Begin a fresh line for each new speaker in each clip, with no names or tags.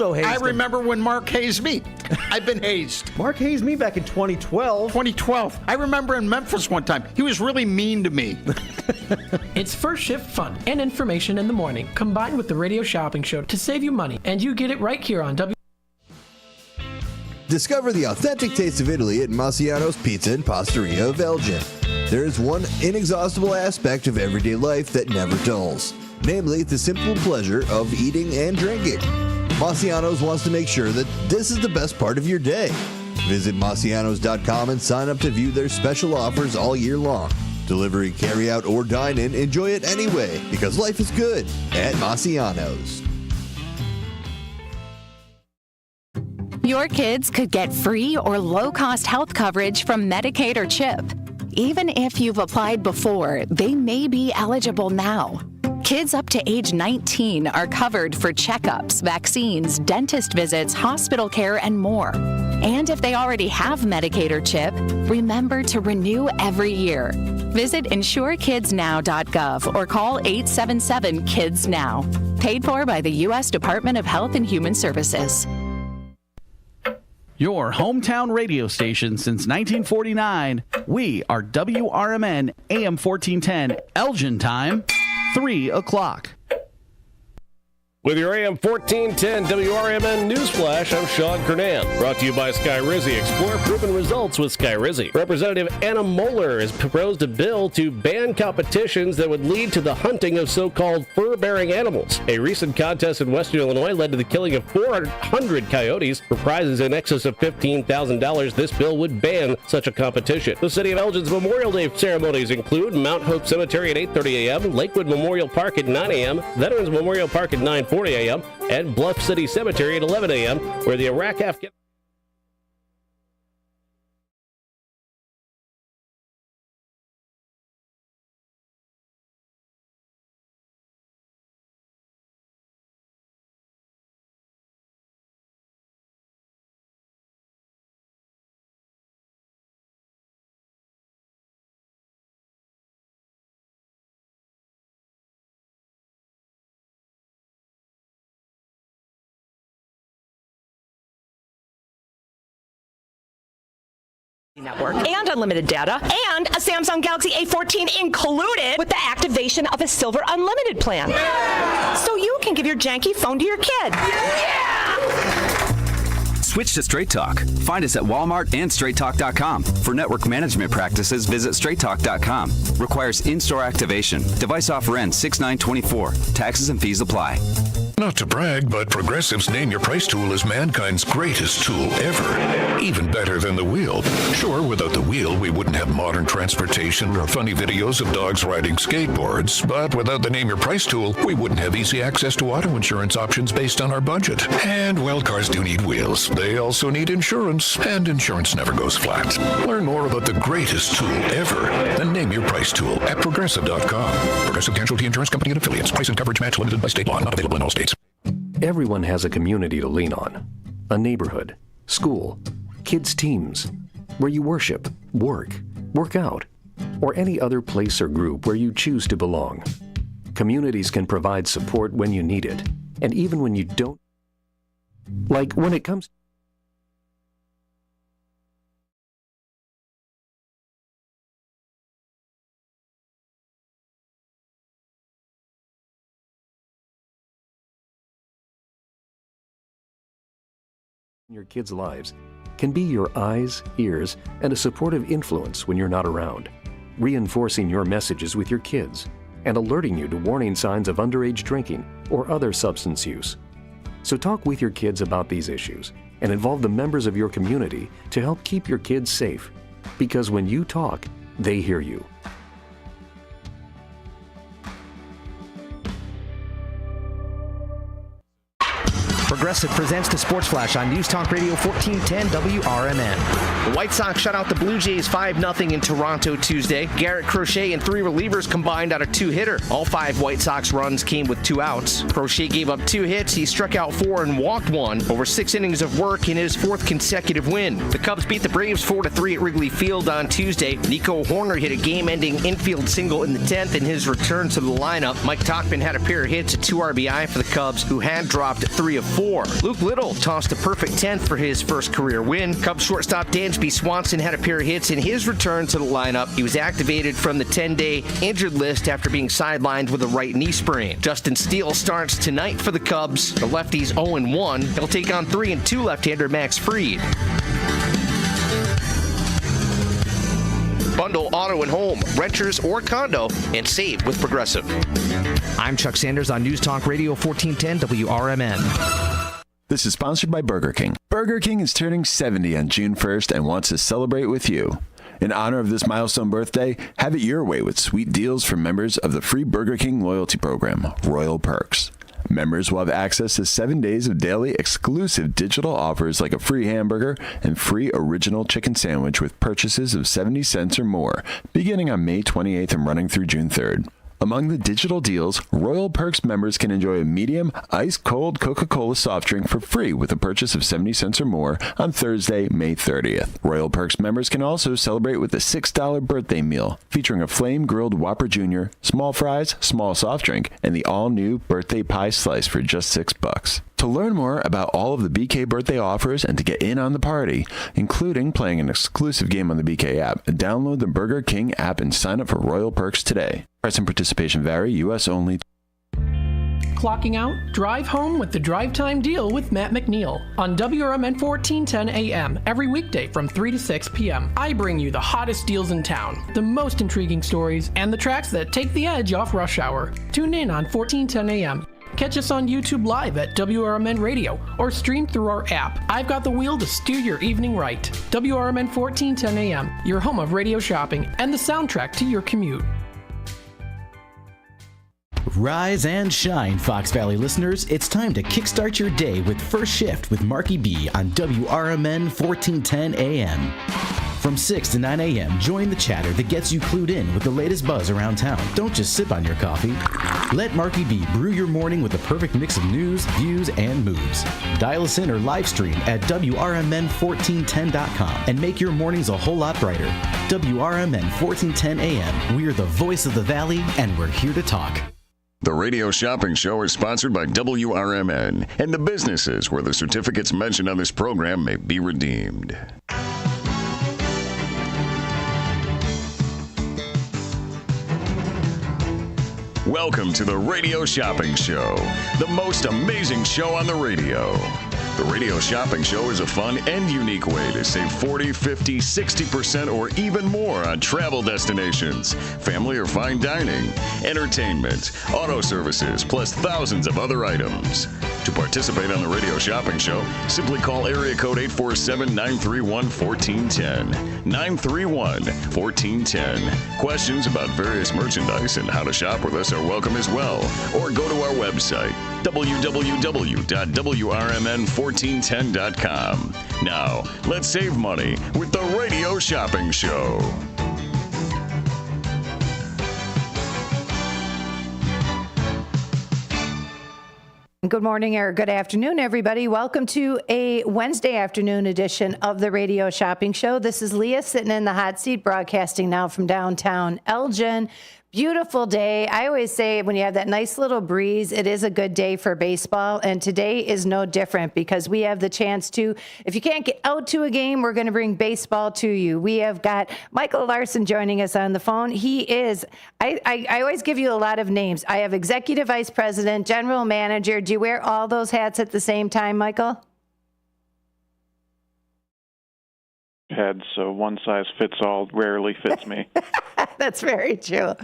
also hazed
I
him.
remember when Mark hazed me. I've been hazed.
Mark hazed me back in 2012.
2012. I remember in Memphis one time. He was really mean to me.
It's first shift fun and information in the morning, combined with the radio shopping show to save you money. And you get it right here on
Discover the authentic taste of Italy at Massiano's Pizza and Pastaria of Elgin. There is one inexhaustible aspect of everyday life that never dulls, namely the simple pleasure of eating and drinking. Massiano's wants to make sure that this is the best part of your day. Visit Massianos.com and sign up to view their special offers all year long. Delivery, carry out, or dine in, enjoy it anyway, because life is good at Massiano's.
Your kids could get free or low-cost health coverage from Medicaid or CHIP. Even if you've applied before, they may be eligible now. Kids up to age 19 are covered for checkups, vaccines, dentist visits, hospital care, and more. And if they already have Medicaid or CHIP, remember to renew every year. Visit insurekidsnow.gov or call 877-KIDS-NOW. Paid for by the U.S. Department of Health and Human Services.
Your hometown radio station since 1949. We are WRMN AM 1410, Elgin time, 3 o'clock.
With your AM 1410 WRMN Newsflash, I'm Sean Kernan. Brought to you by Skyrizi. Explore proven results with Skyrizi. Representative Anna Moeller has proposed a bill to ban competitions that would lead to the hunting of so-called fur-bearing animals. A recent contest in Western Illinois led to the killing of 400 coyotes. For prizes in excess of $15,000, this bill would ban such a competition. The City of Elgin's Memorial Day ceremonies include Mount Hope Cemetery at 8:30 a.m., Lakewood Memorial Park at 9 a.m., Veterans Memorial Park at 9:40 a.m., and Bluff City Cemetery at 11 a.m., where the Iraq-Afghan...
Network and unlimited data and a Samsung Galaxy A14 included with the activation of a Silver Unlimited plan. Yeah! So you can give your janky phone to your kid. Yeah!
Switch to Straight Talk. Find us at Walmart and StraightTalk.com. For network management practices, visit StraightTalk.com. Requires in-store activation. Device offer ends 6/9/24. Taxes and fees apply.
Not to brag, but Progressive's Name Your Price tool is mankind's greatest tool ever. Even better than the wheel. Sure, without the wheel, we wouldn't have modern transportation or funny videos of dogs riding skateboards. But without the Name Your Price tool, we wouldn't have easy access to auto insurance options based on our budget. And, well, cars do need wheels. They also need insurance, and insurance never goes flat. Learn more about the greatest tool ever, the Name Your Price tool at Progressive.com. Progressive Casualty Insurance Company and Affiliates. Price and coverage match limited by state law. Not available in all states.
Everyone has a community to lean on. A neighborhood, school, kids' teams, where you worship, work out, or any other place or group where you choose to belong. Communities can provide support when you need it, and even when you don't. Like when it comes your kids' lives can be your eyes, ears, and a supportive influence when you're not around, reinforcing your messages with your kids and alerting you to warning signs of underage drinking or other substance use. So talk with your kids about these issues and involve the members of your community to help keep your kids safe, because when you talk, they hear you.
Progressive presents the Sports Flash on News Talk Radio 1410 WRMN. The White Sox shut out the Blue Jays 5-0 in Toronto Tuesday. Garrett Crochet and 3 relievers combined on a 2-hitter. All 5 White Sox runs came with 2 outs. Crochet gave up 2 hits. He struck out 4 and walked 1 over 6 innings of work in his 4th consecutive win. The Cubs beat the Braves 4-3 at Wrigley Field on Tuesday. Nico Horner hit a game-ending infield single in the 10th in his return to the lineup. Mike Tauchman had a pair of hits at 2 RBI for the Cubs, who had dropped 3 of 4. 4. Luke Little tossed a perfect 10th for his first career win. Cubs shortstop Dansby Swanson had a pair of hits in his return to the lineup. He was activated from the 10-day injured list after being sidelined with a right knee sprain. Justin Steele starts tonight for the Cubs. The lefty's 0-1. He'll take on 3-2 left-hander Max Fried. Bundle auto and home, renters or condo, and save with Progressive. I'm Chuck Sanders on News Talk Radio 1410 WRMN.
This is sponsored by Burger King. Burger King is turning 70 on June 1st and wants to celebrate with you. In honor of this milestone birthday, have it your way with sweet deals for members of the free Burger King loyalty program, Royal Perks. Members will have access to 7 days of daily exclusive digital offers like a free hamburger and free original chicken sandwich with purchases of 70 cents or more, beginning on May 28th and running through June 3rd. Among the digital deals, Royal Perks members can enjoy a medium, ice-cold Coca-Cola soft drink for free with a purchase of 70 cents or more on Thursday, May 30th. Royal Perks members can also celebrate with a $6 birthday meal featuring a flame-grilled Whopper Jr., small fries, small soft drink, and the all-new birthday pie slice for just $6. To learn more about all of the BK birthday offers and to get in on the party, including playing an exclusive game on the BK app, download the Burger King app and sign up for Royal Perks today. Price and participation vary. U.S. only.
Clocking out? Drive home with the Drive Time Deal with Matt McNeil on WRMN 1410 AM every weekday from 3 to 6 p.m. I bring you the hottest deals in town, the most intriguing stories, and the tracks that take the edge off rush hour. Tune in on 1410 AM. Catch us on YouTube Live at WRMN Radio or stream through our app. I've got the wheel to steer your evening right. WRMN 1410 AM, your home of radio shopping and the soundtrack to your commute.
Rise and shine, Fox Valley listeners. It's time to kickstart your day with First Shift with Marky B on WRMN 1410 AM. From 6 to 9 a.m., join the chatter that gets you clued in with the latest buzz around town. Don't just sip on your coffee. Let Marky B brew your morning with the perfect mix of news, views, and moves. Dial us in or live stream at WRMN1410.com and make your mornings a whole lot brighter. WRMN 1410 AM. We're the voice of the Valley, and we're here to talk.
The Radio Shopping Show is sponsored by WRMN and the businesses where the certificates mentioned on this program may be redeemed. Welcome to the Radio Shopping Show, the most amazing show on the radio. The Radio Shopping Show is a fun and unique way to save 40, 50, 60% or even more on travel destinations, family or fine dining, entertainment, auto services, plus thousands of other items. To participate on the Radio Shopping Show, simply call area code 847-931-1410. 931-1410. Questions about various merchandise and how to shop with us are welcome as well. Or go to our website, www.WRMN1410.com. Now, let's save money with the Radio Shopping Show.
Good morning or good afternoon, everybody. Welcome to a Wednesday afternoon edition of the Radio Shopping Show. This is Leah sitting in the hot seat, broadcasting now from downtown Elgin. Beautiful day. I always say when you have that nice little breeze, it is a good day for baseball. And today is no different because we have the chance to, if you can't get out to a game, we're going to bring baseball to you. We have got Michael Larson joining us on the phone. He is, I always give you a lot of names. I have Executive Vice President, General Manager. Do you wear all those hats at the same time, Michael?
Head, so one size fits all rarely fits me.
That's very true.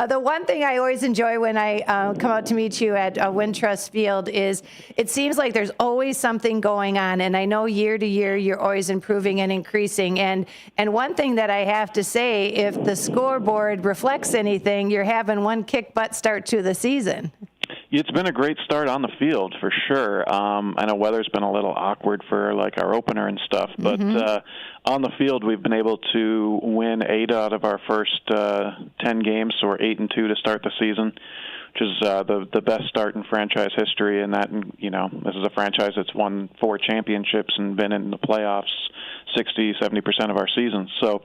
The one thing I always enjoy when I come out to meet you at Wintrust Field is it seems like there's always something going on, and I know year to year you're always improving and increasing. And one thing that I have to say, if the scoreboard reflects anything, you're having one kick-butt start to the season.
It's been a great start on the field, for sure. I know weather's been a little awkward for, like, our opener and stuff, but on the field we've been able to win 8 out of our first 10 games, so we're 8-2 to start the season. which is the best start in franchise history. And that, this is a franchise that's won 4 championships and been in the playoffs 60-70% of our seasons. So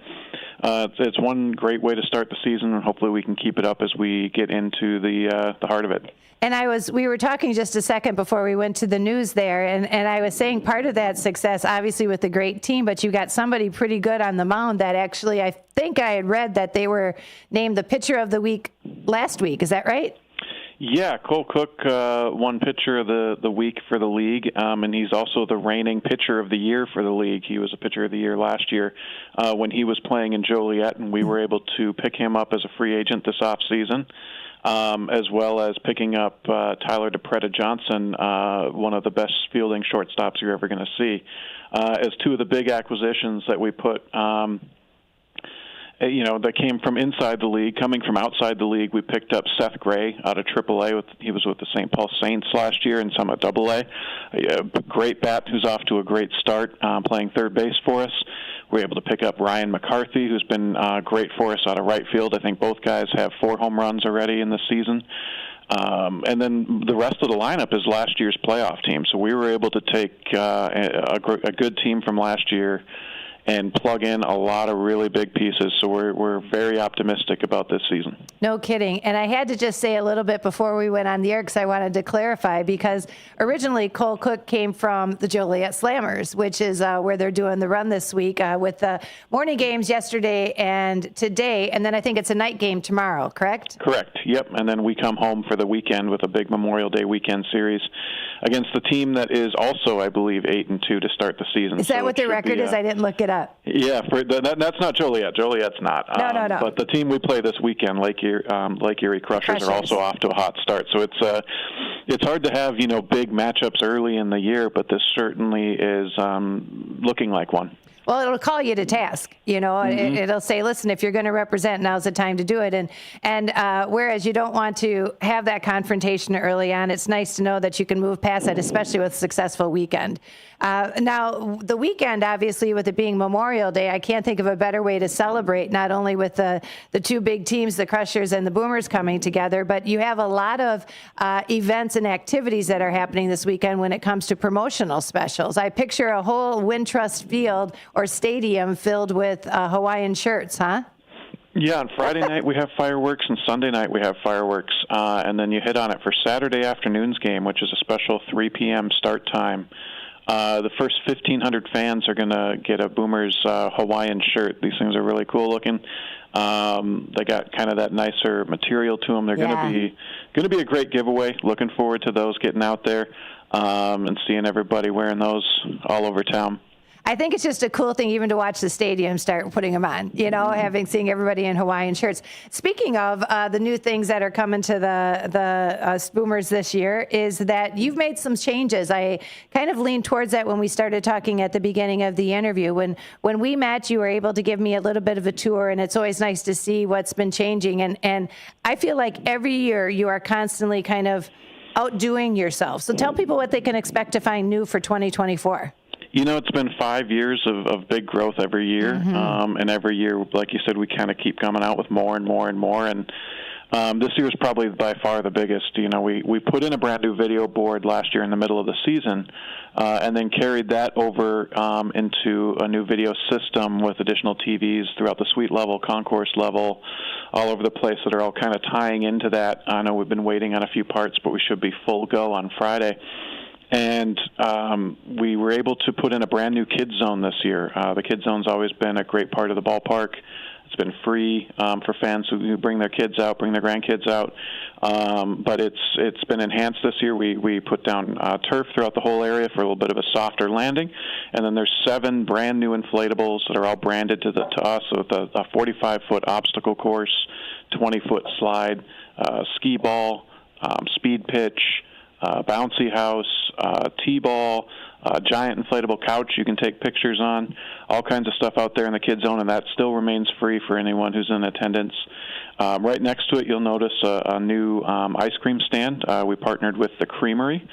it's one great way to start the season, and hopefully we can keep it up as we get into the heart of it.
And we were talking just a second before we went to the news there, and I was saying part of that success, obviously with the great team, but you got somebody pretty good on the mound that actually, I think I had read that they were named the pitcher of the week last week. Is that right?
Yeah, Cole Cook won pitcher of the week for the league, and he's also the reigning pitcher of the year for the league. He was a pitcher of the year last year when he was playing in Joliet, and we were able to pick him up as a free agent this offseason. As well as picking up Tyler DePreta Johnson, one of the best fielding shortstops you're ever going to see, as 2 of the big acquisitions that we put, that came from inside the league. Coming from outside the league, we picked up Seth Gray out of AAA. He was with the St. Paul Saints last year and some at AA. A great bat who's off to a great start playing third base for us. We were able to pick up Ryan McCarthy, who's been great for us out of right field. I think both guys have 4 home runs already in this season. And then the rest of the lineup is last year's playoff team. So we were able to take a good team from last year and plug in a lot of really big pieces. So we're very optimistic about this season.
No kidding. And I had to just say a little bit before we went on the air because I wanted to clarify, because originally Cole Cook came from the Joliet Slammers, which is where they're doing the run this week with the morning games yesterday and today. And then I think it's a night game tomorrow, correct?
Correct. Yep. And then we come home for the weekend with a big Memorial Day weekend series against the team that is also, I believe, 8-2 to start the season.
Is that what their record is? I didn't look it up.
Yeah, that's not Joliet. Joliet's not.
No.
But the team we play this weekend, Lake Erie Crushers, are also off to a hot start. So it's hard to have big matchups early in the year, but this certainly is looking like one.
Well, it'll call you to task, It'll say, listen, if you're going to represent, now's the time to do it. And whereas you don't want to have that confrontation early on, it's nice to know that you can move past that, especially with a successful weekend. Now, the weekend, obviously, with it being Memorial Day, I can't think of a better way to celebrate, not only with the 2 big teams, the Crushers and the Boomers, coming together, but you have a lot of events and activities that are happening this weekend when it comes to promotional specials. I picture a whole Wintrust Field or stadium filled with Hawaiian shirts, huh?
Yeah, on Friday night we have fireworks, and Sunday night we have fireworks, and then you hit on it for Saturday afternoon's game, which is a special 3 p.m. start time. The first 1,500 fans are going to get a Boomers Hawaiian shirt. These things are really cool looking. They got kind of that nicer material to them. They're going to be a great giveaway. Looking forward to those getting out there and seeing everybody wearing those all over town.
I think it's just a cool thing even to watch the stadium start putting them on, seeing everybody in Hawaiian shirts. Speaking of the new things that are coming to the Boomers this year, is that you've made some changes. I kind of leaned towards that when we started talking at the beginning of the interview. When we met, you were able to give me a little bit of a tour, and it's always nice to see what's been changing. And I feel like every year you are constantly kind of outdoing yourself. So tell people what they can expect to find new for 2024.
It's been 5 years of big growth every year, and every year, like you said, we kind of keep coming out with more and more and more, and this year is probably by far the biggest. We put in a brand new video board last year in the middle of the season, and then carried that over into a new video system with additional TVs throughout the suite level, concourse level, all over the place that are all kind of tying into that. I know we've been waiting on a few parts, but we should be full go on Friday. And we were able to put in a brand new kids zone this year. The kids zone's always been a great part of the ballpark. It's been free for fans who bring their kids out, bring their grandkids out. But it's been enhanced this year. We put down turf throughout the whole area for a little bit of a softer landing. And then there's 7 brand new inflatables that are all branded to us with a 45-foot obstacle course, 20-foot slide, skee ball, speed pitch, bouncy house, T-ball, giant inflatable couch you can take pictures on, all kinds of stuff out there in the kids zone, and that still remains free for anyone who's in attendance. Right next to it, you'll notice a new ice cream stand. We partnered with the Creamery,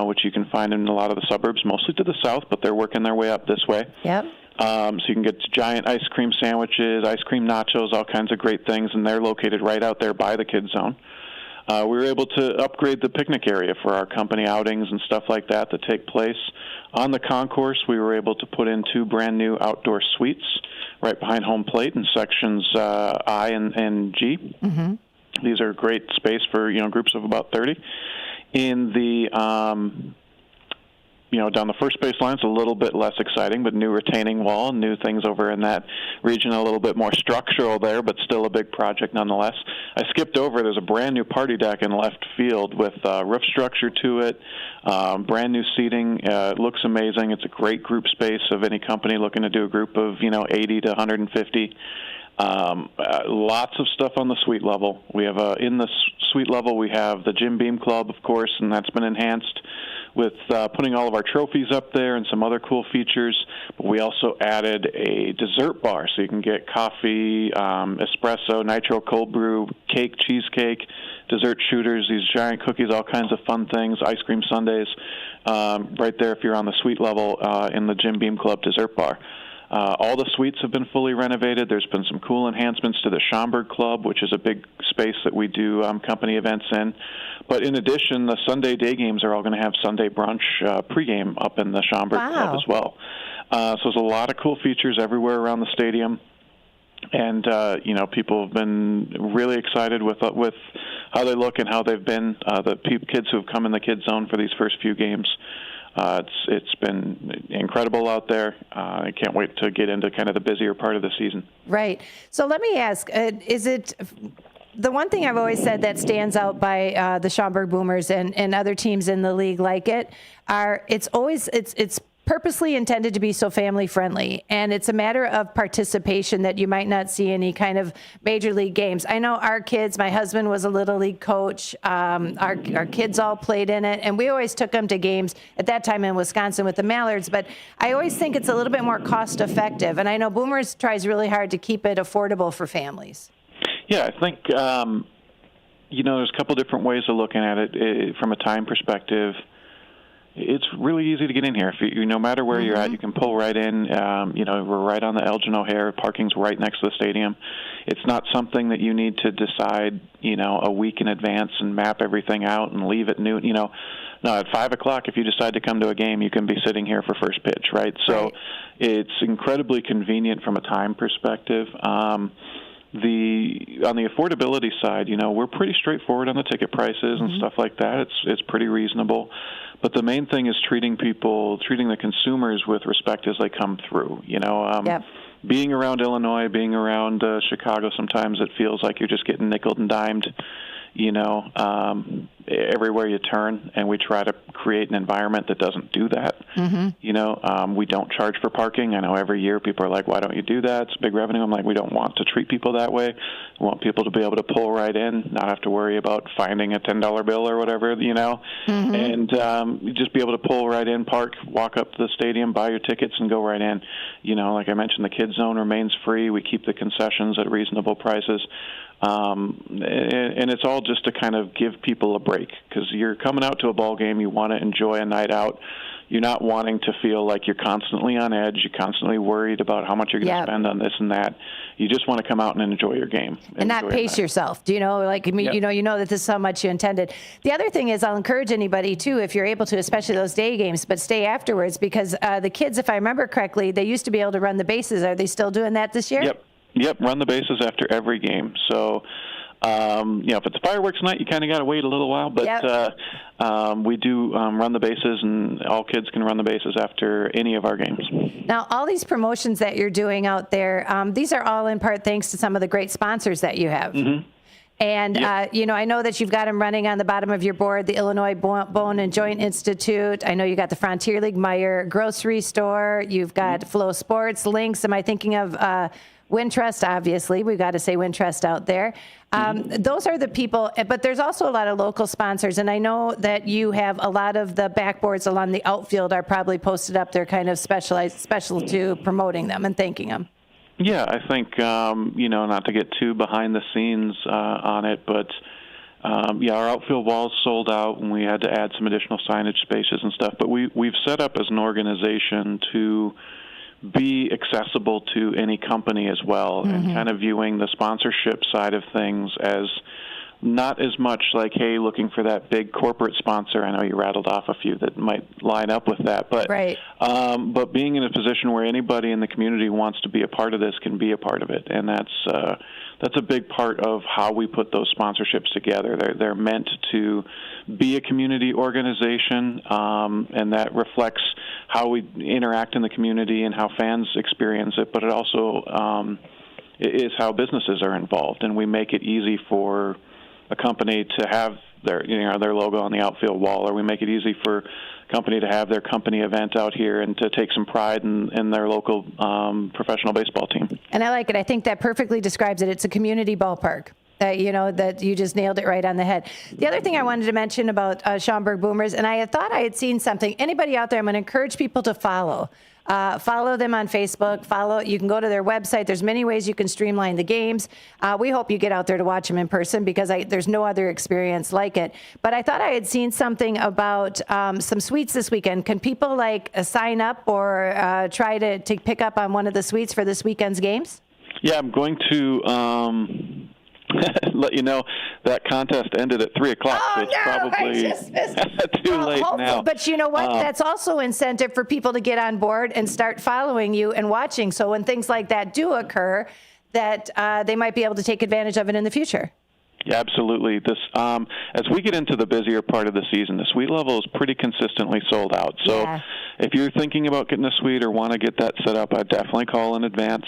which you can find in a lot of the suburbs, mostly to the south, but they're working their way up this way.
Yep.
So you can get giant ice cream sandwiches, ice cream nachos, all kinds of great things, and they're located right out there by the kids zone. We were able to upgrade the picnic area for our company outings and stuff like that take place. On the concourse, we were able to put in 2 brand new outdoor suites right behind home plate in sections I and G.
Mm-hmm.
These are great space for groups of about 30. In the down the first baseline, it's a little bit less exciting, but new retaining wall, new things over in that region, a little bit more structural there, but still a big project nonetheless. I skipped over, there's a brand new party deck in left field with roof structure to it, brand new seating. It looks amazing. It's a great group space of any company looking to do a group of 80 to 150. Lots of stuff on the suite level. We have in the suite level, we have the Jim Beam Club, of course, and that's been enhanced with putting all of our trophies up there and some other cool features. But we also added a dessert bar, so you can get coffee, espresso, nitro cold brew, cake, cheesecake, dessert shooters, these giant cookies, all kinds of fun things, ice cream sundaes, right there if you're on the suite level in the Jim Beam Club dessert bar. All the suites have been fully renovated. There's been some cool enhancements to the Schaumburg Club, which is a big space that we do company events in. But in addition, the Sunday day games are all going to have Sunday brunch pregame up in the Schaumburg Club as well. So there's a lot of cool features everywhere around the stadium. And, people have been really excited with how they look and how they've been. The kids who have come in the Kids Zone for these first few games, it's been incredible out there. I can't wait to get into kind of the busier part of the season.
Right. So let me ask, is it the one thing I've always said that stands out by the Schaumburg Boomers and other teams in the league like it are it's purposely intended to be so family friendly, and it's a matter of participation that you might not see any kind of major league games. I know our kids, my husband was a little league coach, our kids all played in it, and we always took them to games at that time in Wisconsin with the Mallards, but I always think it's a little bit more cost effective, and I know Boomers tries really hard to keep it affordable for families.
Yeah, I think there's a couple different ways of looking at it. From a time perspective, it's really easy to get in here. If you no matter where you're at, you can pull right in. We're right on the Elgin O'Hare. Parking's right next to the stadium. It's not something that you need to decide, a week in advance and map everything out and leave at noon. No, at 5 o'clock, if you decide to come to a game, you can be sitting here for first pitch, right? So it's incredibly convenient from a time perspective. On the affordability side, we're pretty straightforward on the ticket prices and stuff like that. It's pretty reasonable. But the main thing is treating the consumers with respect as they come through. Being around Illinois, being around Chicago, sometimes it feels like you're just getting nickeled and dimed, everywhere you turn, and we try to create an environment that doesn't do that. We don't charge for parking. I know every year people are like, why don't you do that? It's big revenue. I'm like, we don't want to treat people that way. We want people to be able to pull right in, not have to worry about finding a $10 bill or whatever, and just be able to pull right in, park, walk up to the stadium, buy your tickets, and go right in. Like I mentioned, the Kids Zone remains free. We keep the concessions at reasonable prices. And it's all just to kind of give people a break, because you're coming out to a ball game, you want to enjoy a night out. You're not wanting to feel like you're constantly on edge. You're constantly worried about how much you're going to spend on this and that. You just want to come out and enjoy your game.
And not pace yourself. Do you know, you know that this is how much you intended. The other thing is, I'll encourage anybody too, if you're able to, especially those day games, but stay afterwards, because the kids, if I remember correctly, they used to be able to run the bases. Are they still doing that this year?
Yep, run the bases after every game. So, if it's fireworks night, you kind of got to wait a little while. But we do run the bases, and all kids can run the bases after any of our games.
Now, all these promotions that you're doing out there, these are all in part thanks to some of the great sponsors that you have. And, I know that you've got them running on the bottom of your board, the Illinois Bone and Joint Institute. I know you got the Frontier League Meyer grocery store. You've got Flow Sports, Lynx. Am I thinking of Wintrust? Obviously, we've got to say Wintrust out there. Those are the people, but there's also a lot of local sponsors. And I know that you have a lot of the backboards along the outfield are probably posted up there kind of special to promoting them and thanking them.
Yeah, I think, not to get too behind the scenes on it, but our outfield wall's sold out, and we had to add some additional signage spaces and stuff. But we've set up as an organization to be accessible to any company as well, and kind of viewing the sponsorship side of things as not as much like, hey, looking for that big corporate sponsor. I know you rattled off a few that might line up with that, but but being in a position where anybody in the community who wants to be a part of this can be a part of it, and that's a big part of how we put those sponsorships together. They're meant to be a community organization, and that reflects how we interact in the community and how fans experience it, but it also is how businesses are involved, and we make it easy for a company to have their logo on the outfield wall, or we make it easy for a company to have their company event out here and to take some pride in their local professional baseball team.
And I like it. I think that perfectly describes it. It's a community ballpark. That you just nailed it right on the head. The other thing I wanted to mention about Schaumburg Boomers, and I had thought I had seen something. Anybody out there, I'm going to encourage people to follow. Follow them on Facebook. You can go to their website. There's many ways you can streamline the games. We hope you get out there to watch them in person because there's no other experience like it. But I thought I had seen something about some suites this weekend. Can people sign up or try to pick up on one of the suites for this weekend's games?
Yeah, I'm going to let you know that contest ended at 3 o'clock, so it's probably too late now.
But you know what? That's also incentive for people to get on board and start following you and watching. So when things like that do occur, that they might be able to take advantage of it in the future.
Yeah, absolutely. This, as we get into the busier part of the season, the suite level is pretty consistently sold out. So if you're thinking about getting a suite or want to get that set up, I'd definitely call in advance.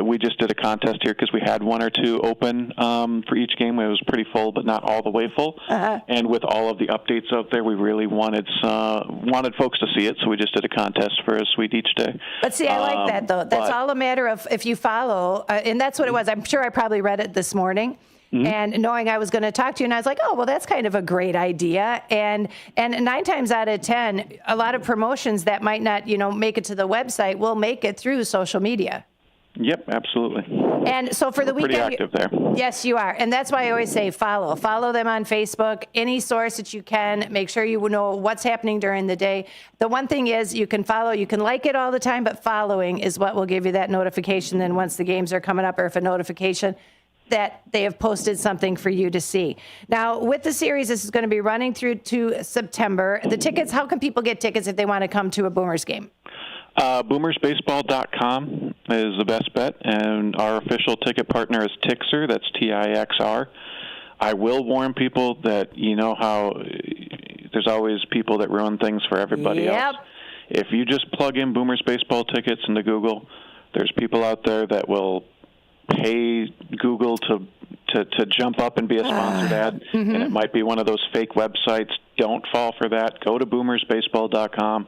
We just did a contest here because we had one or two open for each game. It was pretty full, but not all the way full. And with all of the updates out there, we really wanted folks to see it, so we just did a contest for a suite each day.
But see, I like that, though. That's all a matter of if you follow, and that's what it was. I'm sure I probably read it this morning. And knowing I was going to talk to you, and I was like, oh, well, that's kind of a great idea. And 9 times out of 10, a lot of promotions that might not, make it to the website will make it through social media.
Yep, absolutely.
And so for the weekend,
pretty active there.
Yes, you are. And that's why I always say follow. Follow them on Facebook, any source that you can. Make sure you know what's happening during the day. The one thing is you can follow. You can like it all the time, but following is what will give you that notification then once the games are coming up, or if a notification that they have posted something for you to see. Now, with the series, this is going to be running through to September. The tickets, how can people get tickets if they want to come to a Boomers game?
Boomersbaseball.com is the best bet, and our official ticket partner is Tixr. That's Tixr. I will warn people that how there's always people that ruin things for everybody else. If you just plug in Boomers Baseball tickets into Google, there's people out there that will pay Google to jump up and be a sponsored ad, and it might be one of those fake websites. Don't fall for that. Go to boomersbaseball.com.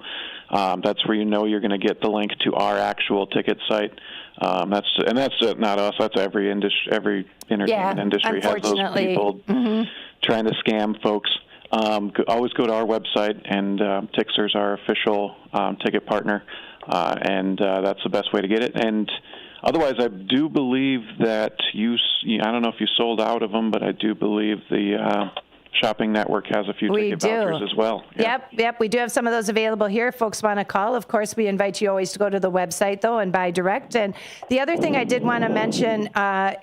That's where you're going to get the link to our actual ticket site. That's not us. That's every entertainment industry has those people trying to scam folks. Always go to our website, and Tixr's our official ticket partner, and that's the best way to get it. And otherwise, I do believe that I don't know if you sold out of them, but I do believe the Shopping Network has a few ticket vouchers as well.
Yep. We do have some of those available here. If folks want to call, of course, we invite you always to go to the website, though, and buy direct. And the other thing I did want to mention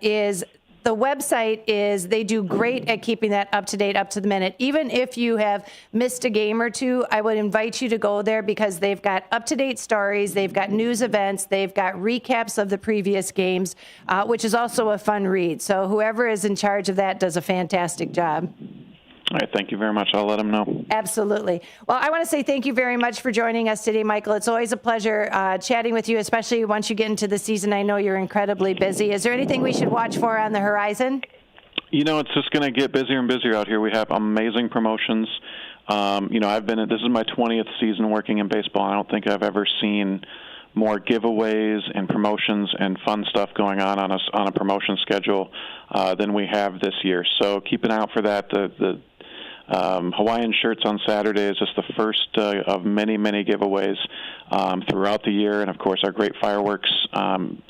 is the website they do great at keeping that up to date, up to the minute. Even if you have missed a game or two, I would invite you to go there because they've got up to date stories, they've got news events, they've got recaps of the previous games, which is also a fun read. So whoever is in charge of that does a fantastic job.
All right, thank you very much. I'll let them know.
Absolutely. Well, I want to say thank you very much for joining us today, Michael. It's always a pleasure chatting with you, especially once you get into the season. I know you're incredibly busy. Is there anything we should watch for on the horizon?
It's just going to get busier and busier out here. We have amazing promotions. This is my 20th season working in baseball. I don't think I've ever seen more giveaways and promotions and fun stuff going on a promotion schedule than we have this year. So keep an eye out for that. The Hawaiian shirts on Saturday is just the first of many, many giveaways throughout the year. And, of course, our great fireworks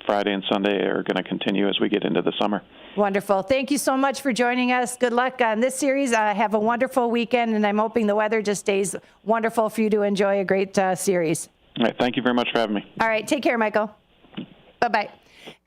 Friday and Sunday are going to continue as we get into the summer.
Wonderful. Thank you so much for joining us. Good luck on this series. Have a wonderful weekend, and I'm hoping the weather just stays wonderful for you to enjoy a great series.
All right. Thank you very much for having me.
All right. Take care, Michael. Bye-bye.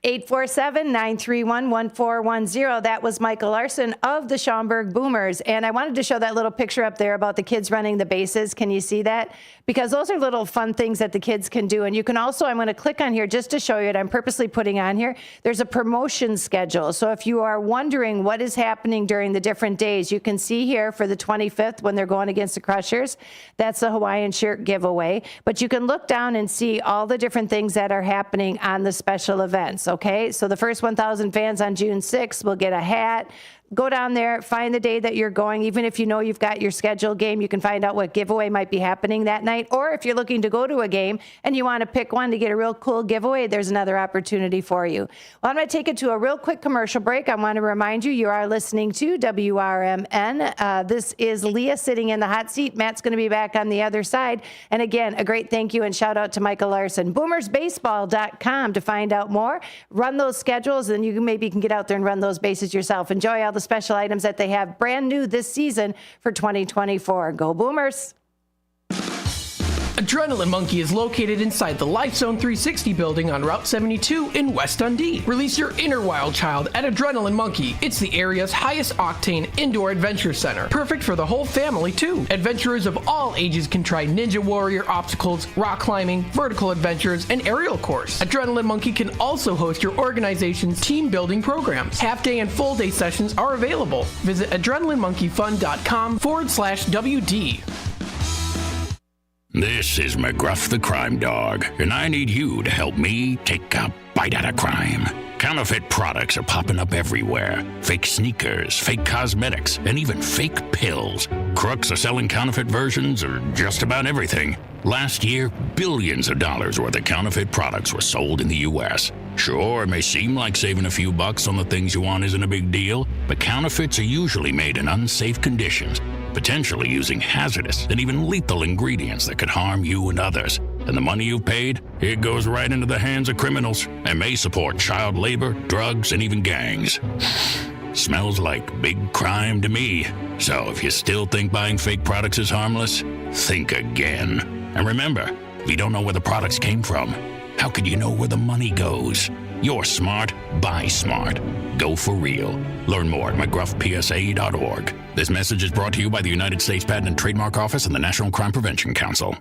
847-931-1410. That was Michael Larson of the Schaumburg Boomers. And I wanted to show that little picture up there about the kids running the bases. Can you see that? Because those are little fun things that the kids can do. And you can also, I'm going to click on here just to show you it. I'm purposely putting on here. There's a promotion schedule. So if you are wondering what is happening during the different days, you can see here for the 25th when they're going against the Crushers. That's the Hawaiian shirt giveaway. But you can look down and see all the different things that are happening on the special events. Okay, so the first 1,000 fans on June 6th will get a hat. Go down there, find the day that you're going. Even if you know you've got your scheduled game, you can find out what giveaway might be happening that night. Or if you're looking to go to a game and you want to pick one to get a real cool giveaway, there's another opportunity for you. Well, I'm going to take it to a real quick commercial break. I want to remind you, you are listening to WRMN. This is Leah sitting in the hot seat. Matt's going to be back on the other side. And again, a great thank you and shout out to Michael Larson. Boomersbaseball.com to find out more. Run those schedules, and you maybe can get out there and run those bases yourself. Enjoy all the special items that they have brand new this season for 2024. Go Boomers!
Adrenaline Monkey is located inside the Life Zone 360 building on Route 72 in West Dundee. Release your inner wild child at Adrenaline Monkey. It's the area's highest octane indoor adventure center. Perfect for the whole family, too. Adventurers of all ages can try Ninja Warrior obstacles, rock climbing, vertical adventures, and aerial course. Adrenaline Monkey can also host your organization's team building programs. Half-day and full-day sessions are available. Visit adrenalinemonkeyfun.com/WD.
This is McGruff the Crime Dog, and I need you to help me take a bite out of crime. Counterfeit products are popping up everywhere. Fake sneakers, fake cosmetics, and even fake pills. Crooks are selling counterfeit versions of just about everything. Last year, billions of dollars worth of counterfeit products were sold in the U.S. Sure, it may seem like saving a few bucks on the things you want isn't a big deal, but counterfeits are usually made in unsafe conditions, potentially using hazardous and even lethal ingredients that could harm you and others. And the money you've paid, it goes right into the hands of criminals and may support child labor, drugs, and even gangs. Smells like big crime to me. So if you still think buying fake products is harmless, think again. And remember, if you don't know where the products came from, how could you know where the money goes? You're smart, buy smart. Go for real. Learn more at mcgruffpsa.org. This message is brought to you by the United States Patent and Trademark Office and the National Crime Prevention Council.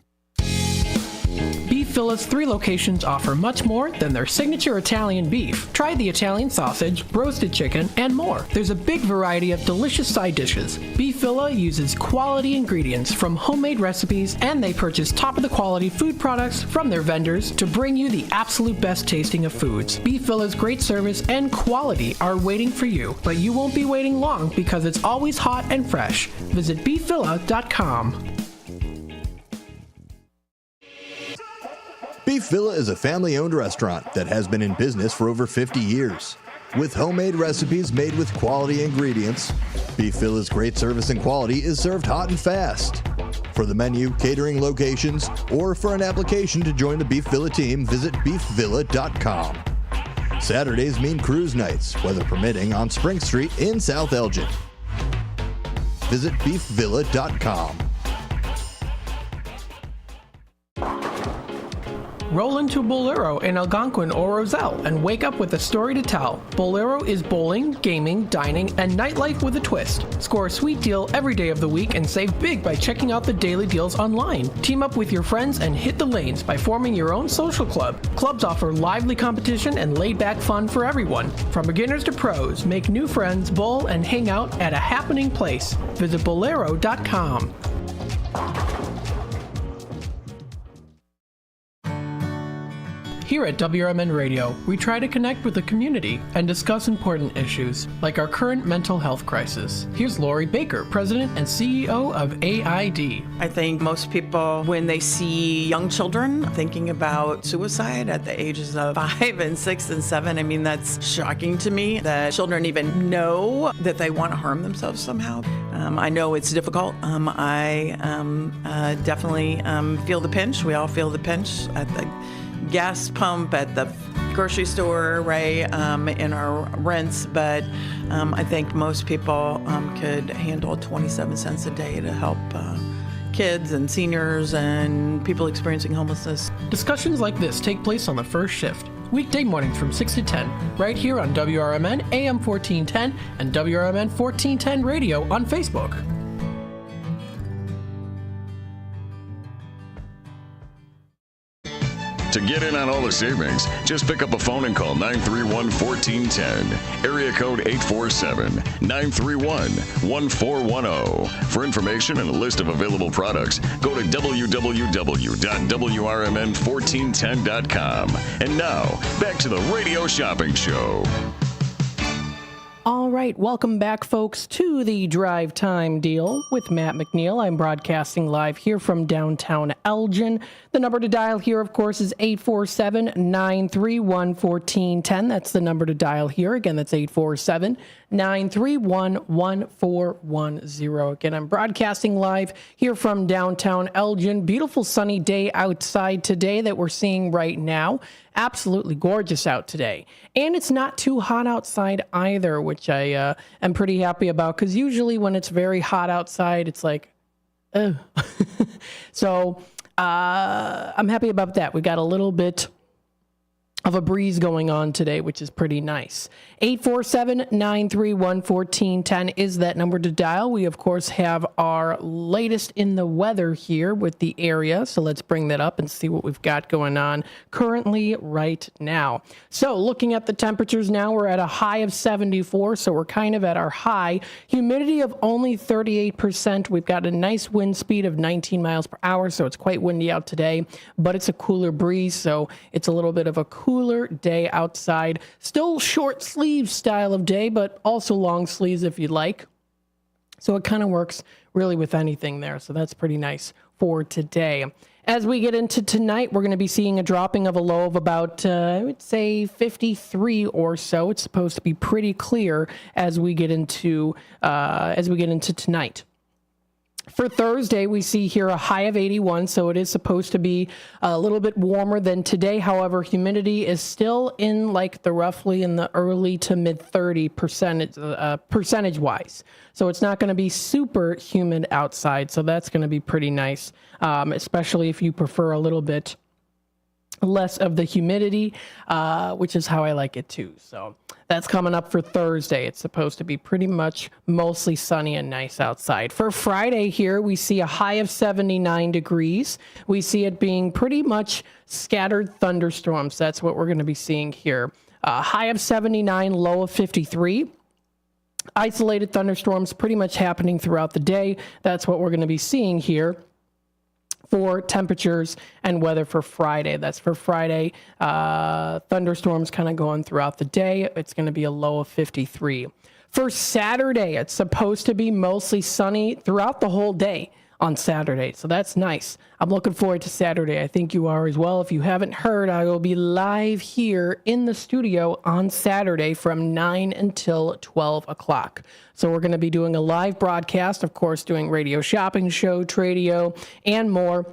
Beef Villa's 3 locations offer much more than their signature Italian beef. Try the Italian sausage, roasted chicken, and more. There's a big variety of delicious side dishes. Beef Villa uses quality ingredients from homemade recipes, and they purchase top-of-the-quality food products from their vendors to bring you the absolute best tasting of foods. Beef Villa's great service and quality are waiting for you, but you won't be waiting long because it's always hot and fresh. Visit beefvilla.com.
Beef Villa is a family-owned restaurant that has been in business for over 50 years. With homemade recipes made with quality ingredients, Beef Villa's great service and quality is served hot and fast. For the menu, catering locations, or for an application to join the Beef Villa team, visit beefvilla.com. Saturdays mean cruise nights, weather permitting, on Spring Street in South Elgin. Visit beefvilla.com.
Roll into Bolero in Algonquin or Roselle and wake up with a story to tell. Bolero is bowling, gaming, dining, and nightlife with a twist. Score a sweet deal every day of the week and save big by checking out the daily deals online. Team up with your friends and hit the lanes by forming your own social club. Clubs offer lively competition and laid-back fun for everyone. From beginners to pros, make new friends, bowl, and hang out at a happening place. Visit bolero.com. Here at WRMN Radio, we try to connect with the community and discuss important issues, like our current mental health crisis. Here's Lori Baker, President and CEO of AID.
I think most people, when they see young children thinking about suicide at the ages of 5 and 6 and 7, I mean, that's shocking to me that children even know that they want to harm themselves somehow. I know it's difficult. I definitely feel the pinch. We all feel the pinch at the gas pump, at the grocery store, right, in our rents, but I think most people could handle 27 cents a day to help kids and seniors and people experiencing homelessness.
Discussions like this take place on the first shift. weekday mornings from 6 to 10, right here on WRMN AM 1410 and WRMN 1410 Radio on Facebook.
To get in on all the savings, just pick up a phone and call 931-1410, area code 847-931-1410. For information and a list of available products, go to www.WRMN1410.com. And now, back to the Radio Shopping Show.
All right, welcome back, folks, to the Drive Time Deal with Matt McNeil. I'm broadcasting live here from downtown Elgin. The number to dial here, of course, is 847-931-1410. That's the number to dial here. Again, that's 847-931-1410. Again, I'm broadcasting live here from downtown Elgin. Beautiful sunny day outside today that we're seeing right now. Absolutely gorgeous out today. And it's not too hot outside either, which I am pretty happy about, because usually when it's very hot outside, it's like, oh. So I'm happy about that. We got a little bit of a breeze going on today, which is pretty nice. 847-931-1410 is that number to dial. We, of course, have our latest in the weather here with the area. So let's bring that up and see what we've got going on currently right now. So looking at the temperatures now, we're at a high of 74. So we're kind of at our high. Humidity of only 38%. We've got a nice wind speed of 19 miles per hour. So it's quite windy out today, but it's a cooler breeze. So it's a little bit of a cooler day outside. Still short sleeve style of day, but also long sleeves if you'd like. So it kind of works really with anything there. So that's pretty nice for today. As we get into tonight, we're going to be seeing a dropping of a low of about, I would say 53 or so. It's supposed to be pretty clear as we get into tonight. For Thursday, we see here a high of 81, so it is supposed to be a little bit warmer than today. However, humidity is still in like the roughly in the early to mid 30% percentage-wise. So it's not going to be super humid outside, so that's going to be pretty nice, especially if you prefer a little bit less of the humidity, which is how I like it too. So that's coming up for Thursday. It's supposed to be pretty much mostly sunny and nice outside. For Friday here, we see a high of 79 degrees. We see it being pretty much scattered thunderstorms. That's what we're going to be seeing here. High of 79, low of 53. Isolated thunderstorms pretty much happening throughout the day. That's what we're going to be seeing here for temperatures and weather for Friday. That's for Friday. Thunderstorms kind of going throughout the day. It's going to be a low of 53. For Saturday, it's supposed to be mostly sunny throughout the whole day on Saturday. So that's nice. I'm looking forward to Saturday. I think you are as well. If you haven't heard, I will be live here in the studio on Saturday from 9 until 12 o'clock. So we're going to be doing a live broadcast, of course, doing radio shopping show, Tradio, and more.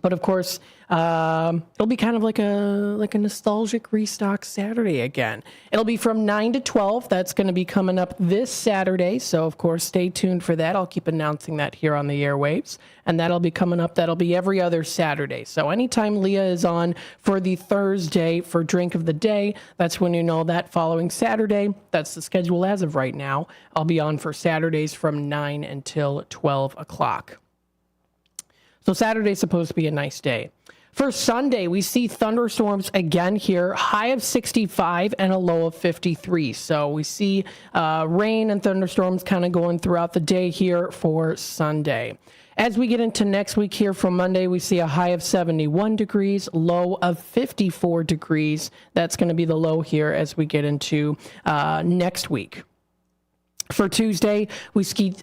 But of course, it'll be kind of like a nostalgic restock Saturday again. It'll be from 9 to 12. That's going to be coming up this Saturday. So, of course, stay tuned for that. I'll keep announcing that here on the airwaves. And that'll be coming up. That'll be every other Saturday. So anytime Leah is on for the Thursday for Drink of the Day, that's when you know that following Saturday. That's the schedule as of right now. I'll be on for Saturdays from 9 until 12 o'clock. So Saturday's supposed to be a nice day. For Sunday, we see thunderstorms again here, high of 65 and a low of 53. So we see rain and thunderstorms kind of going throughout the day here for Sunday. As we get into next week here for Monday, we see a high of 71 degrees, low of 54 degrees. That's going to be the low here as we get into next week. For Tuesday, we see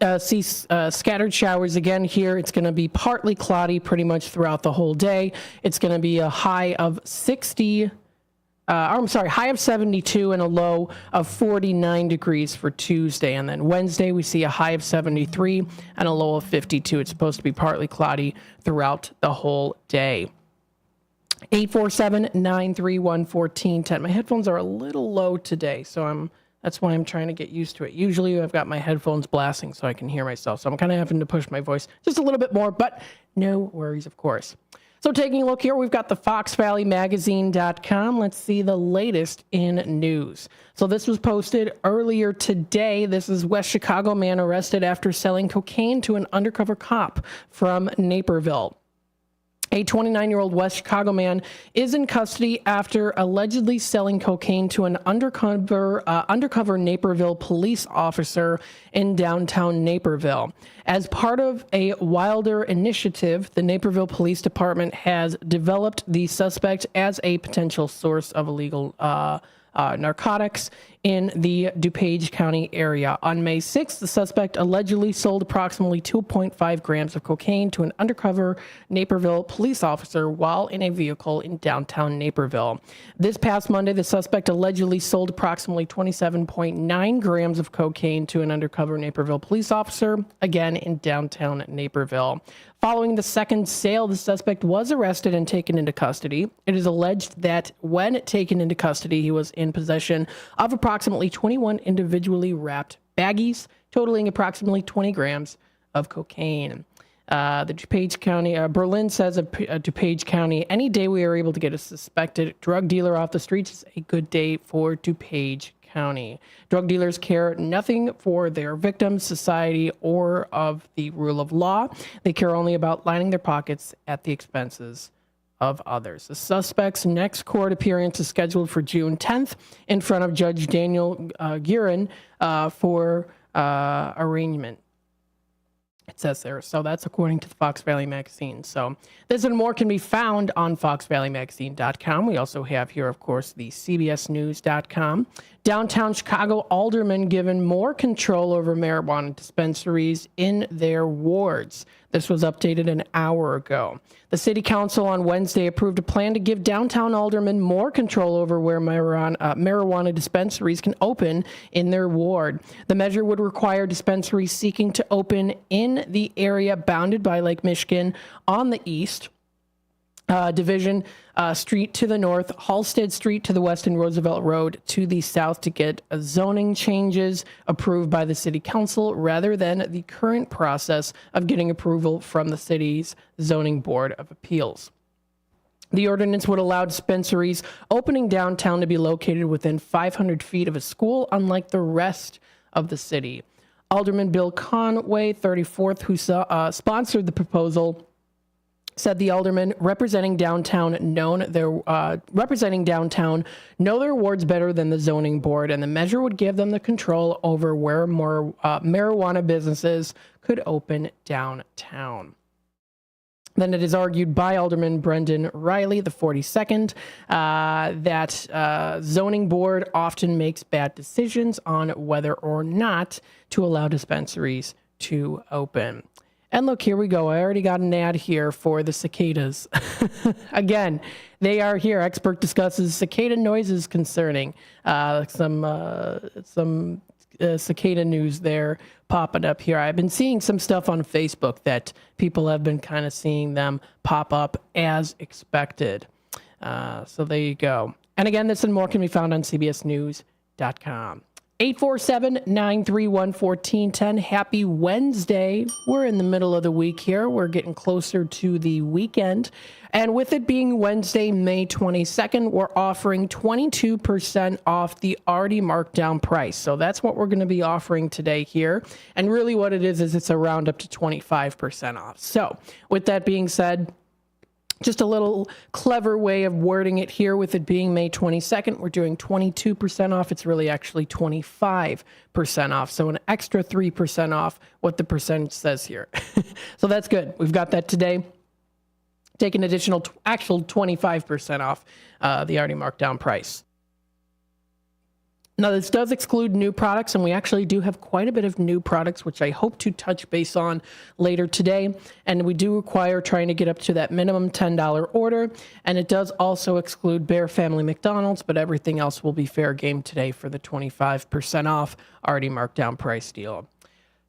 scattered showers again here. It's going to be partly cloudy pretty much throughout the whole day. It's going to be a high of 72 and a low of 49 degrees for Tuesday. And then Wednesday, we see a high of 73 and a low of 52. It's supposed to be partly cloudy throughout the whole day. 847-931-1410. My headphones are a little low today, so that's why I'm trying to get used to it. Usually I've got my headphones blasting so I can hear myself. So I'm kind of having to push my voice just a little bit more, but no worries, of course. So taking a look here, we've got the FoxValleyMagazine.com. Let's see the latest in news. So this was posted earlier today. This is West Chicago man arrested after selling cocaine to an undercover cop from Naperville. A 29-year-old West Chicago man is in custody after allegedly selling cocaine to an undercover Naperville police officer in downtown Naperville. As part of a Wilder initiative, the Naperville Police Department has developed the suspect as a potential source of illegal narcotics in the DuPage County area. On May 6th, the suspect allegedly sold approximately 2.5 grams of cocaine to an undercover Naperville police officer while in a vehicle in downtown Naperville. This past Monday, the suspect allegedly sold approximately 27.9 grams of cocaine to an undercover Naperville police officer, again in downtown Naperville. Following the second sale, the suspect was arrested and taken into custody. It is alleged that when taken into custody, he was in possession of approximately 21 individually wrapped baggies, totaling approximately 20 grams of cocaine. The DuPage County, Berlin says of DuPage County, any day we are able to get a suspected drug dealer off the streets is a good day for DuPage County. Drug dealers care nothing for their victims, society, or of the rule of law. They care only about lining their pockets at the expenses of others. The suspect's next court appearance is scheduled for June 10th in front of Judge Daniel Guerin for arraignment. It says there. So that's according to the Fox Valley Magazine. So this and more can be found on FoxValleyMagazine.com. We also have here, of course, the CBSNews.com. Downtown Chicago aldermen given more control over marijuana dispensaries in their wards. This was updated an hour ago. The City Council on Wednesday approved a plan to give downtown aldermen more control over where marijuana dispensaries can open in their ward. The measure would require dispensaries seeking to open in the area bounded by Lake Michigan on the east, Division Street to the north, Halsted Street to the west, and Roosevelt Road to the south to get zoning changes approved by the City Council rather than the current process of getting approval from the city's Zoning Board of Appeals. The ordinance would allow dispensaries opening downtown to be located within 500 feet of a school, unlike the rest of the city. Alderman Bill Conway, 34th, who sponsored the proposal, said the aldermen representing downtown know their wards better than the zoning board, and the measure would give them the control over where more marijuana businesses could open downtown. Then it is argued by Alderman Brendan Riley, the 42nd, that zoning board often makes bad decisions on whether or not to allow dispensaries to open. And look, here we go. I already got an ad here for the cicadas. Again, they are here. Expert discusses cicada noises concerning some cicada news there popping up here. I've been seeing some stuff on Facebook that people have been kind of seeing them pop up as expected. So there you go. And again, this and more can be found on CBSNews.com. 847-931-1410. Happy Wednesday. We're in the middle of the week here. We're getting closer to the weekend. And with it being Wednesday, May 22nd, we're offering 22% off the already marked down price. So that's what we're going to be offering today here. And really what it is it's a round up to 25% off. So with that being said, just a little clever way of wording it here with it being May 22nd. We're doing 22% off. It's really actually 25% off. So an extra 3% off what the percentage says here. So that's good. We've got that today. Take an additional actual 25% off the already marked down price. Now, this does exclude new products, and we actually do have quite a bit of new products, which I hope to touch base on later today. And we do require trying to get up to that minimum $10 order. And it does also exclude Bear Family McDonald's, but everything else will be fair game today for the 25% off already marked down price deal.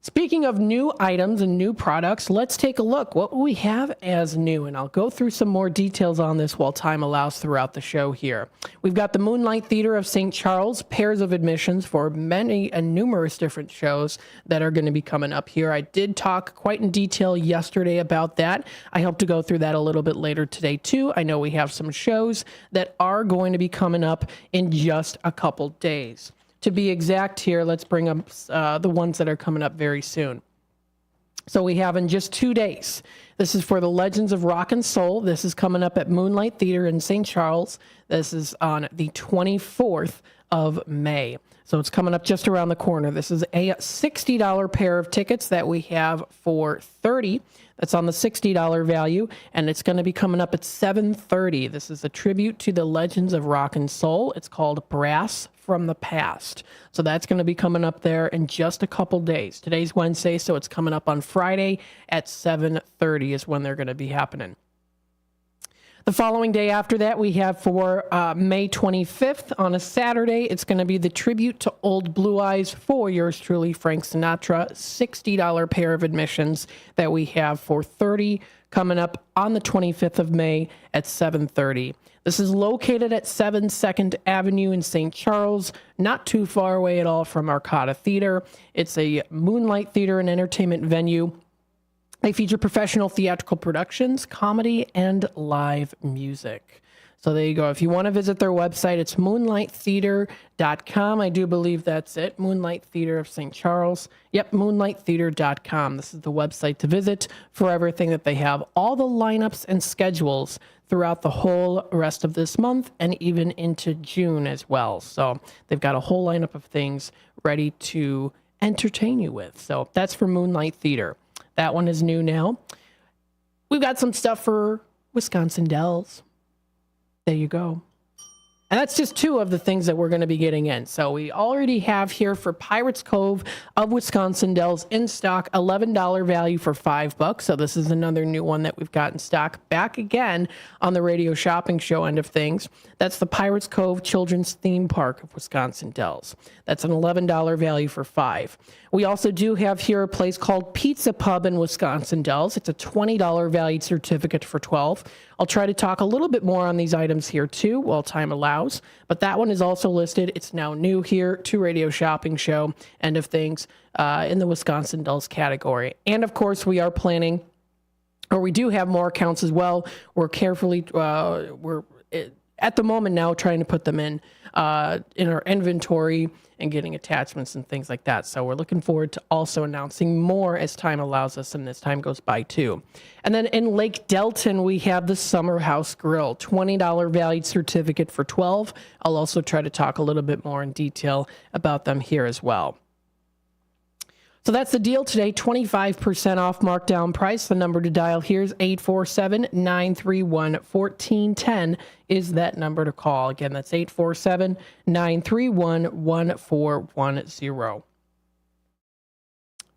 Speaking of new items and new products, let's take a look what we have as new, and I'll go through some more details on this while time allows throughout the show here. We've got the Moonlight Theater of St. Charles, pairs of admissions for many and numerous different shows that are going to be coming up here. I did talk quite in detail yesterday about that. I hope to go through that a little bit later today too. I know we have some shows that are going to be coming up in just a couple days. To be exact here, let's bring up the ones that are coming up very soon. So we have in just 2 days. This is for the Legends of Rock and Soul. This is coming up at Moonlight Theater in St. Charles. This is on the 24th of May. So it's coming up just around the corner. This is a $60 pair of tickets that we have for $30. That's on the $60 value, and it's going to be coming up at 7:30. This is a tribute to the Legends of Rock and Soul. It's called Brass from the Past. So that's going to be coming up there in just a couple days. Today's Wednesday, so it's coming up on Friday at 7:30 is when they're going to be happening. The following day after that, we have for May 25th on a Saturday, it's going to be the tribute to Old Blue Eyes for yours truly, Frank Sinatra, $60 pair of admissions that we have for $30 coming up on the 25th of May at 7:30. This is located at 7 2nd Avenue in St. Charles, not too far away at all from Arcata Theater. It's a Moonlight Theater and entertainment venue. They feature professional theatrical productions, comedy, and live music. So there you go. If you want to visit their website, it's moonlighttheater.com. I do believe that's it. Moonlight Theater of St. Charles. Yep, moonlighttheater.com. This is the website to visit for everything that they have. All the lineups and schedules throughout the whole rest of this month and even into June as well. So they've got a whole lineup of things ready to entertain you with. So that's for Moonlight Theater. That one is new now. We've got some stuff for Wisconsin Dells. There you go. And that's just two of the things that we're going to be getting in. So we already have here for Pirates Cove of Wisconsin Dells in stock, $11 value for $5. So this is another new one that we've got in stock back again on the radio shopping show end of things. That's the Pirates Cove Children's Theme Park of Wisconsin Dells. That's an $11 value for $5. We also do have here a place called Pizza Pub in Wisconsin Dells. It's a $20 valued certificate for $12. I'll try to talk a little bit more on these items here too while time allows, but that one is also listed. It's now new here to Radio Shopping Show, end of things, in the Wisconsin Dells category. And of course, we are planning, or we do have more accounts as well. We're carefully, we're at the moment now trying to put them in our inventory and getting attachments and things like that. So we're looking forward to also announcing more as time allows us and as time goes by too. And then in Lake Delton, we have the Summer House Grill, $20 valued certificate for $12. I'll also try to talk a little bit more in detail about them here as well. So that's the deal today, 25% off markdown price. The number to dial here is 847-931-1410 is that number to call. Again, that's 847-931-1410.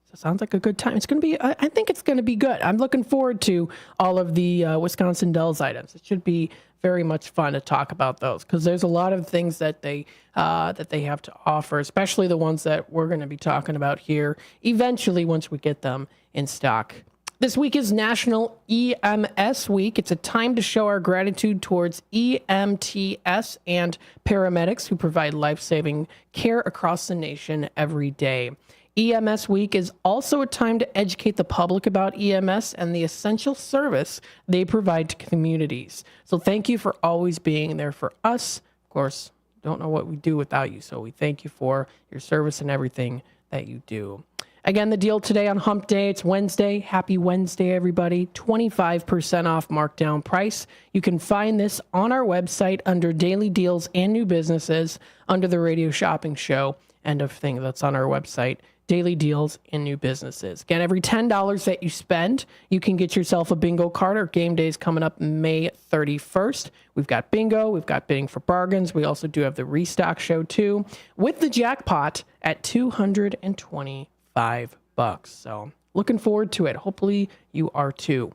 So sounds like a good time. It's going to be, I think it's going to be good. I'm looking forward to all of the Wisconsin Dells items. It should be very much fun to talk about those because there's a lot of things that they have to offer, especially the ones that we're going to be talking about here eventually once we get them in stock. This week is National EMS Week. It's a time to show our gratitude towards EMTs and paramedics who provide life-saving care across the nation every day. EMS Week is also a time to educate the public about EMS and the essential service they provide to communities. So thank you for always being there for us. Of course, don't know what we do without you, so we thank you for your service and everything that you do. Again, the deal today on Hump Day, it's Wednesday. Happy Wednesday, everybody. 25% off markdown price. You can find this on our website under Daily Deals and New Businesses under the Radio Shopping Show. End of thing. That's on our website. Daily Deals and New Businesses. Again, every $10 that you spend, you can get yourself a bingo card. Our game day is coming up May 31st. We've got bingo. We've got bidding for bargains. We also do have the restock show too, with the jackpot at $225. So looking forward to it. Hopefully you are too.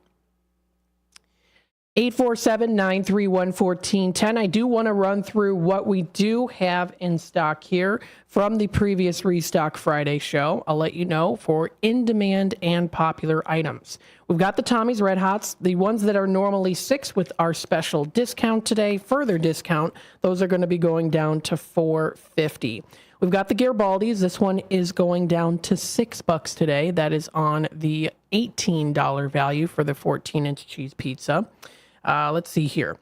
847-931-1410. I do want to run through what we do have in stock here from the previous Restock Friday show. I'll let you know for in-demand and popular items. We've got the Tommy's Red Hots, the ones that are normally $6 with our special discount today, further discount. Those are going to be going down to $4.50. We've got the Garibaldis. This one is going down to $6 today. That is on the $18 value for the 14-inch cheese pizza. Let's see here.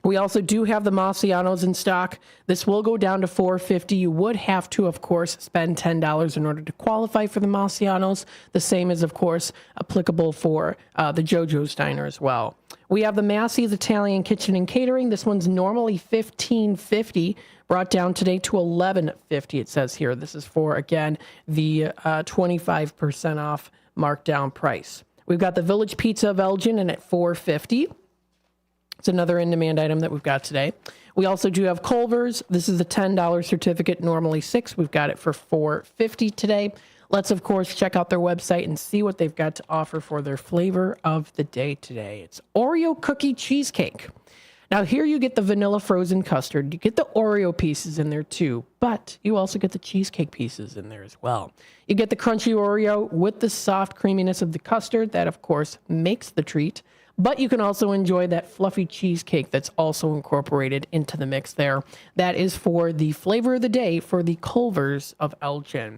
We also do have the Marcianos in stock. This will go down to $4.50. You would have to, of course, spend $10 in order to qualify for the Marcianos. The same is, of course, applicable for the JoJo's Diner as well. We have the Massey's Italian Kitchen and Catering. This one's normally $15.50, brought down today to $11.50, it says here. This is for, again, the 25% off markdown price. We've got the Village Pizza of Elgin and at $4.50. It's another in-demand item that we've got today. We also do have Culver's. This is a $10 certificate, normally $6. We've got it for $4.50 today. Let's, of course, check out their website and see what they've got to offer for their flavor of the day today. It's Oreo cookie cheesecake. Now, here you get the vanilla frozen custard. You get the Oreo pieces in there, too, but you also get the cheesecake pieces in there as well. You get the crunchy Oreo with the soft creaminess of the custard. That, of course, makes the treat. But you can also enjoy that fluffy cheesecake that's also incorporated into the mix there. That is for the flavor of the day for the Culver's of Elgin.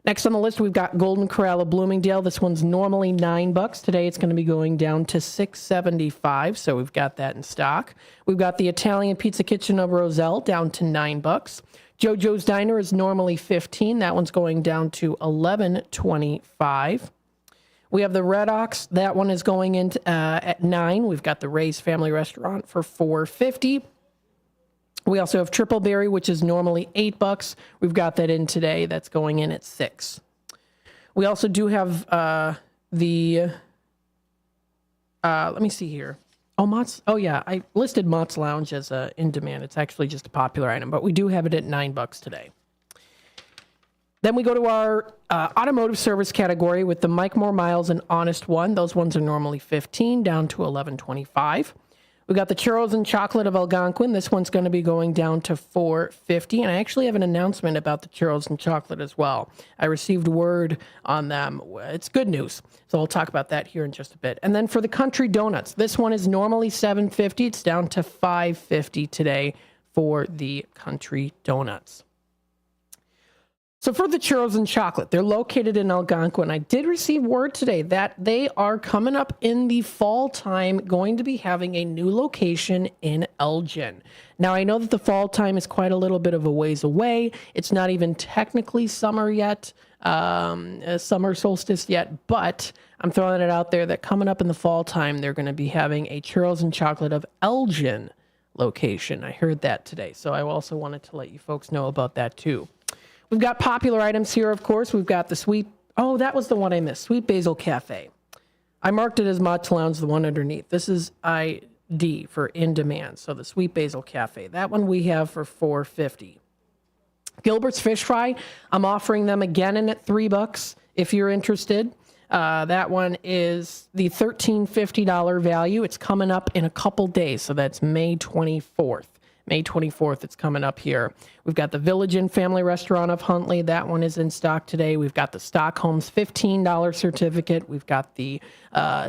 Next on the list, we've got Golden Corral of Bloomingdale. This one's normally $9. Today it's going to be going down to $6.75, so we've got that in stock. We've got the Italian Pizza Kitchen of Roselle down to $9. JoJo's Diner is normally $15. That one's going down to $11.25. We have the Red Ox. That one is going in at $9. We've got the Ray's Family Restaurant for $4.50. We also have Triple Berry, which is normally $8. We've got that in today. That's going in at $6. We also do have let me see here. I listed Mott's Lounge as in demand. It's actually just a popular item, but we do have it at $9 today. Then we go to our automotive service category with the Mike More Miles and Honest One. Those ones are normally $15, down to $11.25. We got the Churros and Chocolate of Algonquin. This one's going to be going down to $4.50. And I actually have an announcement about the Churros and Chocolate as well. I received word on them. It's good news. So I'll talk about that here in just a bit. And then for the Country Donuts, this one is normally $7.50. It's down to $5.50 today for the Country Donuts. So for the Churros and Chocolate, they're located in Algonquin. I did receive word today that they are coming up in the fall time, going to be having a new location in Elgin. Now, I know that the fall time is quite a little bit of a ways away. It's not even technically summer yet, summer solstice yet, but I'm throwing it out there that coming up in the fall time, they're going to be having a Churros and Chocolate of Elgin location. I heard that today, so I also wanted to let you folks know about that too. We've got popular items here, of course. We've got the that was the one I missed, Sweet Basil Cafe. I marked it as Mott's Lounge, the one underneath. This is ID for in demand, so the Sweet Basil Cafe. That one we have for $4.50. Gilbert's Fish Fry, I'm offering them again in at $3 if you're interested. That one is the $13.50 value. It's coming up in a couple days, so that's May 24th. May 24th, it's coming up here. We've got the Village Inn Family Restaurant of Huntley. That one is in stock today. We've got the Stockholm's $15 certificate. We've got the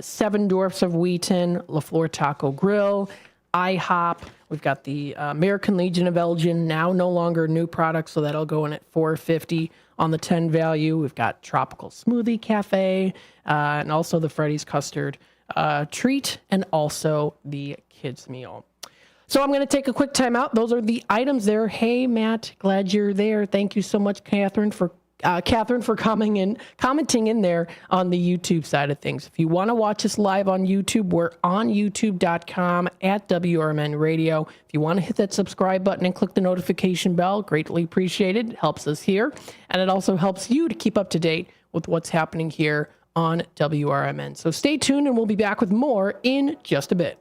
Seven Dwarfs of Wheaton, LaFleur Taco Grill, IHOP. We've got the American Legion of Elgin, now no longer new product, so that'll go in at $4.50 on the 10 value. We've got Tropical Smoothie Cafe, and also the Freddy's Custard Treat, and also the Kids Meal. So I'm going to take a quick time out. Those are the items there. Hey, Matt, glad you're there. Thank you so much, Catherine, for coming in, commenting in there on the YouTube side of things. If you want to watch us live on YouTube, we're on youtube.com at WRMN Radio. If you want to hit that subscribe button and click the notification bell, greatly appreciated. It helps us here, and it also helps you to keep up to date with what's happening here on WRMN. So stay tuned, and we'll be back with more in just a bit.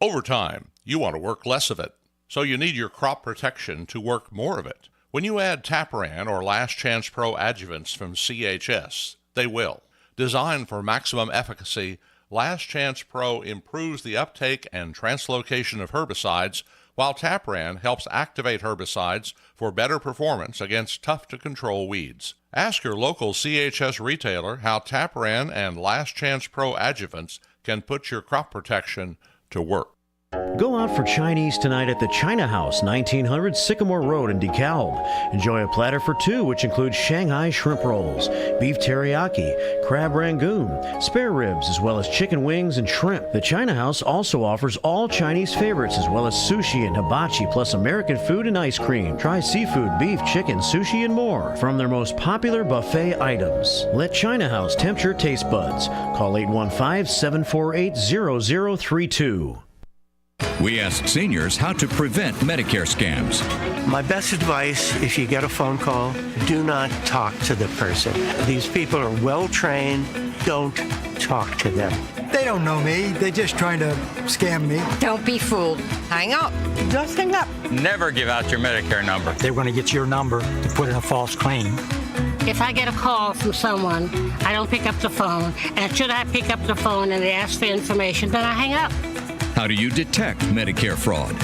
Overtime. You want to work less of it, so you need your crop protection to work more of it. When you add Taparan or Last Chance Pro adjuvants from CHS, they will. Designed for maximum efficacy, Last Chance Pro improves the uptake and translocation of herbicides, while Tapran helps activate herbicides for better performance against tough-to-control weeds. Ask your local CHS retailer how Tapran and Last Chance Pro adjuvants can put your crop protection to work.
Go out for Chinese tonight at the China House, 1900 Sycamore Road in DeKalb. Enjoy a platter for two, which includes Shanghai shrimp rolls, beef teriyaki, crab rangoon, spare ribs, as well as chicken wings and shrimp. The China House also offers all Chinese favorites, as well as sushi and hibachi, plus American food and ice cream. Try seafood, beef, chicken, sushi, and more from their most popular buffet items. Let China House tempt your taste buds. Call 815-748-0032.
We ask seniors how to prevent Medicare scams.
My best advice, if you get a phone call, do not talk to the person. These people are well trained. Don't talk to them.
They don't know me. They're just trying to scam me.
Don't be fooled. Hang up. Just hang up.
Never give out your Medicare number.
They're going to get your number to put in a false claim.
If I get a call from someone, I don't pick up the phone. And should I pick up the phone and they ask for information, then I hang up.
How do you detect Medicare fraud?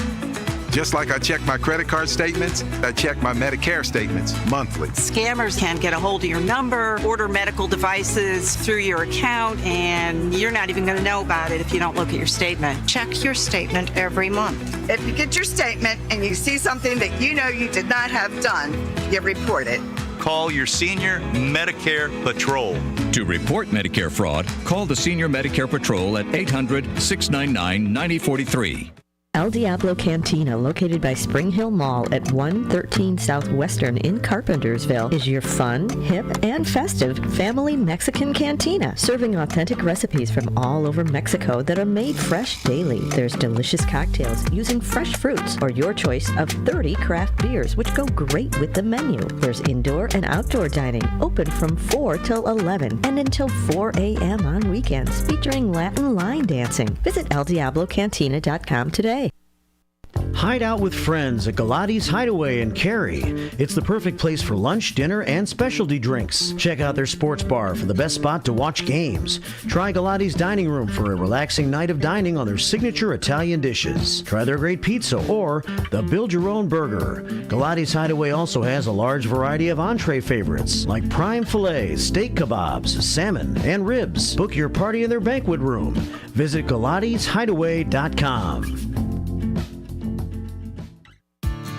Just like I check my credit card statements, I check my Medicare statements monthly.
Scammers can get a hold of your number, order medical devices through your account, and you're not even going to know about it if you don't look at your statement.
Check your statement every month.
If you get your statement and you see something that you know you did not have done, you report it.
Call your Senior Medicare Patrol.
To report Medicare fraud, call the Senior Medicare Patrol at 800-699-9043.
El Diablo Cantina, located by Spring Hill Mall at 113 Southwestern in Carpentersville, is your fun, hip, and festive family Mexican cantina, serving authentic recipes from all over Mexico that are made fresh daily. There's delicious cocktails using fresh fruits, or your choice of 30 craft beers, which go great with the menu. There's indoor and outdoor dining, open from 4 till 11 and until 4 a.m. on weekends, featuring Latin line dancing. Visit eldiablocantina.com today.
Hide out with friends at Galati's Hideaway in Cary. It's the perfect place for lunch, dinner, and specialty drinks. Check out their sports bar for the best spot to watch games. Try Galati's Dining Room for a relaxing night of dining on their signature Italian dishes. Try their great pizza or the Build Your Own Burger. Galati's Hideaway also has a large variety of entree favorites like prime fillets, steak kebabs, salmon, and ribs. Book your party in their banquet room. Visit Galati'sHideaway.com.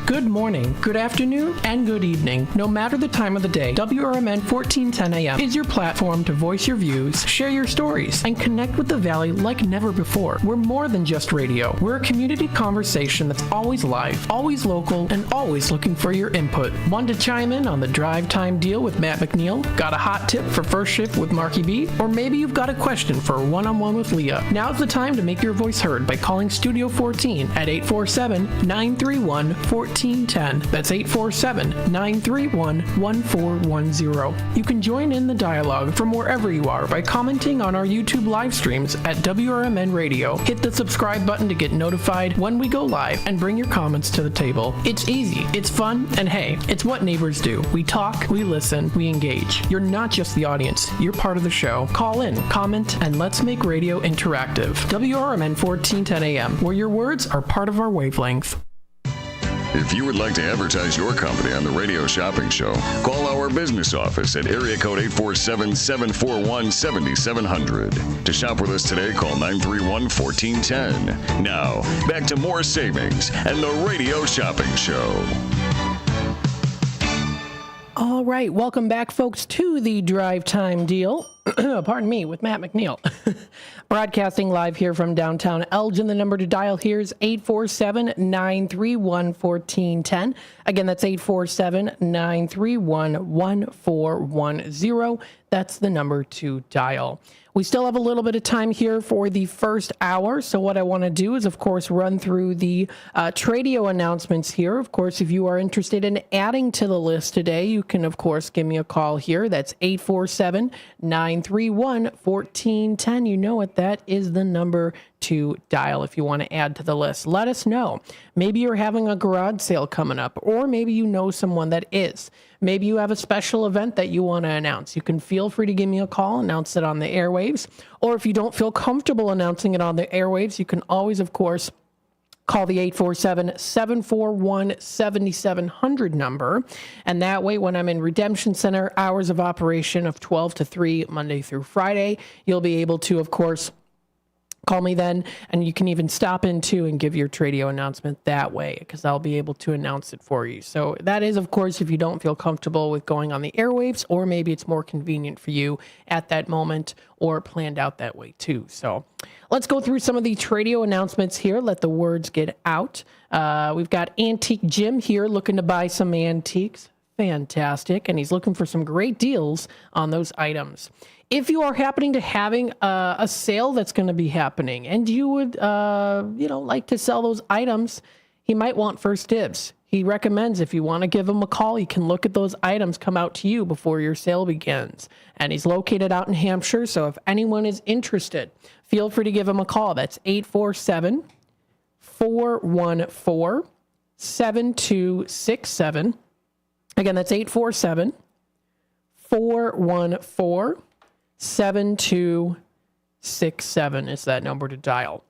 Good morning, good afternoon, and good evening. No matter the time of the day, WRMN 1410 AM is your platform to voice your views, share your stories, and connect with the Valley like never before. We're more than just radio. We're a community conversation that's always live, always local, and always looking for your input. Want to chime in on the drive time deal with Matt McNeil? Got a hot tip for first shift with Marky B? Or maybe you've got a question for a one-on-one with Leah. Now's the time to make your voice heard by calling Studio 14 at 847-931-1410. That's 847-931-1410. You can join in the dialogue from wherever you are by commenting on our YouTube live streams at WRMN Radio. Hit the subscribe button to get notified when we go live and bring your comments to the table. It's easy, it's fun, and hey, it's what neighbors do. We talk, we listen, we engage. You're not just the audience, you're part of the show. Call in, comment, and let's make radio interactive. WRMN 1410 AM, where your words are part of our wavelength.
If you would like to advertise your company on the Radio Shopping Show, call our business office at area code 847-741-7700. To shop with us today, call 931-1410. Now, back to more savings and the Radio Shopping Show.
All right, welcome back, folks, to the Drive Time Deal. Pardon me, with Matt McNeil. Broadcasting live here from downtown Elgin. The number to dial here is 847-931-1410. Again, that's 847-931-1410. That's the number to dial. We still have a little bit of time here for the first hour. So what I want to do is, of course, run through the Tradio announcements here. Of course, if you are interested in adding to the list today, you can, of course, give me a call here. That's 847-931-1410. 931-1410. You know what? That is the number to dial if you want to add to the list. Let us know. Maybe you're having a garage sale coming up, or maybe you know someone that is. Maybe you have a special event that you want to announce. You can feel free to give me a call, announce it on the airwaves. Or if you don't feel comfortable announcing it on the airwaves, you can always, of course, call the 847-741-7700 number. And that way, when I'm in Redemption Center, hours of operation of 12 to 3, Monday through Friday, you'll be able to, of course, call me then, and you can even stop in too and give your Tradio announcement that way, because I'll be able to announce it for you. So that is, of course, if you don't feel comfortable with going on the airwaves, or maybe it's more convenient for you at that moment or planned out that way too. So let's go through some of the Tradio announcements here. Let the words get out. We've got Antique Jim here looking to buy some antiques. Fantastic. And he's looking for some great deals on those items. If you are happening to having a sale that's going to be happening and you would, like to sell those items, he might want first dibs. He recommends if you want to give him a call, he can look at those items come out to you before your sale begins. And he's located out in Hampshire, so if anyone is interested, feel free to give him a call. That's 847-414-7267. Again, that's 847-414-7267 is that number to dial.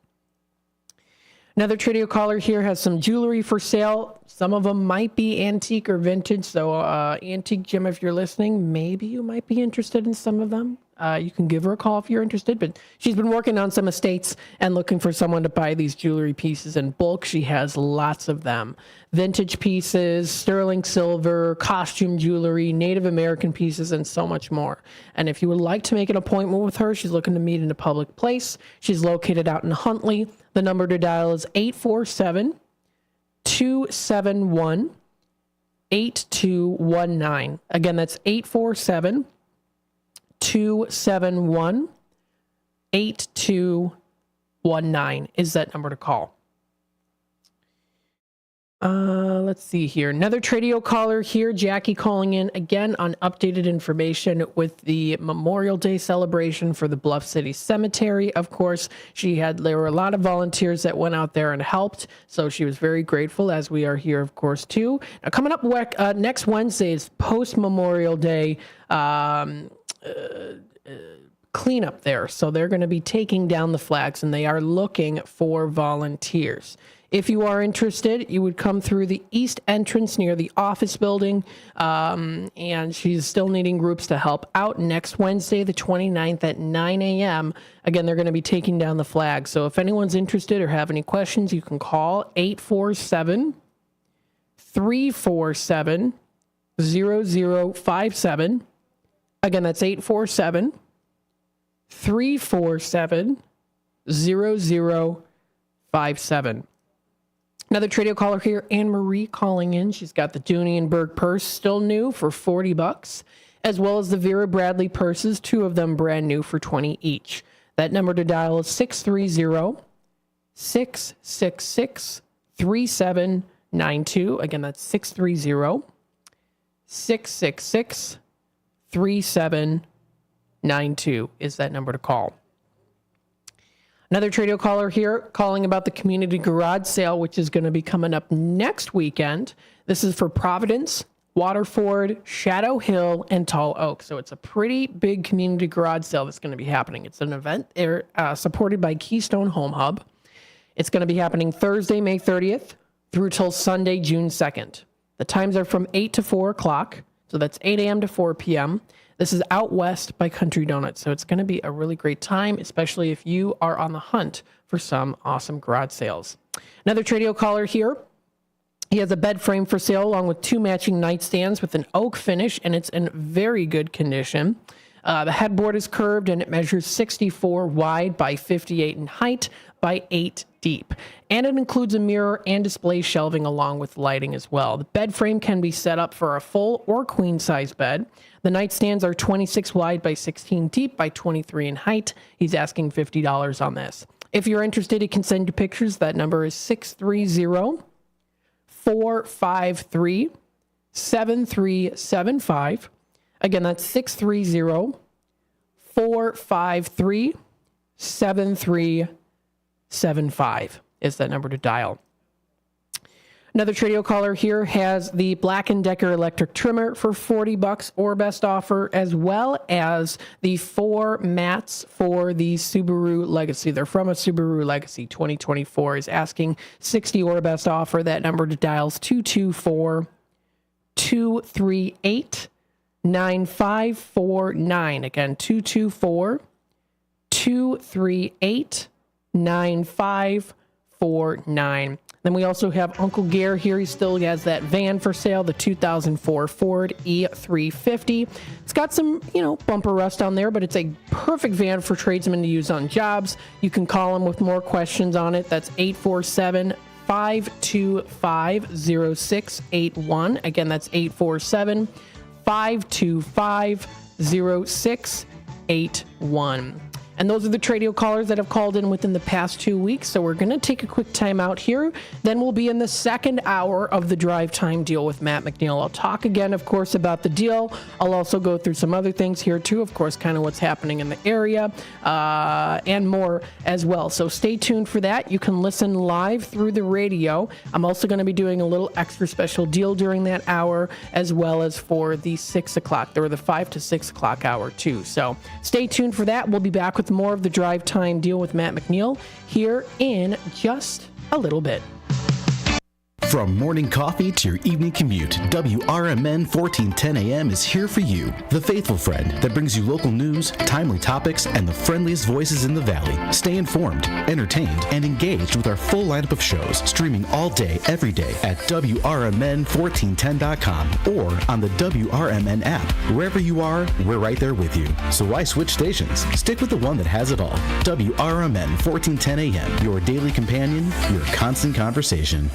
Another Tradio caller here has some jewelry for sale. Some of them might be antique or vintage. So Antique Jim, if you're listening, maybe you might be interested in some of them. You can give her a call if you're interested. But she's been working on some estates and looking for someone to buy these jewelry pieces in bulk. She has lots of them. Vintage pieces, sterling silver, costume jewelry, Native American pieces, and so much more. And if you would like to make an appointment with her, she's looking to meet in a public place. She's located out in Huntley. The number to dial is 847-271-8219. Again, that's 847-271-8219 is that number to call. Let's see here. Another Tradio caller here, Jackie calling in again on updated information with the Memorial Day celebration for the Bluff City Cemetery. Of course, there were a lot of volunteers that went out there and helped, so she was very grateful, as we are here, of course, too. Now, coming up next Wednesday is post-Memorial Day cleanup there. So they're going to be taking down the flags, and they are looking for volunteers. If you are interested, you would come through the east entrance near the office building, and she's still needing groups to help out next Wednesday, the 29th at 9 a.m. Again, they're going to be taking down the flag. So if anyone's interested or have any questions, you can call 847-347-0057. Again, that's 847-347-0057. Another Tradio caller here, Anne Marie calling in. She's got the Dunienberg purse, still new, for $40, as well as the Vera Bradley purses, 2 of them brand new for $20 each. That number to dial is 630-666-3792. Again, that's 630-666-3792 is that number to call. Another Tradio caller here calling about the community garage sale, which is going to be coming up next weekend. This is for Providence, Waterford, Shadow Hill, and Tall Oak. So it's a pretty big community garage sale that's going to be happening. It's an event supported by Keystone Home Hub. It's going to be happening Thursday, May 30th through till Sunday, June 2nd. The times are from 8 to 4 o'clock. So that's 8 a.m. to 4 p.m. This is out west by Country Donuts, so it's going to be a really great time, especially if you are on the hunt for some awesome garage sales. Another Tradio caller here. He has a bed frame for sale along with 2 matching nightstands with an oak finish, and it's in very good condition. The headboard is curved, and it measures 64 wide by 58 in height by 8 deep. And it includes a mirror and display shelving along with lighting as well. The bed frame can be set up for a full or queen size bed. The nightstands are 26 wide by 16 deep by 23 in height. He's asking $50 on this. If you're interested, he can send you pictures. That number is 630-453-7375. Again, that's 630-453-7375. 453-7375 is that number to dial. Another Tradio caller here has the Black & Decker electric trimmer for $40 or best offer, as well as the 4 mats for the Subaru Legacy. They're from a Subaru Legacy 2024. Is asking $60 or best offer. That number to dial is 224-238-9549. Again, 224-238-9549. Then we also have Uncle Gare here. He still has that van for sale, the 2004 Ford E350. It's got some, bumper rust on there, but it's a perfect van for tradesmen to use on jobs. You can call him with more questions on it. That's 847-525-0681. Again, that's 847-525-0681. And those are the Tradio callers that have called in within the past 2 weeks. So we're going to take a quick time out here. Then we'll be in the second hour of the Drive Time Deal with Matt McNeil. I'll talk again, of course, about the deal. I'll also go through some other things here, too. Of course, kind of what's happening in the area and more as well. So stay tuned for that. You can listen live through the radio. I'm also going to be doing a little extra special deal during that hour, as well as for the 6 o'clock. There were the 5 to 6 o'clock hour, too. So stay tuned for that. We'll be back with more of the Drive Time Deal with Matt McNeil here in just a little bit.
From morning coffee to your evening commute, WRMN 1410 AM is here for you, the faithful friend that brings you local news, timely topics, and the friendliest voices in the Valley. Stay informed, entertained, and engaged with our full lineup of shows, streaming all day, every day at WRMN1410.com or on the WRMN app. Wherever you are, we're right there with you. So why switch stations? Stick with the one that has it all. WRMN 1410 AM, your daily companion, your constant conversation.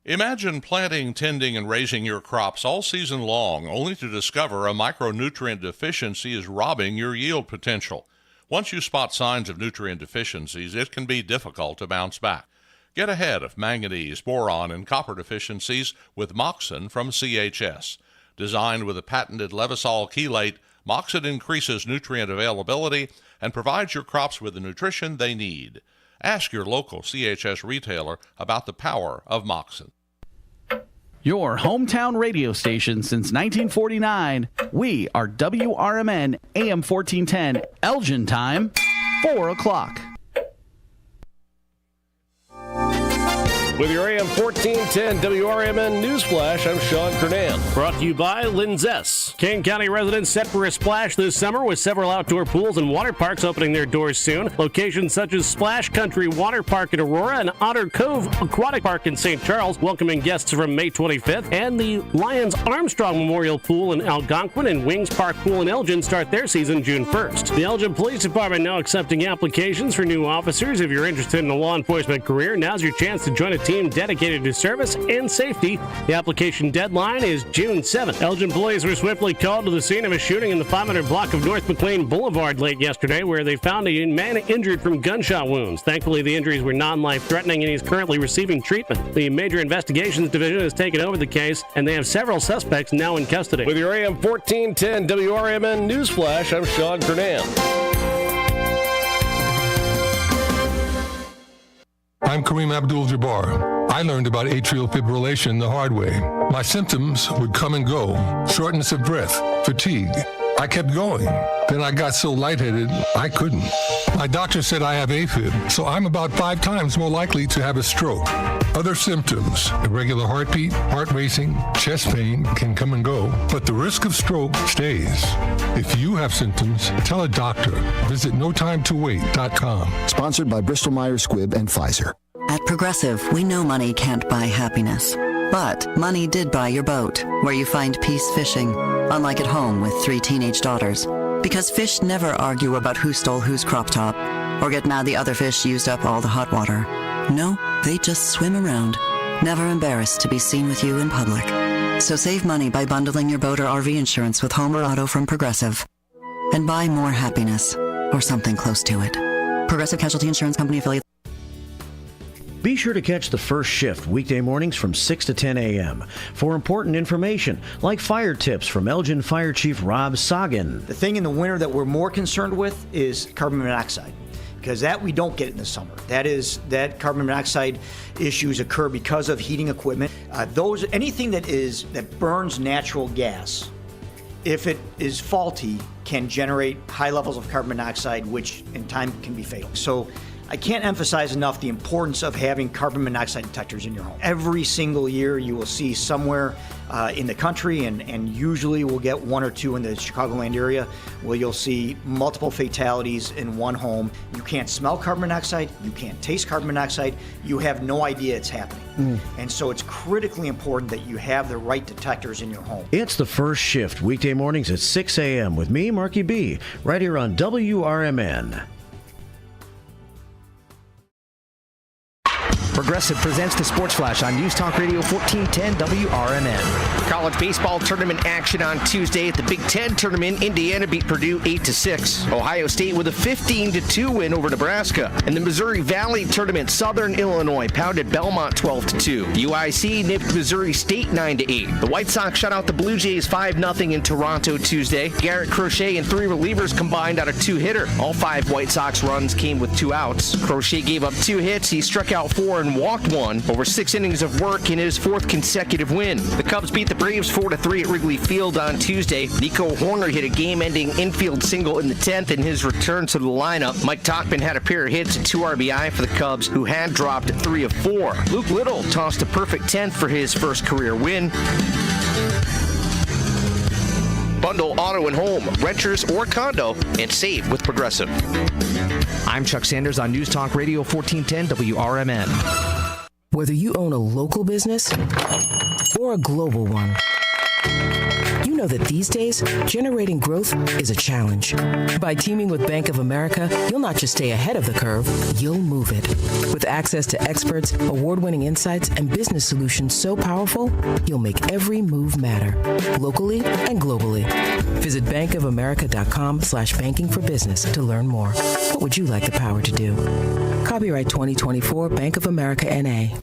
Imagine planting, tending, and raising your crops all season long, only to discover a micronutrient deficiency is robbing your yield potential. Once you spot signs of nutrient deficiencies, it can be difficult to bounce back. Get ahead of manganese, boron, and copper deficiencies with Moxon from CHS. Designed with a patented Levosol chelate, Moxon increases nutrient availability and provides your crops with the nutrition they need. Ask your local CHS retailer about the power of Moxon.
Your hometown radio station since 1949. We are WRMN AM 1410, Elgin time, 4 o'clock.
With your AM 1410 WRMN Newsflash, I'm Sean Kernan. Brought to you by Linzess. Kane County residents set for a splash this summer with several outdoor pools and water parks opening their doors soon. Locations such as Splash Country Water Park in Aurora and Otter Cove Aquatic Park in St. Charles, welcoming guests from May 25th. And the Lions Armstrong Memorial Pool in Algonquin and Wings Park Pool in Elgin start their season June 1st. The Elgin Police Department now accepting applications for new officers. If you're interested in a law enforcement career, now's your chance to join a team dedicated to service and safety. The application deadline is June 7th. Elgin police were swiftly called to the scene of a shooting in the 500 block of North McLean Boulevard late yesterday, where they found a man injured from gunshot wounds. Thankfully, the injuries were non-life-threatening, and he's currently receiving treatment. The Major Investigations Division has taken over the case, and they have several suspects now in custody. With your AM 1410 WRMN Newsflash, I'm Sean Kernan.
I'm Kareem Abdul-Jabbar. I learned about atrial fibrillation the hard way. My symptoms would come and go: shortness of breath, fatigue. I kept going. Then I got so lightheaded, I couldn't. My doctor said I have AFib, so I'm about 5 times more likely to have a stroke. Other symptoms: irregular heartbeat, heart racing, chest pain can come and go, but the risk of stroke stays. If you have symptoms, tell a doctor. Visit NoTimeToWait.com.
Sponsored by Bristol Myers Squibb and Pfizer.
At Progressive, we know money can't buy happiness. But money did buy your boat, where you find peace fishing, unlike at home with 3 teenage daughters. Because fish never argue about who stole whose crop top, or get mad the other fish used up all the hot water. No, they just swim around, never embarrassed to be seen with you in public. So save money by bundling your boat or RV insurance with home or auto from Progressive. And buy more happiness, or something close to it. Progressive Casualty Insurance Company affiliate.
Be sure to catch the first shift weekday mornings from 6 to 10 a.m. for important information like fire tips from Elgin Fire Chief Rob Sagan.
The thing in the winter that we're more concerned with is carbon monoxide, because that we don't get in the summer. That carbon monoxide issues occur because of heating equipment. Anything that burns natural gas, if it is faulty, can generate high levels of carbon monoxide, which in time can be fatal. So I can't emphasize enough the importance of having carbon monoxide detectors in your home. Every single year you will see somewhere in the country, and usually we'll get one or two in the Chicagoland area, where you'll see multiple fatalities in one home. You can't smell carbon monoxide, you can't taste carbon monoxide, you have no idea it's happening. And so it's critically important that you have the right detectors in your home.
It's the first shift weekday mornings at 6 a.m. with me, Marky B, right here on WRMN.
Progressive presents the Sports Flash on News Talk Radio 1410 WRMN. College baseball tournament action on Tuesday at the Big Ten tournament. Indiana beat Purdue 8-6. Ohio State with a 15-2 win over Nebraska. In the Missouri Valley tournament, Southern Illinois pounded Belmont 12-2. UIC nipped Missouri State 9-8. The White Sox shut out the Blue Jays 5-0 in Toronto Tuesday. Garrett Crochet and 3 relievers combined on a 2-hitter. All 5 White Sox runs came with 2 outs. Crochet gave up 2 hits. He struck out 4 and walked 1 over 6 innings of work in his 4th consecutive win. The Cubs beat the Braves 4-3 at Wrigley Field on Tuesday. Nico Horner hit a game-ending infield single in the 10th in his return to the lineup. Mike Tauchman had a pair of hits and 2 RBI for the Cubs, who had dropped 3 of 4. Luke Little tossed a perfect 10th for his first career win. Bundle auto and home, renters or condo, and save with Progressive. I'm Chuck Sanders on News Talk Radio 1410 WRMN.
Whether you own a local business or a global one, you know that these days, generating growth is a challenge. By teaming with Bank of America, you'll not just stay ahead of the curve, you'll move it. With access to experts, award-winning insights, and business solutions so powerful, you'll make every move matter, locally and globally. Visit bankofamerica.com/banking for business to learn more. What would you like the power to do? Copyright 2024 Bank of America N.A.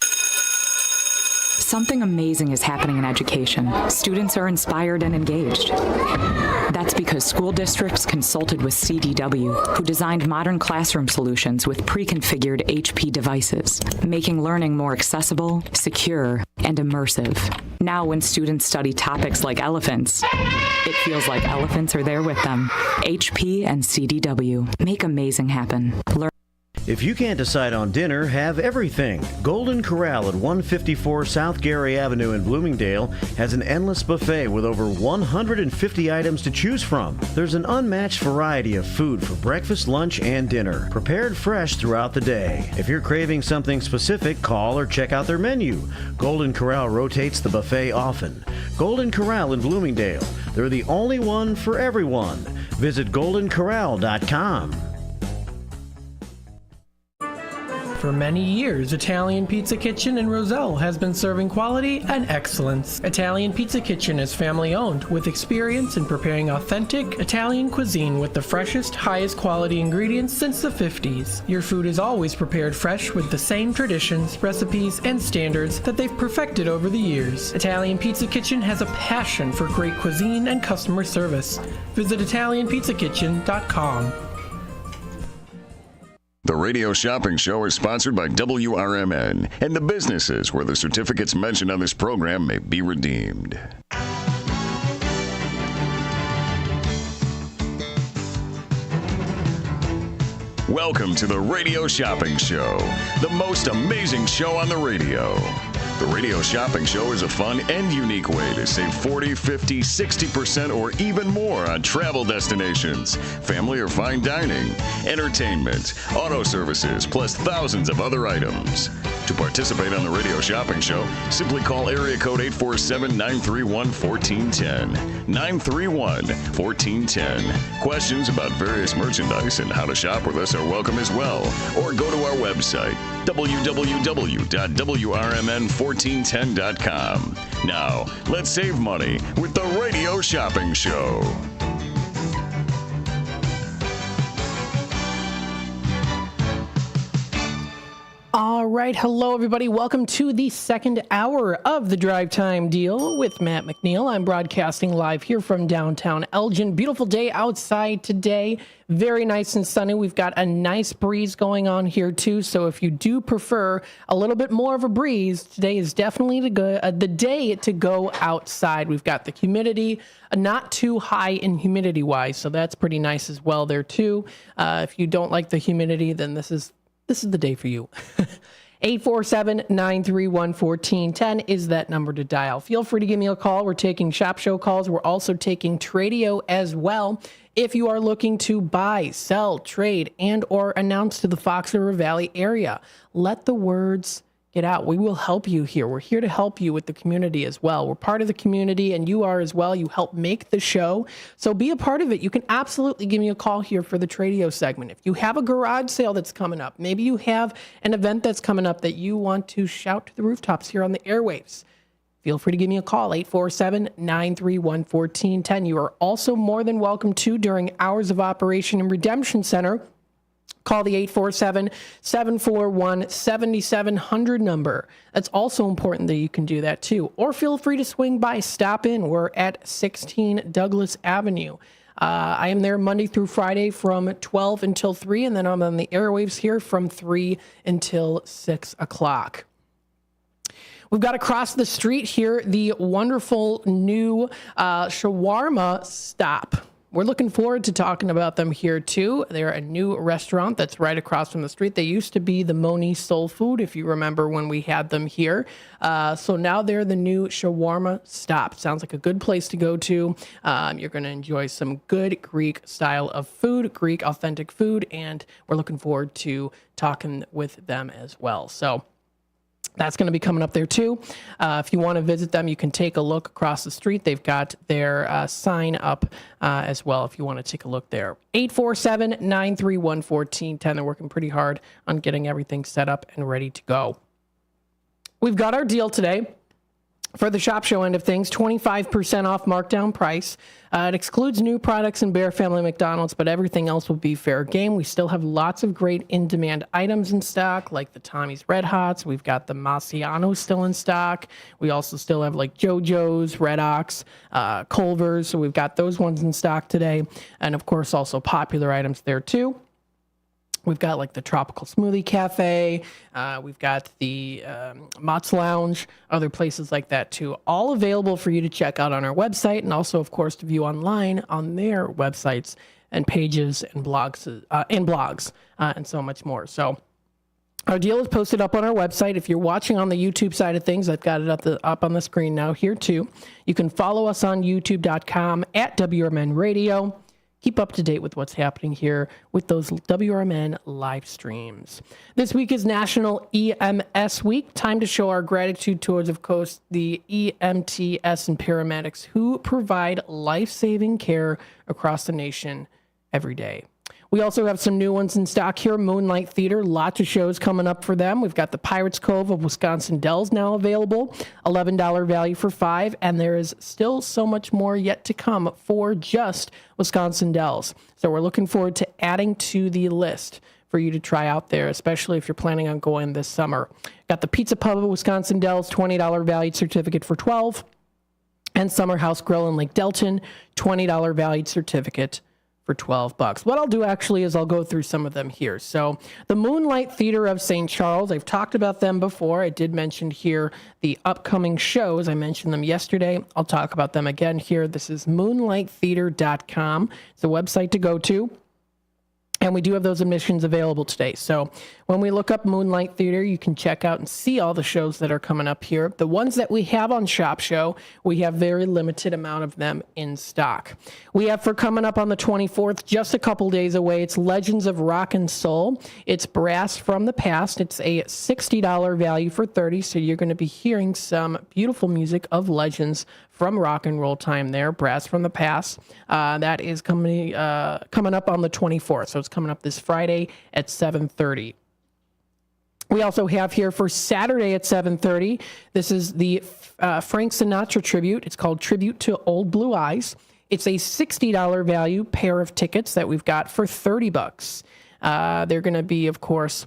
Something amazing is happening in education. Students are inspired and engaged. That's because school districts consulted with CDW, who designed modern classroom solutions with pre-configured HP devices, making learning more accessible, secure, and immersive. Now, when students study topics like elephants, it feels like elephants are there with them. HP and CDW make amazing happen.
If you can't decide on dinner, have everything. Golden Corral at 154 South Gary Avenue in Bloomingdale has an endless buffet with over 150 items to choose from. There's an unmatched variety of food for breakfast, lunch, and dinner, prepared fresh throughout the day. If you're craving something specific, call or check out their menu. Golden Corral rotates the buffet often. Golden Corral in Bloomingdale. They're the only one for everyone. Visit goldencorral.com.
For many years, Italian Pizza Kitchen in Roselle has been serving quality and excellence. Italian Pizza Kitchen is family-owned with experience in preparing authentic Italian cuisine with the freshest, highest quality ingredients since the 50s. Your food is always prepared fresh with the same traditions, recipes, and standards that they've perfected over the years. Italian Pizza Kitchen has a passion for great cuisine and customer service. Visit ItalianPizzaKitchen.com.
The Radio Shopping Show is sponsored by WRMN and the businesses where the certificates mentioned on this program may be redeemed. Welcome to the Radio Shopping Show, the most amazing show on the radio. The Radio Shopping Show is a fun and unique way to save 40, 50, 60% or even more on travel destinations, family or fine dining, entertainment, auto services, plus thousands of other items. To participate on the Radio Shopping Show, simply call area code 847-931-1410. 931-1410. Questions about various merchandise and how to shop with us are welcome as well. Or go to our website, www.WRMN1410.com. Now, let's save money with the Radio Shopping Show.
All
All right. Hello, everybody. Welcome to the second hour of the Drive Time Deal with Matt McNeil. I'm broadcasting live here from downtown Elgin. Beautiful day outside today. Very nice and sunny. We've got a nice breeze going on here, too. So if you do prefer a little bit more of a breeze, today is definitely the day to go outside. We've got the humidity not too high in humidity-wise, so that's pretty nice as well there, too. If you don't like the humidity, then this is the day for you. 847-931-1410 is that number to dial. Feel free to give me a call. We're taking Shop Show calls. We're also taking Tradio as well. If you are looking to buy, sell, trade, and or announce to the Fox River Valley area, let the words get out. We will help you here. We're here to help you with the community as well. We're part of the community, and you are as well. You help make the show, so be a part of it. You can absolutely give me a call here for the Tradio segment. If you have a garage sale that's coming up, maybe you have an event that's coming up that you want to shout to the rooftops here on the airwaves, feel free to give me a call, 847-931-1410. You are also more than welcome to, during hours of operation in Redemption Center, call the 847-741-7700 number. That's also important that you can do that too. Or feel free to swing by, stop in. We're at 16 Douglas Avenue. I am there Monday through Friday from 12 until 3, and then I'm on the airwaves here from 3 until 6 o'clock. We've got across the street here the wonderful new shawarma stop. We're looking forward to talking about them here, too. They're a new restaurant that's right across from the street. They used to be the Moni Soul Food, if you remember when we had them here. So now they're the new shawarma stop. Sounds like a good place to go to. You're going to enjoy some good Greek style of food, Greek authentic food, and we're looking forward to talking with them as well. So that's going to be coming up there, too. If you want to visit them, you can take a look across the street. They've got their sign up as well if you want to take a look there. 847-931-1410. They're working pretty hard on getting everything set up and ready to go. We've got our deal today. For the Shop Show end of things, 25% off markdown price. It excludes new products and Bear Family McDonald's, but everything else will be fair game. We still have lots of great in-demand items in stock, like the Tommy's Red Hots. We've got the Marciano's still in stock. We also still have like JoJo's, Red Ox, Culver's. So we've got those ones in stock today. And of course, also popular items there too. We've got like the Tropical Smoothie Cafe. We've got the Mott's Lounge, other places like that too. All available for you to check out on our website, and also, of course, to view online on their websites and pages and blogs and so much more. So our deal is posted up on our website. If you're watching on the YouTube side of things, I've got it up on the screen now here too. You can follow us on youtube.com at WRMN Radio. Keep up to date with what's happening here with those WRMN live streams. This week is National EMS Week. Time to show our gratitude towards, of course, the EMTs and paramedics who provide life-saving care across the nation every day. We also have some new ones in stock here. Moonlight Theater, lots of shows coming up for them. We've got the Pirates Cove of Wisconsin Dells now available, $11 value for 5, and there is still so much more yet to come for just Wisconsin Dells. So we're looking forward to adding to the list for you to try out there, especially if you're planning on going this summer. Got the Pizza Pub of Wisconsin Dells, $20 valued certificate for 12, and Summer House Grill in Lake Delton, $20 valued certificate for $12. What I'll do actually is I'll go through some of them here. So the Moonlight Theater of St. Charles, I've talked about them before. I did mention here the upcoming shows. I mentioned them yesterday. I'll talk about them again here. This is moonlighttheater.com. It's a website to go to. And we do have those admissions available today. So when we look up Moonlight Theater, you can check out and see all the shows that are coming up here. The ones that we have on Shop Show, we have very limited amount of them in stock. We have for coming up on the 24th, just a couple days away, it's Legends of Rock and Soul. It's brass from the past. It's a $60 value for 30. So you're going to be hearing some beautiful music of legends from rock and roll time there, brass from the past. That is coming up on the 24th. So it's coming up this Friday at 7:30. We also have here for Saturday at 7:30, this is the Frank Sinatra tribute. It's called Tribute to Old Blue Eyes. It's a $60 value pair of tickets that we've got for $30. They're going to be, of course,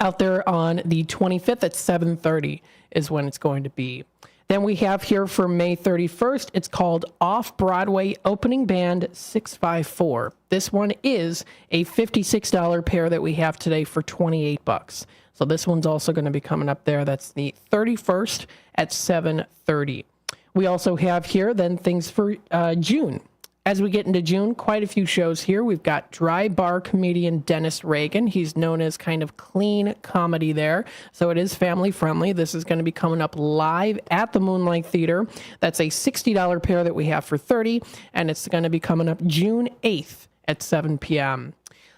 out there on the 25th at 7:30 is when it's going to be. Then we have here for May 31st, it's called Off-Broadway Opening Band 654. This one is a $56 pair that we have today for $28. So this one's also going to be coming up there. That's the 31st at 7:30. We also have here then things for June. As we get into June, quite a few shows here. We've got dry bar comedian Dennis Reagan. He's known as kind of clean comedy there, so it is family friendly. This is going to be coming up live at the Moonlight Theater. That's a $60 pair that we have for $30, and it's going to be coming up June 8th at 7 p.m.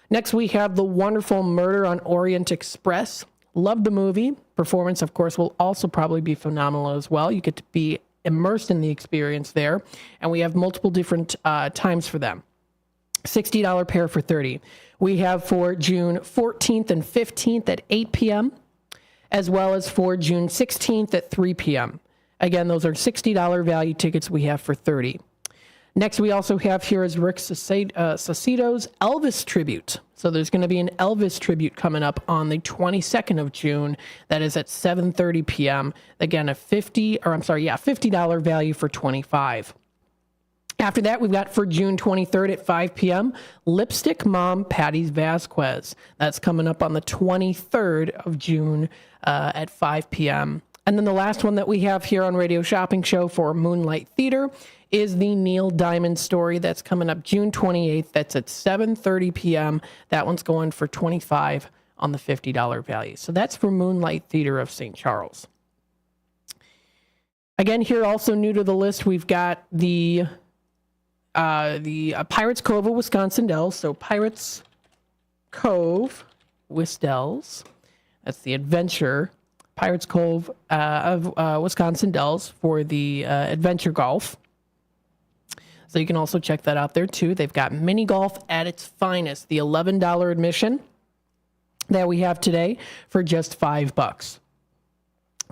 Next, we have The Wonderful Murder on Orient Express. Love the movie. Performance, of course, will also probably be phenomenal as well. You get to be immersed in the experience there, and we have multiple different times for them. $60 pair for $30. We have for June 14th and 15th at 8 p.m., as well as for June 16th at 3 p.m. Again, those are $60 value tickets we have for $30. Next, we also have here is Rick Saucedo's Elvis Tribute. So there's going to be an Elvis Tribute coming up on the 22nd of June. That is at 7:30 p.m. Again, a $50 value for $25. After that, we've got for June 23rd at 5 p.m., Lipstick Mom Patty Vasquez. That's coming up on the 23rd of June at 5 p.m. And then the last one that we have here on Radio Shopping Show for Moonlight Theater is the Neil Diamond Story. That's coming up June 28th. That's at 7:30 p.m. That one's going for $25 on the $50 value. So that's for Moonlight Theater of St. Charles. Again, here also new to the list, we've got the Pirates Cove of Wisconsin Dells. So Pirates Cove, Wisdells. That's the adventure. Pirates Cove of Wisconsin Dells for the adventure golf. So you can also check that out there too. They've got mini golf at its finest. The $11 admission that we have today for just $5.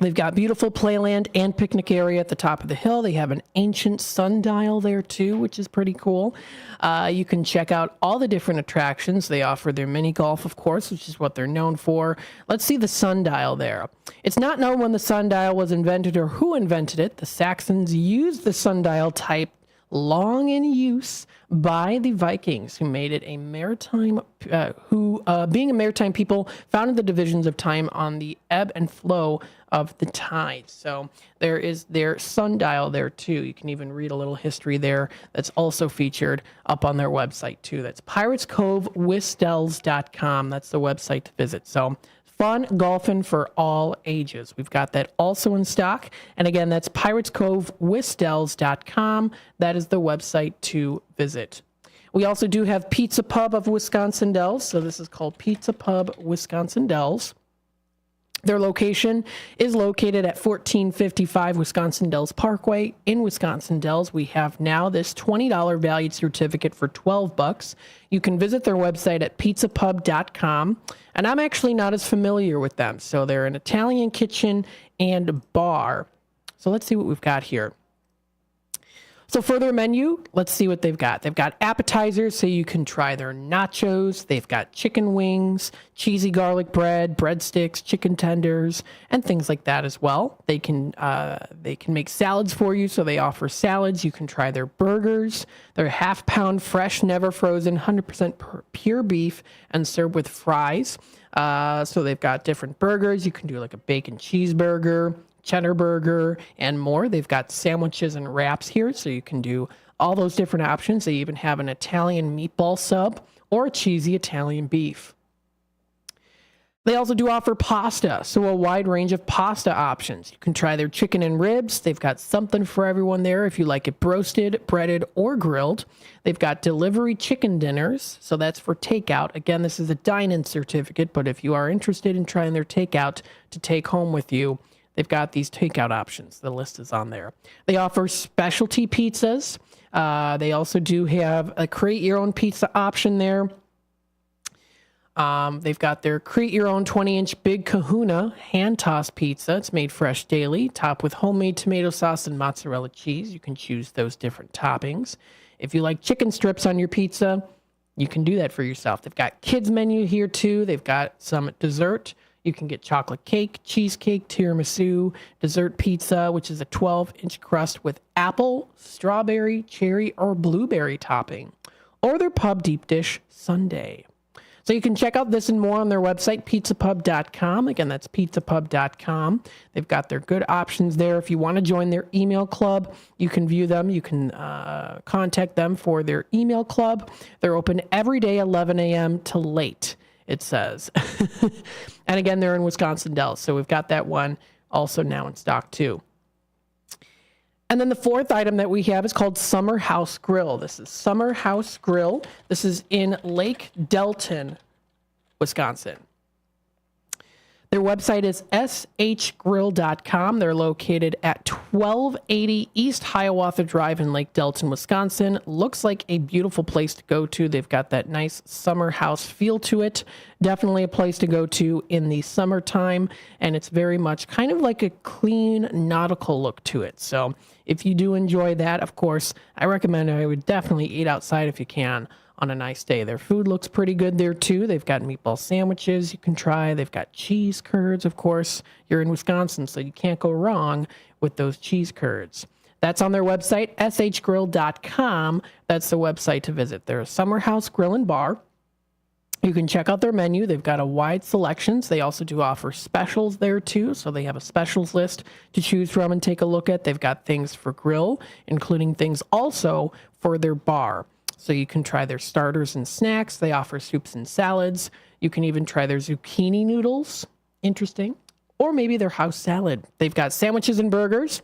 They've got beautiful playland and picnic area at the top of the hill. They have an ancient sundial there too, which is pretty cool. You can check out all the different attractions. They offer their mini golf, of course, which is what they're known for. Let's see the sundial there. It's not known when the sundial was invented or who invented it. The Saxons used the sundial type long in use by the Vikings, who made it a maritime, being a maritime people, founded the divisions of time on the ebb and flow of the tide. So there is their sundial there too. You can even read a little history there that's also featured up on their website too. That's piratescovewisdells.com. That's the website to visit. So fun golfing for all ages. We've got that also in stock. And again, that's piratescovewisdells.com. That is the website to visit. We also do have Pizza Pub of Wisconsin Dells. So this is called Pizza Pub Wisconsin Dells. Their location is located at 1455 Wisconsin Dells Parkway in Wisconsin Dells. We have now this $20 valued certificate for $12. You can visit their website at pizzapub.com. And I'm actually not as familiar with them. So they're an Italian kitchen and bar. So let's see what we've got here. So for their menu, let's see what they've got. They've got appetizers, so you can try their nachos. They've got chicken wings, cheesy garlic bread, breadsticks, chicken tenders, and things like that as well. They can make salads for you, so they offer salads. You can try their burgers. They're half-pound fresh, never frozen, 100% pure beef, and served with fries. So they've got different burgers. You can do like a bacon cheeseburger, cheddar burger, and more. They've got sandwiches and wraps here, so you can do all those different options. They even have an Italian meatball sub or a cheesy Italian beef. They also do offer pasta, so a wide range of pasta options. You can try their chicken and ribs. They've got something for everyone there if you like it broasted, breaded, or grilled. They've got delivery chicken dinners, so that's for takeout. Again, this is a dine-in certificate, but if you are interested in trying their takeout to take home with you, they've got these takeout options. The list is on there. They offer specialty pizzas. They also do have a create your own pizza option there. They've got their create your own 20-inch Big Kahuna hand-tossed pizza. It's made fresh daily, topped with homemade tomato sauce and mozzarella cheese. You can choose those different toppings. If you like chicken strips on your pizza, you can do that for yourself. They've got kids menu here too. They've got some dessert. You can get chocolate cake, cheesecake, tiramisu, dessert pizza, which is a 12-inch crust with apple, strawberry, cherry, or blueberry topping, or their pub deep dish sundae. So you can check out this and more on their website, pizzapub.com. Again, that's pizzapub.com. They've got their good options there. If you want to join their email club, you can view them. You can contact them for their email club. They're open every day, 11 a.m. to late, it says. And again, they're in Wisconsin Dells. So we've got that one also now in stock too. And then the fourth item that we have is called Summer House Grill. This is Summer House Grill. This is in Lake Delton, Wisconsin. Their website is shgrill.com. They're located at 1280 East Hiawatha Drive in Lake Delton, Wisconsin. Looks like a beautiful place to go to. They've got that nice summer house feel to it. Definitely a place to go to in the summertime. And it's very much kind of like a clean nautical look to it. So if you do enjoy that, of course, I would definitely eat outside if you can on a nice day. Their food looks pretty good there too. They've got meatball sandwiches you can try. They've got cheese curds, of course. You're in Wisconsin, so you can't go wrong with those cheese curds. That's on their website, shgrill.com. That's the website to visit. They're a Summer House Grill and Bar. You can check out their menu. They've got a wide selections. They also do offer specials there too. So they have a specials list to choose from and take a look at. They've got things for grill, including things also for their bar. So you can try their starters and snacks. They offer soups and salads. You can even try their zucchini noodles. Interesting. Or maybe their house salad. They've got sandwiches and burgers.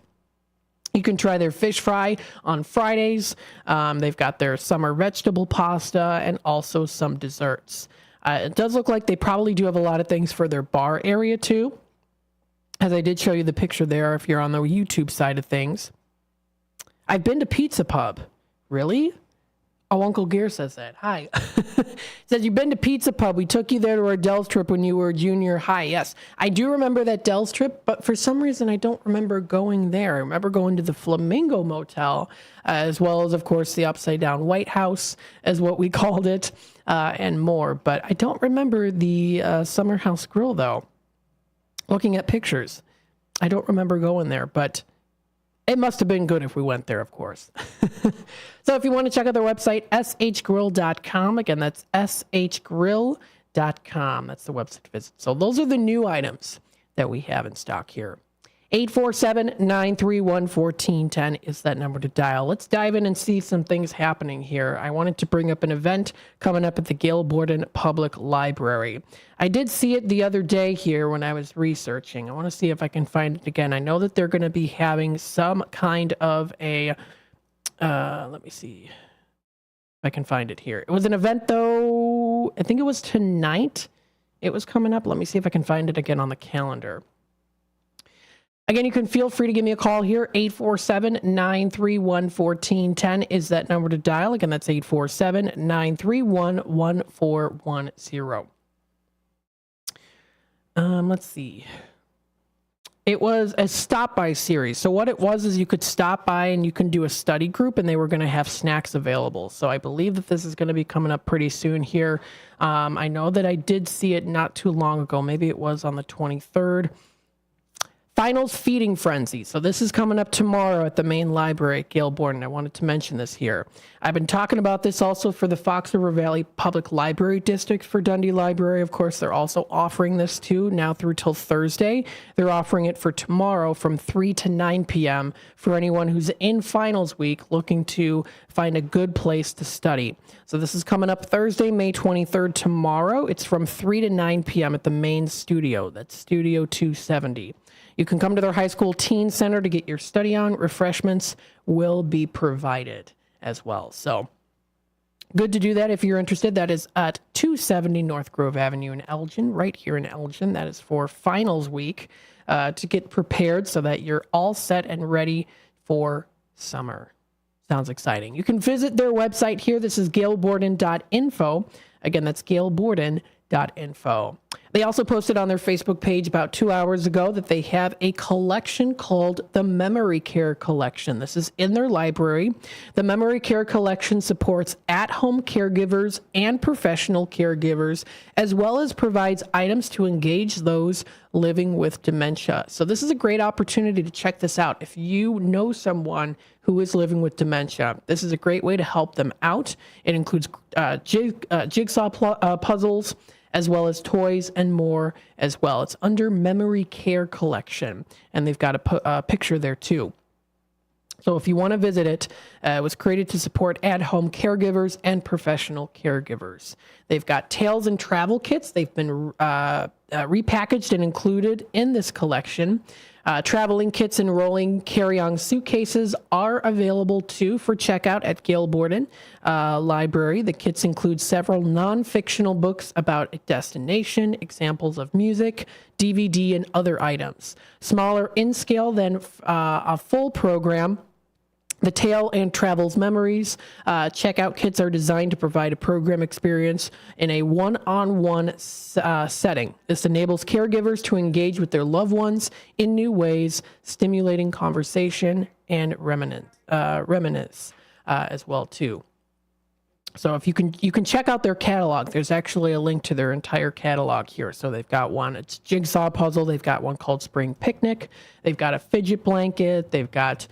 You can try their fish fry on Fridays. They've got their summer vegetable pasta and also some desserts. It does look like they probably do have a lot of things for their bar area too. As I did show you the picture there if you're on the YouTube side of things. I've been to Pizza Pub. Really? Oh, Uncle Gear says that. Hi. Says, you've been to Pizza Pub. We took you there to our Dells trip when you were junior high. Yes, I do remember that Dells trip, but for some reason, I don't remember going there. I remember going to the Flamingo Motel, as well as, of course, the Upside Down White House, as what we called it, and more. But I don't remember the Summer House Grill, though. Looking at pictures, I don't remember going there, but it must have been good if we went there, of course. So if you want to check out their website, shgrill.com. Again, that's shgrill.com. That's the website to visit. So those are the new items that we have in stock here. 847-931-1410 is that number to dial. Let's dive in and see some things happening here. I wanted to bring up an event coming up at the Gail Borden Public Library. I did see it the other day here when I was researching. I want to see if I can find it again. I know that they're going to be having some kind of a, let me see if I can find it here. It was an event though, I think it was tonight. It was coming up. Let me see if I can find it again on the calendar. Again, you can feel free to give me a call here. 847-931-1410 is that number to dial. Again, that's 847-931-1410. Let's see. It was a stop-by series. So what it was is you could stop by and you can do a study group, and they were going to have snacks available. So I believe that this is going to be coming up pretty soon here. I know that I did see it not too long ago. Maybe it was on the 23rd. Finals Feeding Frenzy. So this is coming up tomorrow at the main library at Gail Borden. I wanted to mention this here. I've been talking about this also for the Fox River Valley Public Library District for Dundee Library. Of course, they're also offering this too now through till Thursday. They're offering it for tomorrow from 3 to 9 p.m. for anyone who's in finals week looking to find a good place to study. So this is coming up Thursday, May 23rd, tomorrow. It's from 3 to 9 p.m. at the main studio. That's Studio 270. You can come to their high school teen center to get your study on. Refreshments will be provided as well. So good to do that if you're interested. That is at 270 North Grove Avenue in Elgin, right here in Elgin. That is for finals week to get prepared so that you're all set and ready for summer. Sounds exciting. You can visit their website here. This is gailborden.info. Again, that's gailborden.info. They also posted on their Facebook page about 2 hours ago that they have a collection called the Memory Care Collection. This is in their library. The Memory Care Collection supports at-home caregivers and professional caregivers, as well as provides items to engage those living with dementia. So this is a great opportunity to check this out. If you know someone who is living with dementia, this is a great way to help them out. It includes jigsaw puzzles, as well as toys and more as well. It's under Memory Care Collection, and they've got a picture there too. So if you want to visit it, it was created to support at-home caregivers and professional caregivers. They've got Tales and Travel Kits. They've been repackaged and included in this collection. Traveling kits and rolling carry-on suitcases are available too for checkout at Gail Borden Library. The kits include several non-fictional books about a destination, examples of music, DVD, and other items. Smaller in scale than a full program. The Tale and Travels Memories checkout kits are designed to provide a program experience in a one-on-one setting. This enables caregivers to engage with their loved ones in new ways, stimulating conversation and reminiscence as well too. So if you can check out their catalog. There's actually a link to their entire catalog here. So they've got one, it's jigsaw puzzle. They've got one called Spring Picnic. They've got a fidget blanket. They've got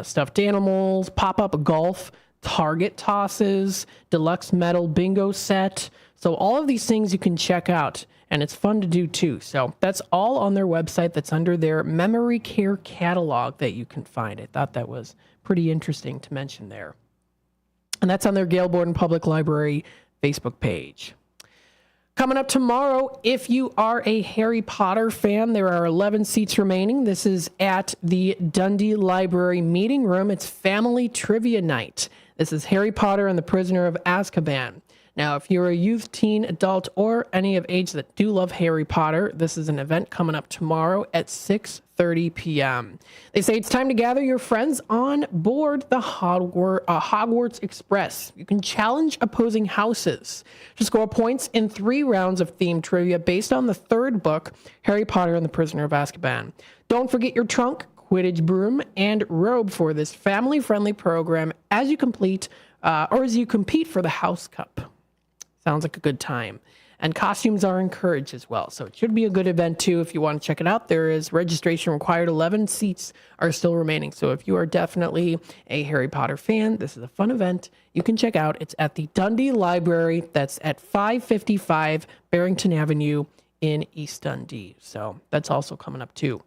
stuffed animals, pop-up golf, target tosses, deluxe metal bingo set. So all of these things you can check out, and it's fun to do too. So that's all on their website. That's under their Memory Care catalog that you can find. I thought that was pretty interesting to mention there. And that's on their Gail Borden Public Library Facebook page. Coming up tomorrow, if you are a Harry Potter fan, there are 11 seats remaining. This is at the Dundee Library Meeting Room. It's Family Trivia Night. This is Harry Potter and the Prisoner of Azkaban. Now, if you're a youth, teen, adult, or any of age that do love Harry Potter, this is an event coming up tomorrow at 6:30 p.m. They say it's time to gather your friends on board the Hogwarts Express. You can challenge opposing houses to score points in 3 rounds of themed trivia based on the 3rd book, Harry Potter and the Prisoner of Azkaban. Don't forget your trunk, Quidditch broom, and robe for this family-friendly program as you compete for the House Cup. Sounds like a good time. And costumes are encouraged as well. So it should be a good event too if you want to check it out. There is registration required. 11 seats are still remaining. So if you are definitely a Harry Potter fan, this is a fun event you can check out. It's at the Dundee Library. That's at 555 Barrington Avenue in East Dundee. So that's also coming up too.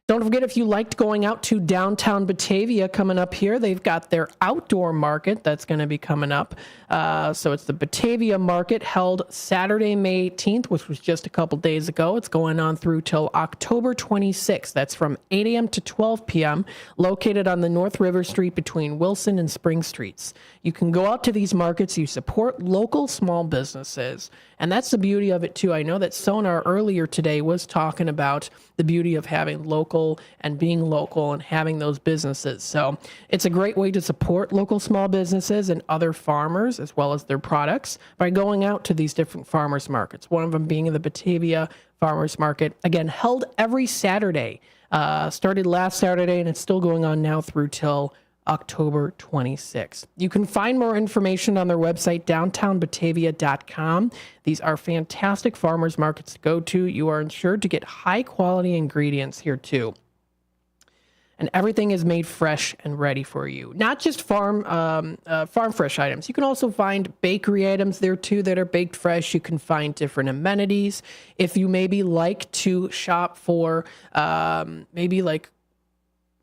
Don't forget, if you liked going out to downtown Batavia coming up here, they've got their outdoor market that's going to be coming up. So it's the Batavia Market held Saturday, May 18th, which was just a couple days ago. It's going on through till October 26th. That's from 8 a.m. to 12 p.m., located on the North River Street between Wilson and Spring Streets. You can go out to these markets. You support local small businesses. And that's the beauty of it, too. I know that Sonar earlier today was talking about the beauty of having local and being local and having those businesses. So it's a great way to support local small businesses and other farmers as well as their products by going out to these different farmers markets. One of them being the Batavia Farmers Market, again, held every Saturday. Started last Saturday, and it's still going on now through till October 26th. You can find more information on their website, downtownbatavia.com. These are fantastic farmers markets to go to. You are ensured to get high quality ingredients here too. And everything is made fresh and ready for you. Not just farm fresh items. You can also find bakery items there too that are baked fresh. You can find different amenities. If you maybe like to shop for maybe like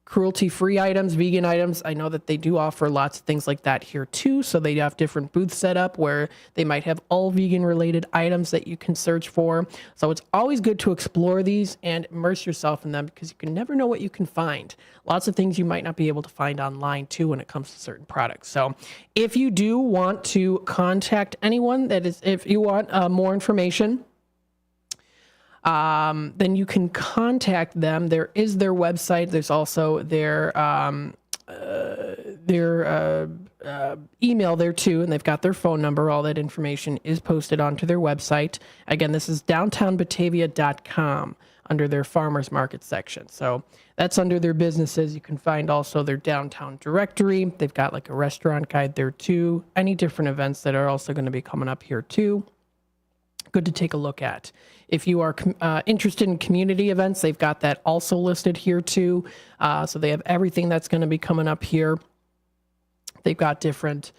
cruelty-free items, vegan items, I know that they do offer lots of things like that here too. So they have different booths set up where they might have all vegan-related items that you can search for. So it's always good to explore these and immerse yourself in them because you can never know what you can find. Lots of things you might not be able to find online too when it comes to certain products. So if you do want to contact anyone, if you want more information, then you can contact them. There is their website. There's also their email there too, and they've got their phone number. All that information is posted onto their website. Again, this is downtownbatavia.com under their farmers market section. So that's under their businesses. You can find also their downtown directory. They've got like a restaurant guide there too. Any different events that are also going to be coming up here too. Good to take a look at. If you are interested in community events, they've got that also listed here too. So they have everything that's going to be coming up here. They've got different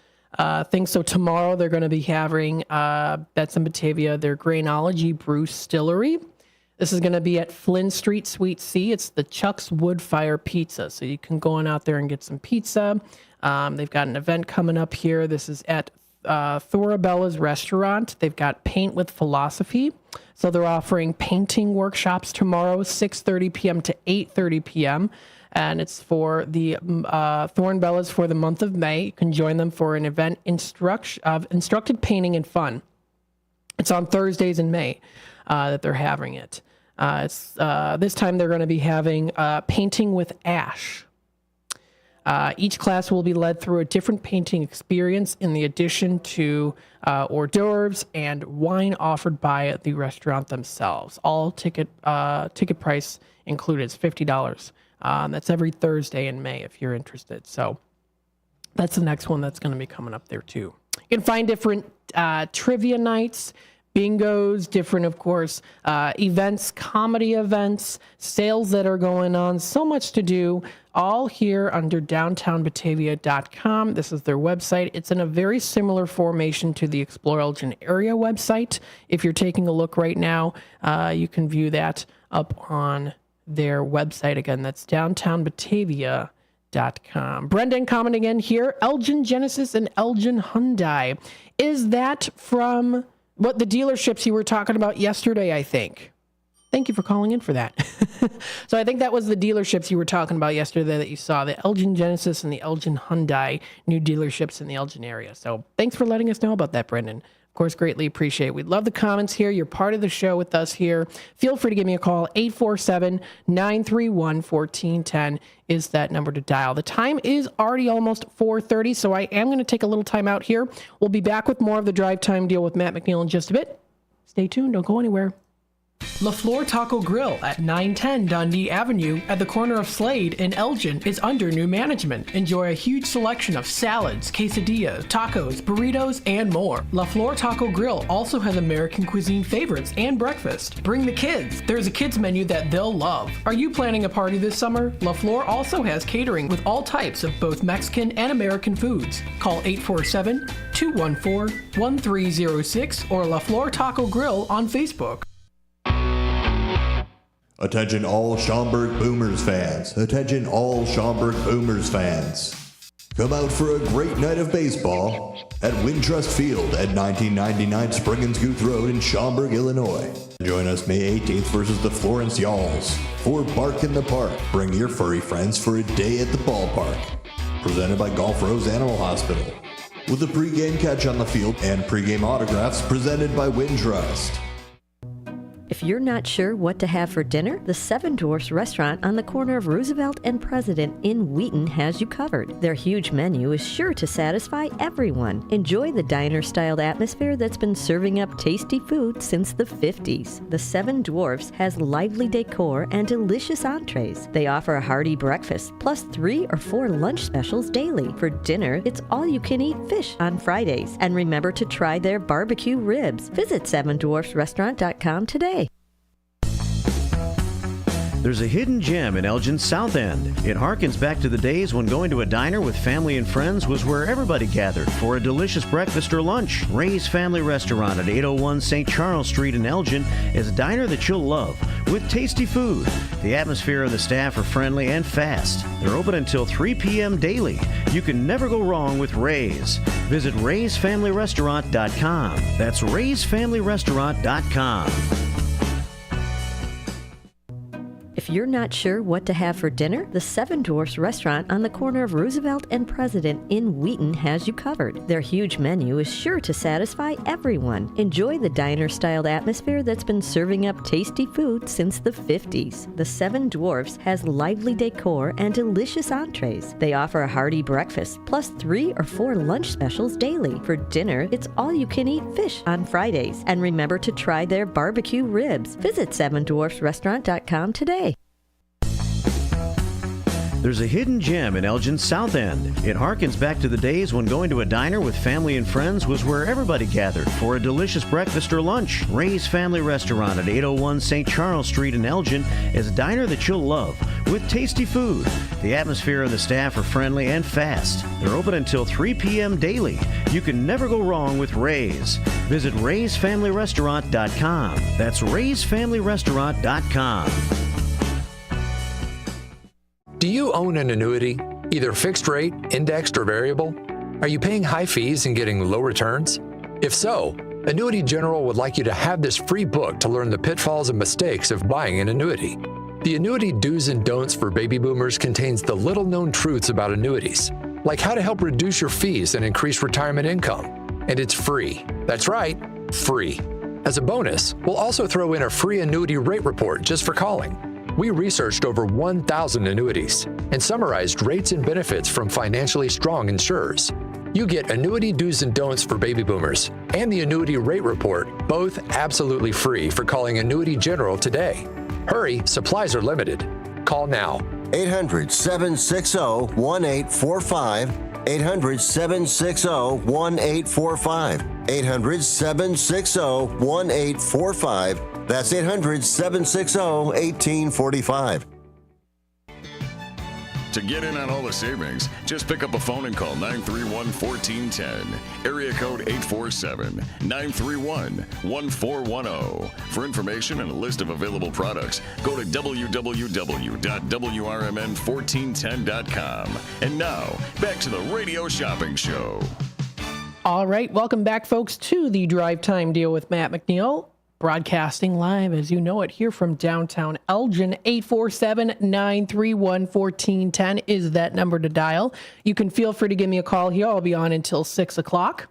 things. So tomorrow they're going to be having, that's in Batavia, their Grainology Brew Stillery. This is going to be at Flynn Street, Suite C. It's the Chuck's Wood Fire Pizza. So you can go on out there and get some pizza. They've got an event coming up here. This is at Thorabella's Restaurant. They've got Paint with Philosophy. So they're offering painting workshops tomorrow, 6:30 p.m. to 8:30 p.m. And it's for the Thornbellas for the month of May. You can join them for an event of instructed painting and fun. It's on Thursdays in May that they're having it. This time they're going to be having painting with ash. Each class will be led through a different painting experience in the addition to hors d'oeuvres and wine offered by the restaurant themselves. All ticket price included is $50. That's every Thursday in May if you're interested. So that's the next one that's going to be coming up there too. You can find different trivia nights, bingos, different, of course, events, comedy events, sales that are going on. So much to do, all here under downtownbatavia.com. This is their website. It's in a very similar formation to the Explore Elgin Area website. If you're taking a look right now, you can view that up on their website. Again, that's downtownbatavia.com. Brendan commenting in here, Elgin Genesis and Elgin Hyundai. Is that from what the dealerships you were talking about yesterday, I think? Thank you for calling in for that. So I think that was the dealerships you were talking about yesterday that you saw, the Elgin Genesis and the Elgin Hyundai new dealerships in the Elgin area. So thanks for letting us know about that, Brendan. Of course, greatly appreciate it. We love the comments here. You're part of the show with us here. Feel free to give me a call. 847-931-1410 is that number to dial. The time is already almost 4:30, so I am going to take a little time out here. We'll be back with more of the Drive Time Deal with Matt McNeil in just a bit. Stay tuned. Don't go anywhere. LaFleur Taco Grill at 910 Dundee Avenue at the corner of Slade and Elgin is under new management. Enjoy a huge selection of salads, quesadillas, tacos, burritos, and more. LaFleur Taco Grill also has American cuisine favorites and breakfast. Bring the kids. There's a kids menu that they'll love. Are you planning a party this summer? LaFleur also has catering with all types of both Mexican and American foods. Call 847-214-1306 or LaFleur Taco Grill on Facebook.
Attention all Schaumburg Boomers fans. Attention all Schaumburg Boomers fans. Come out for a great night of baseball at Wintrust Field at 1999 Spring and Scoot Road in Schaumburg, Illinois. Join us May 18th versus the Florence Yalls for Bark in the Park. Bring your furry friends for a day at the ballpark. Presented by Golf Rose Animal Hospital. With a pregame catch on the field and pregame autographs presented by Wintrust.
If you're not sure what to have for dinner, the Seven Dwarfs restaurant on the corner of Roosevelt and President in Wheaton has you covered. Their huge menu is sure to satisfy everyone. Enjoy the diner-styled atmosphere that's been serving up tasty food since the 50s. The Seven Dwarfs has lively decor and delicious entrees. They offer a hearty breakfast, plus 3 or 4 lunch specials daily. For dinner, it's all-you-can-eat fish on Fridays. And remember to try their barbecue ribs. Visit sevendwarfsrestaurant.com today.
There's a hidden gem in Elgin's South End. It harkens back to the days when going to a diner with family and friends was where everybody gathered for a delicious breakfast or lunch. Ray's Family Restaurant at 801 St. Charles Street in Elgin is a diner that you'll love with tasty food. The atmosphere and the staff are friendly and fast. They're open until 3 p.m. daily. You can never go wrong with Ray's. Visit raysfamilyrestaurant.com. That's raysfamilyrestaurant.com.
If you're not sure what to have for dinner, the Seven Dwarfs restaurant on the corner of Roosevelt and President in Wheaton has you covered. Their huge menu is sure to satisfy everyone. Enjoy the diner-styled atmosphere that's been serving up tasty food since the 50s. The Seven Dwarfs has lively decor and delicious entrees. They offer a hearty breakfast, plus 3 or 4 lunch specials daily. For dinner, it's all-you-can-eat fish on Fridays. And remember to try their barbecue ribs. Visit sevendwarfsrestaurant.com today.
There's a hidden gem in Elgin's South End. It harkens back to the days when going to a diner with family and friends was where everybody gathered for a delicious breakfast or lunch. Ray's Family Restaurant at 801 St. Charles Street in Elgin is a diner that you'll love with tasty food. The atmosphere and the staff are friendly and fast. They're open until 3 p.m. daily. You can never go wrong with Ray's. Visit raysfamilyrestaurant.com. That's raysfamilyrestaurant.com.
Do you own an annuity, either fixed rate, indexed, or variable? Are you paying high fees and getting low returns? If so, Annuity General would like you to have this free book to learn the pitfalls and mistakes of buying an annuity. The Annuity Do's and Don'ts for Baby Boomers contains the little-known truths about annuities, like how to help reduce your fees and increase retirement income. And it's free. That's right, free. As a bonus, we'll also throw in a free annuity rate report just for calling. We researched over 1,000 annuities and summarized rates and benefits from financially strong insurers. You get Annuity Do's and Don'ts for Baby Boomers and the Annuity Rate Report, both absolutely free for calling Annuity General today. Hurry, supplies are limited. Call now.
800-760-1845. 800-760-1845. 800-760-1845. That's 800-760-1845.
To get in on all the savings, just pick up a phone and call 931-1410. Area code 847-931-1410. For information and a list of available products, go to www.wrmn1410.com. And now, back to the Radio Shopping Show.
All right, welcome back, folks, to the Drive Time Deal with Matt McNeil. Broadcasting live, as you know it, here from downtown Elgin. 847-931-1410 is that number to dial. You can feel free to give me a call here. I'll be on until 6 o'clock.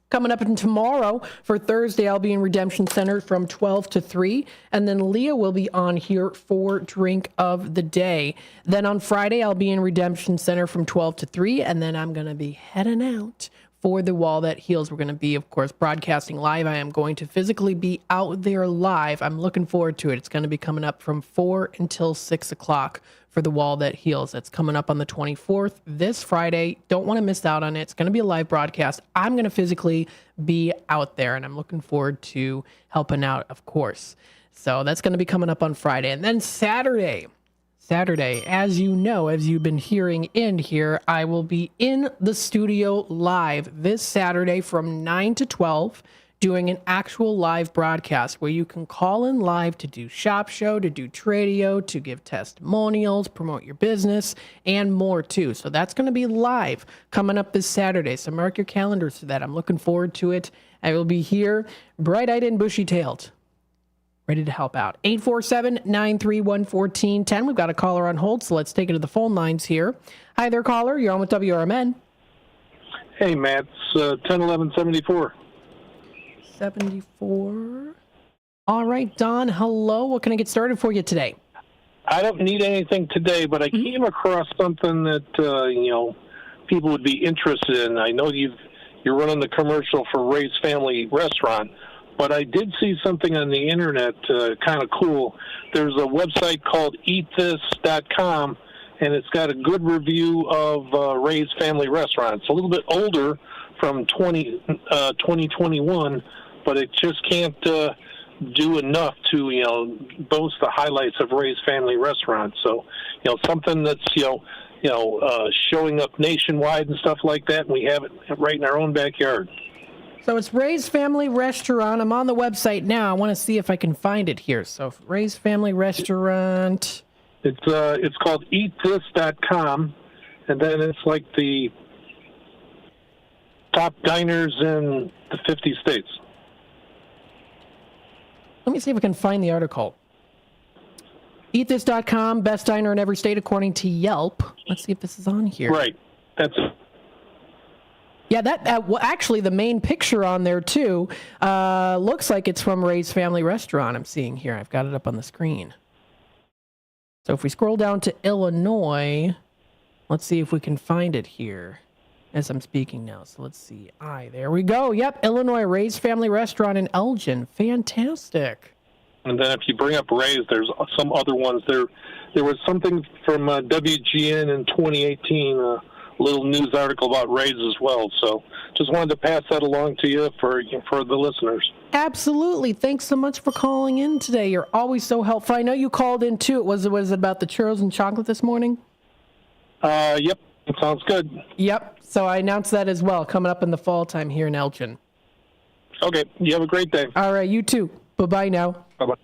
Coming up tomorrow for Thursday, I'll be in Redemption Center from 12 to 3. And then Leah will be on here for Drink of the Day. Then on Friday, I'll be in Redemption Center from 12 to 3. And then I'm going to be heading out for The Wall That Heals. We're going to be, of course, broadcasting live. I am going to physically be out there live. I'm looking forward to it. It's going to be coming up from 4 until 6 o'clock for The Wall That Heals. That's coming up on the 24th, this Friday. Don't want to miss out on it. It's going to be a live broadcast. I'm going to physically be out there, and I'm looking forward to helping out, of course. So that's going to be coming up on Friday. And then Saturday, as you know, as you've been hearing in here, I will be in the studio live this Saturday from 9 to 12 doing an actual live broadcast where you can call in live to do shop show, to do Tradio, to give testimonials, promote your business, and more too. So that's going to be live coming up this Saturday. So mark your calendars for that. I'm looking forward to it. I will be here bright-eyed and bushy-tailed, ready to help out. 847-931-1410. We've got a caller on hold, so let's take it to the phone lines here. Hi there, caller. You're on with WRMN.
Hey, Matt. It's 10-11-74.
74. All right, Don, hello. What can I get started for you today?
I don't need anything today, but I came across something that, people would be interested in. I know you're running the commercial for Ray's Family Restaurant, but I did see something on the internet kind of cool. There's a website called eatthis.com, and it's got a good review of Ray's Family Restaurant. It's a little bit older, from 2021, but it just can't do enough to, boast the highlights of Ray's Family Restaurant. So, something that's, showing up nationwide and stuff like that, and we have it right in our own backyard.
So it's Ray's Family Restaurant. I'm on the website now. I want to see if I can find it here. So Ray's Family Restaurant.
It's called eatthis.com, and then it's like the top diners in the 50 states.
Let me see if I can find the article. Eatthis.com, best diner in every state according to Yelp. Let's see if this is on here.
Right. That's it.
Yeah, that well, actually the main picture on there too looks like it's from Ray's Family Restaurant. I'm seeing here. I've got it up on the screen. So if we scroll down to Illinois, let's see if we can find it here as I'm speaking now. So let's see. There we go. Yep, Illinois, Ray's Family Restaurant in Elgin. Fantastic.
And then if you bring up Ray's, there's some other ones. There was something from WGN in 2018, a little news article about Ray's as well. So just wanted to pass that along to you for the listeners.
Absolutely. Thanks so much for calling in today. You're always so helpful. I know you called in too. Was it about the churros and chocolate this morning?
Yep. Sounds good.
Yep. So I announced that as well, coming up in the fall time here in Elgin.
Okay. You have a great day.
All right. You too. Bye-bye now.
Bye-bye.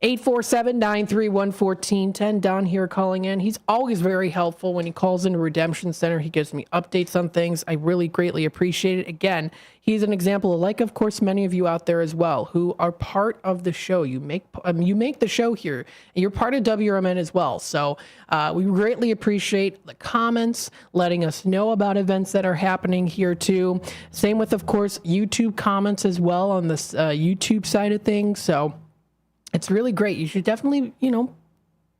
847-931-1410. Don here calling in. He's always very helpful when he calls into Redemption Center. He gives me updates on things. I really greatly appreciate it. Again, he's an example of, like, of course, many of you out there as well who are part of the show. You make the show here, and you're part of WRMN as well. So we greatly appreciate the comments, letting us know about events that are happening here too. Same with, of course, YouTube comments as well on this YouTube side of things. So it's really great. You should definitely,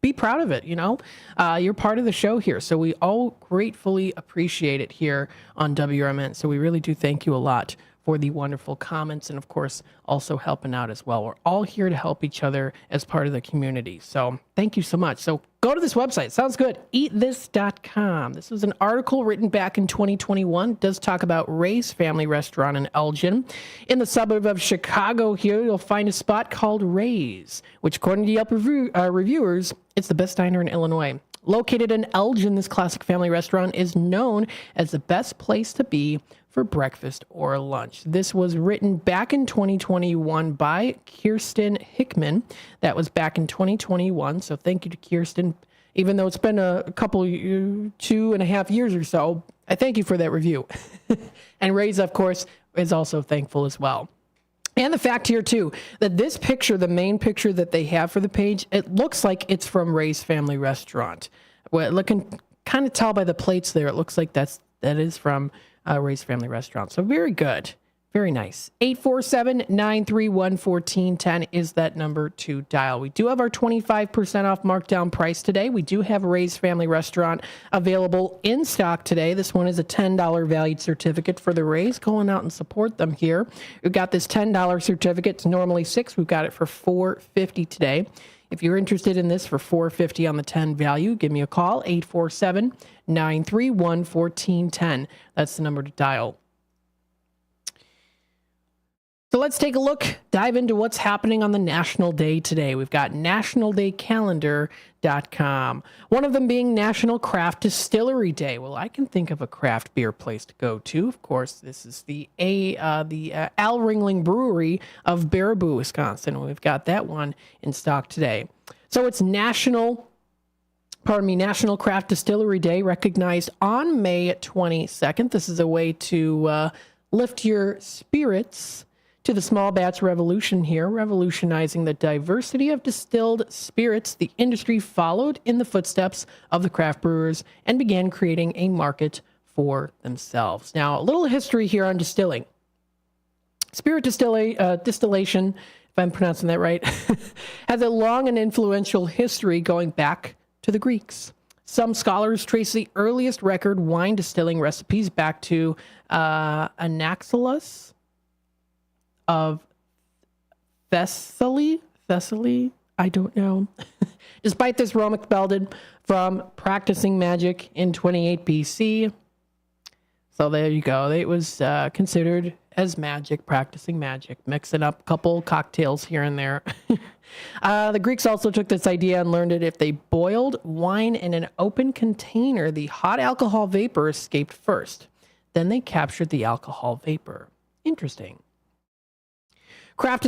be proud of it. You're part of the show here. So we all gratefully appreciate it here on WRMN. So we really do thank you a lot for the wonderful comments and, of course, also helping out as well. We're all here to help each other as part of the community. So thank you so much. So go to this website. Sounds good. Eatthis.com. This was an article written back in 2021. It does talk about Ray's Family Restaurant in Elgin. In the suburb of Chicago here, you'll find a spot called Ray's, which, according to Yelp reviewers, it's the best diner in Illinois. Located in Elgin, this classic family restaurant is known as the best place to be for breakfast or lunch. This was written back in 2021 by Kirsten Hickman. That was back in 2021. So thank you to Kirsten. Even though it's been a couple, 2.5 years or so, I thank you for that review. And Ray's, of course, is also thankful as well. And the fact here, too, that this picture, the main picture that they have for the page, it looks like it's from Ray's Family Restaurant. Well, you can kind of tell by the plates there, it looks like that is from Ray's Family Restaurant. So very good. Very nice. 847-931-1410 is that number to dial. We do have our 25% off markdown price today. We do have Ray's Family Restaurant available in stock today. This one is a $10 valued certificate for the Rays. Going out and support them here. We've got this $10 certificate. It's normally $6. We've got it for $4.50 today. If you're interested in this for $4.50 on the 10 value, give me a call, 847-931-1410. That's the number to dial. So let's take a look, dive into what's happening on the National Day today. We've got nationaldaycalendar.com. One of them being National Craft Distillery Day. Well, I can think of a craft beer place to go to. Of course, this is the Al Ringling Brewery of Baraboo, Wisconsin. We've got that one in stock today. So it's National Craft Distillery Day, recognized on May 22nd. This is a way to lift your spirits to the small batch revolution here, revolutionizing the diversity of distilled spirits. The industry followed in the footsteps of the craft brewers and began creating a market for themselves. Now, a little history here on distilling. Spirit distillation, if I'm pronouncing that right, has a long and influential history going back to the Greeks. Some scholars trace the earliest record wine distilling recipes back to Anaxagoras of Thessaly, I don't know. Despite this, Rome expelled from practicing magic in 28 BC. So there you go. It was considered as magic, practicing magic, mixing up a couple cocktails here and there. The Greeks also took this idea and learned that if they boiled wine in an open container, the hot alcohol vapor escaped first. Then they captured the alcohol vapor. Interesting. Craft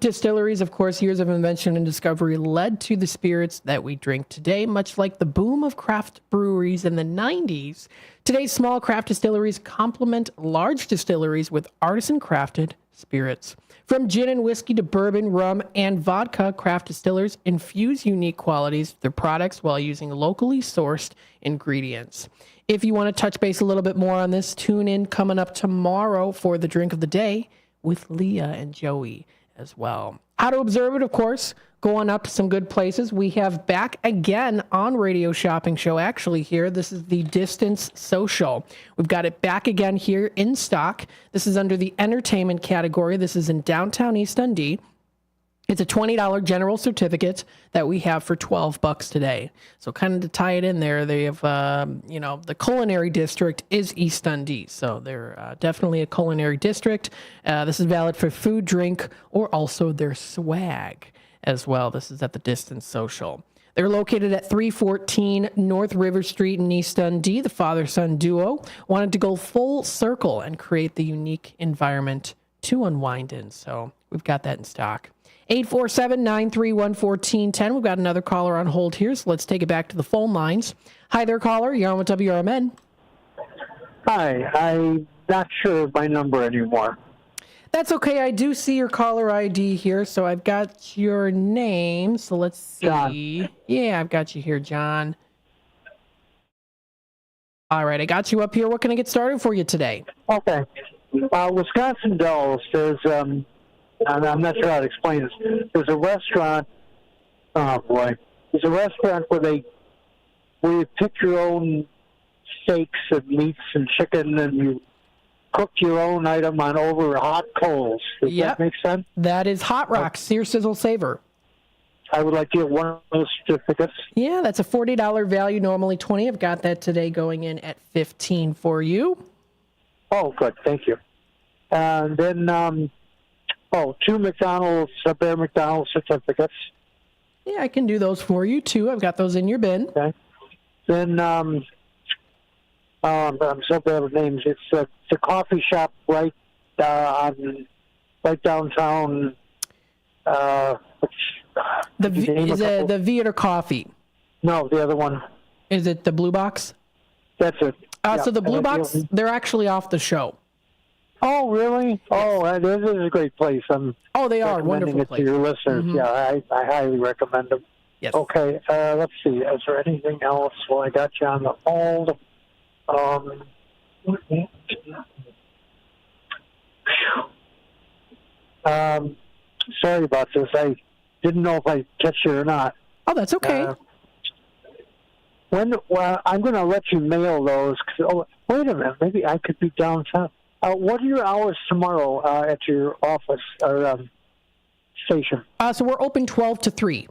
distilleries, of course, years of invention and discovery led to the spirits that we drink today. Much like the boom of craft breweries in the 90s, today's small craft distilleries complement large distilleries with artisan-crafted spirits. From gin and whiskey to bourbon, rum, and vodka, craft distillers infuse unique qualities with their products while using locally sourced ingredients. If you want to touch base a little bit more on this, tune in coming up tomorrow for the drink of the day with Leah and Joey as well. How to observe it, of course, go on up to some good places. We have back again on Radio Shopping Show, actually here. This is the Distance Social. We've got it back again here in stock. This is under the entertainment category. This is in downtown East Dundee. It's a $20 general certificate that we have for $12 today. So kind of to tie it in there, they have, the culinary district is East Dundee. So they're definitely a culinary district. This is valid for food, drink, or also their swag as well. This is at the Distance Social. They're located at 314 North River Street in East Dundee. The father-son duo wanted to go full circle and create the unique environment to unwind in. So we've got that in stock. 847-931-1410. We've got another caller on hold here, so let's take it back to the phone lines. Hi there, caller. You're on with WRMN.
Hi. I'm not sure of my number anymore.
That's okay. I do see your caller ID here, so I've got your name. So let's see.
John.
Yeah, I've got you here, John. All right, I got you up here. What can I get started for you today?
Okay. Wisconsin Dells, there's... I'm not sure how to explain this. There's a restaurant. Oh boy, there's a restaurant where you pick your own steaks and meats and chicken, and you cook your own item on over hot coals. Does that make sense?
That is Hot Rocks, Sear, Sizzle, Savor.
I would like to get one of those certificates.
Yeah, that's a $40 value, normally $20. I've got that today going in at $15 for you.
Oh, good, thank you. And then. 2 McDonald's, Bear McDonald's certificates.
Yeah, I can do those for you, too. I've got those in your bin.
Okay. Then, I'm so bad with names. It's the coffee shop right downtown.
Is it the Viator Coffee?
No, the other one.
Is it the Blue Box?
That's it.
So the Blue Box, they're actually off the show.
Oh, really? Oh, this is a great place.
They are wonderful
it to your listeners.
Mm-hmm.
Yeah, I highly recommend them.
Yes.
Okay, let's see. Is there anything else? Well, I got you on the hold. Sorry about this. I didn't know if I catch you or not.
Oh, that's okay.
I'm going to let you mail those. Wait a minute. Maybe I could be downtown. What are your hours tomorrow at your office or station?
So we're open 12 to 3.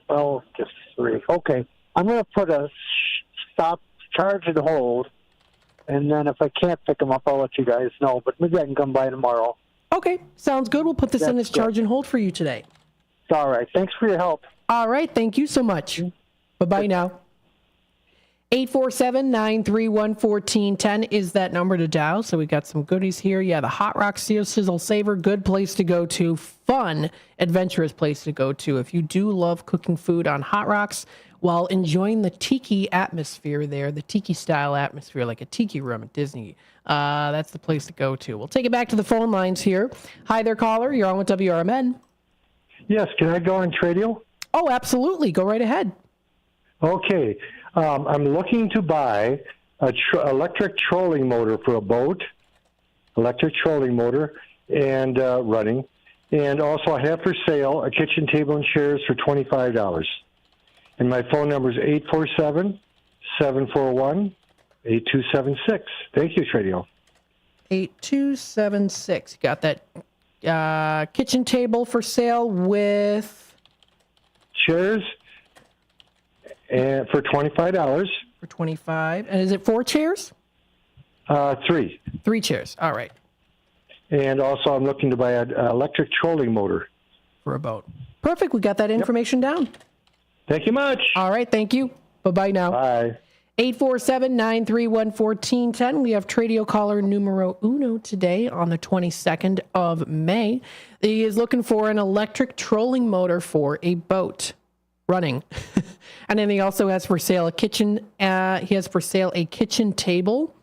Oh, just 3. Okay. I'm going to put a stop, charge, and hold, and then if I can't pick them up, I'll let you guys know. But maybe I can come by tomorrow.
Okay, sounds good. We'll put this in as charge and hold for you today.
All right. Thanks for your help.
All right. Thank you so much. Bye-bye now. 847-931-1410 is that number to dial. So we got some goodies here. Yeah, the Hot Rock Sear, Sizzle, Savor, good place to go to. Fun, adventurous place to go to. If you do love cooking food on Hot Rocks while enjoying the tiki atmosphere there, the tiki-style atmosphere, like a tiki room at Disney, that's the place to go to. We'll take it back to the phone lines here. Hi there, caller. You're on with WRMN.
Yes, can I go on Tradio?
Oh, absolutely. Go right ahead.
Okay. I'm looking to buy an electric trolling motor for a boat, electric trolling motor, and running. And also I have for sale a kitchen table and chairs for $25. And my phone number is 847-741-8276. Thank you, Tradio.
8276. Got that kitchen table for sale with...
chairs. And for $25.
For $25. And is it 4 chairs?
3.
3 chairs. All right.
And also I'm looking to buy an electric trolling motor.
For a boat. Perfect. We got that information down.
Thank you much.
All right. Thank you. Bye-bye now.
Bye.
847-931-1410. We have Tradio caller numero uno today on the 22nd of May. He is looking for an electric trolling motor for a boat. Running. And then he also has for sale a kitchen. He has for sale a kitchen table.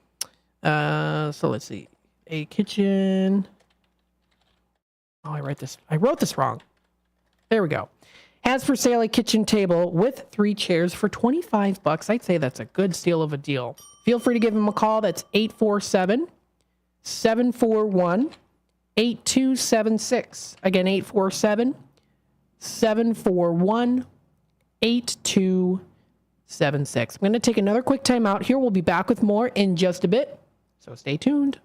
So let's see. A kitchen Oh, I wrote this wrong. There we go. Has for sale a kitchen table with 3 chairs for $25. I'd say that's a good steal of a deal. Feel free to give him a call. That's 847-741-8276. Again, 847-741-8276. I'm going to take another quick time out here. We'll be back with more in just a bit, so stay tuned.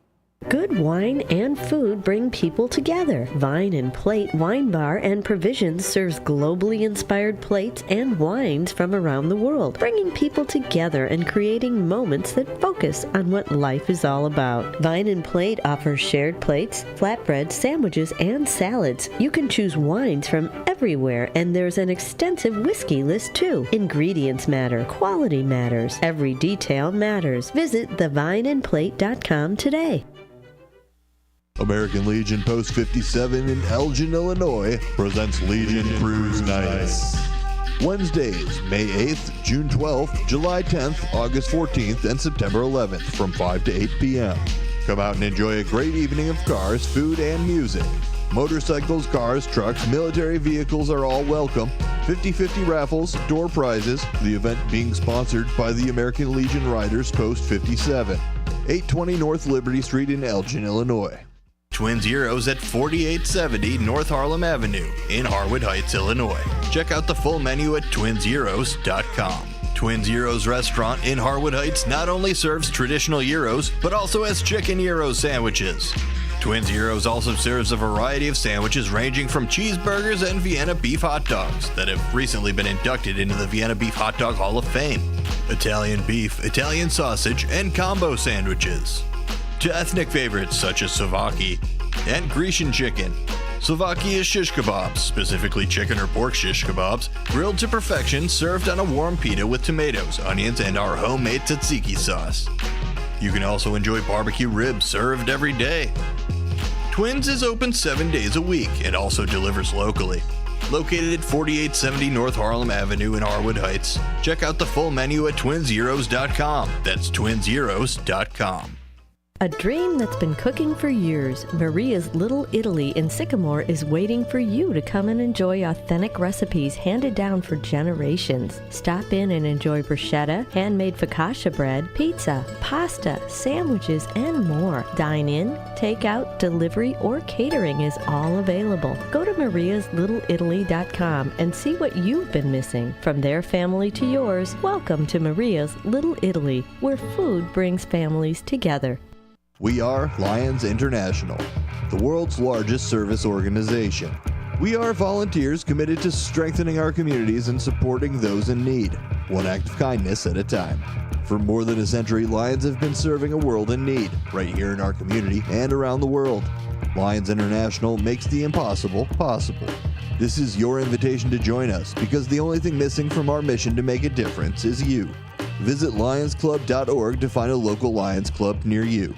Good wine and food bring people together. Vine and Plate Wine Bar and Provisions serves globally inspired plates and wines from around the world, bringing people together and creating moments that focus on what life is all about. Vine and Plate offers shared plates, flatbreads, sandwiches, and salads. You can choose wines from everywhere, and there's an extensive whiskey list too. Ingredients matter. Quality matters. Every detail matters. Visit thevineandplate.com today.
American Legion Post 57 in Elgin, Illinois presents Legion Cruise Nights. Wednesdays, May 8th, June 12th, July 10th, August 14th, and September 11th from 5 to 8 p.m. Come out and enjoy a great evening of cars, food, and music. Motorcycles, cars, trucks, military vehicles are all welcome. 50-50 raffles, door prizes. The event being sponsored by the American Legion Riders Post 57. 820 North Liberty Street in Elgin, Illinois.
Twin Zeros at 4870 North Harlem Avenue in Harwood Heights, Illinois. Check out the full menu at twinzeros.com. Twin Zeros Restaurant in Harwood Heights not only serves traditional gyros, but also has chicken gyro sandwiches. Twin Zeros also serves a variety of sandwiches ranging from cheeseburgers and Vienna beef hot dogs that have recently been inducted into the Vienna Beef Hot Dog Hall of Fame. Italian beef, Italian sausage, and combo sandwiches. To ethnic favorites such as Slovaki and Grecian chicken. Slovaki is shish kebabs, specifically chicken or pork shish kebabs, grilled to perfection, served on a warm pita with tomatoes, onions, and our homemade tzatziki sauce. You can also enjoy barbecue ribs served every day. Twins is open 7 days a week and also delivers locally. Located at 4870 North Harlem Avenue in Harwood Heights. Check out the full menu at twinzeros.com. That's twinzeros.com.
A dream that's been cooking for years, Maria's Little Italy in Sycamore is waiting for you to come and enjoy authentic recipes handed down for generations. Stop in and enjoy bruschetta, handmade focaccia bread, pizza, pasta, sandwiches, and more. Dine in, take out, delivery, or catering is all available. Go to mariaslittle.italy.com and see what you've been missing. From their family to yours, welcome to Maria's Little Italy, where food brings families together.
We are Lions International, the world's largest service organization. We are volunteers committed to strengthening our communities and supporting those in need, one act of kindness at a time. For more than a century, Lions have been serving a world in need, right here in our community and around the world. Lions International makes the impossible possible. This is your invitation to join us, because the only thing missing from our mission to make a difference is you. Visit lionsclub.org to find a local Lions Club near you.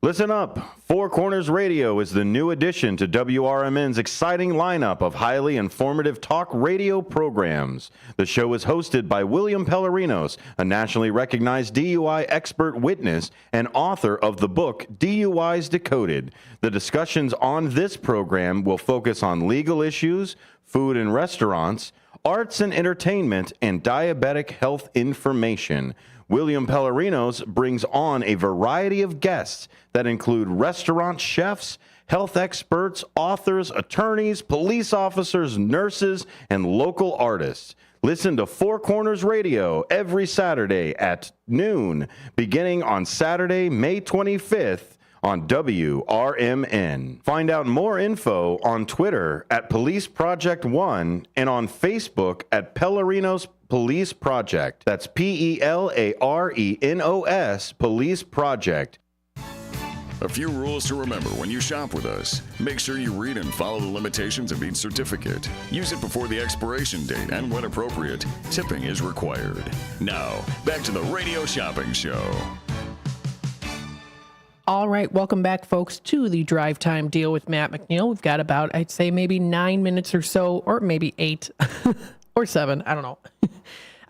Listen up. Four Corners Radio is the new addition to WRMN's exciting lineup of highly informative talk radio programs. The show is hosted by William Pellerinos, a nationally recognized DUI expert witness and author of the book DUIs Decoded. The discussions on this program will focus on legal issues, food and restaurants, arts and entertainment, and diabetic health information. William Pellerinos brings on a variety of guests that include restaurant chefs, health experts, authors, attorneys, police officers, nurses, and local artists. Listen to Four Corners Radio every Saturday at noon, beginning on Saturday, May 25th on WRMN. Find out more info on Twitter at Police Project 1 and on Facebook at Pellerinos Police Project. That's Pelarenos Police Project.
A few rules to remember when you shop with us. Make sure you read and follow the limitations of each certificate. Use it before the expiration date, and when appropriate, tipping is required. Now, back to the Radio Shopping Show.
All right, welcome back, folks, to the Drive Time Deal with Matt McNeil. We've got about, I'd say, maybe 9 minutes or so, or maybe 8 or 7. I don't know.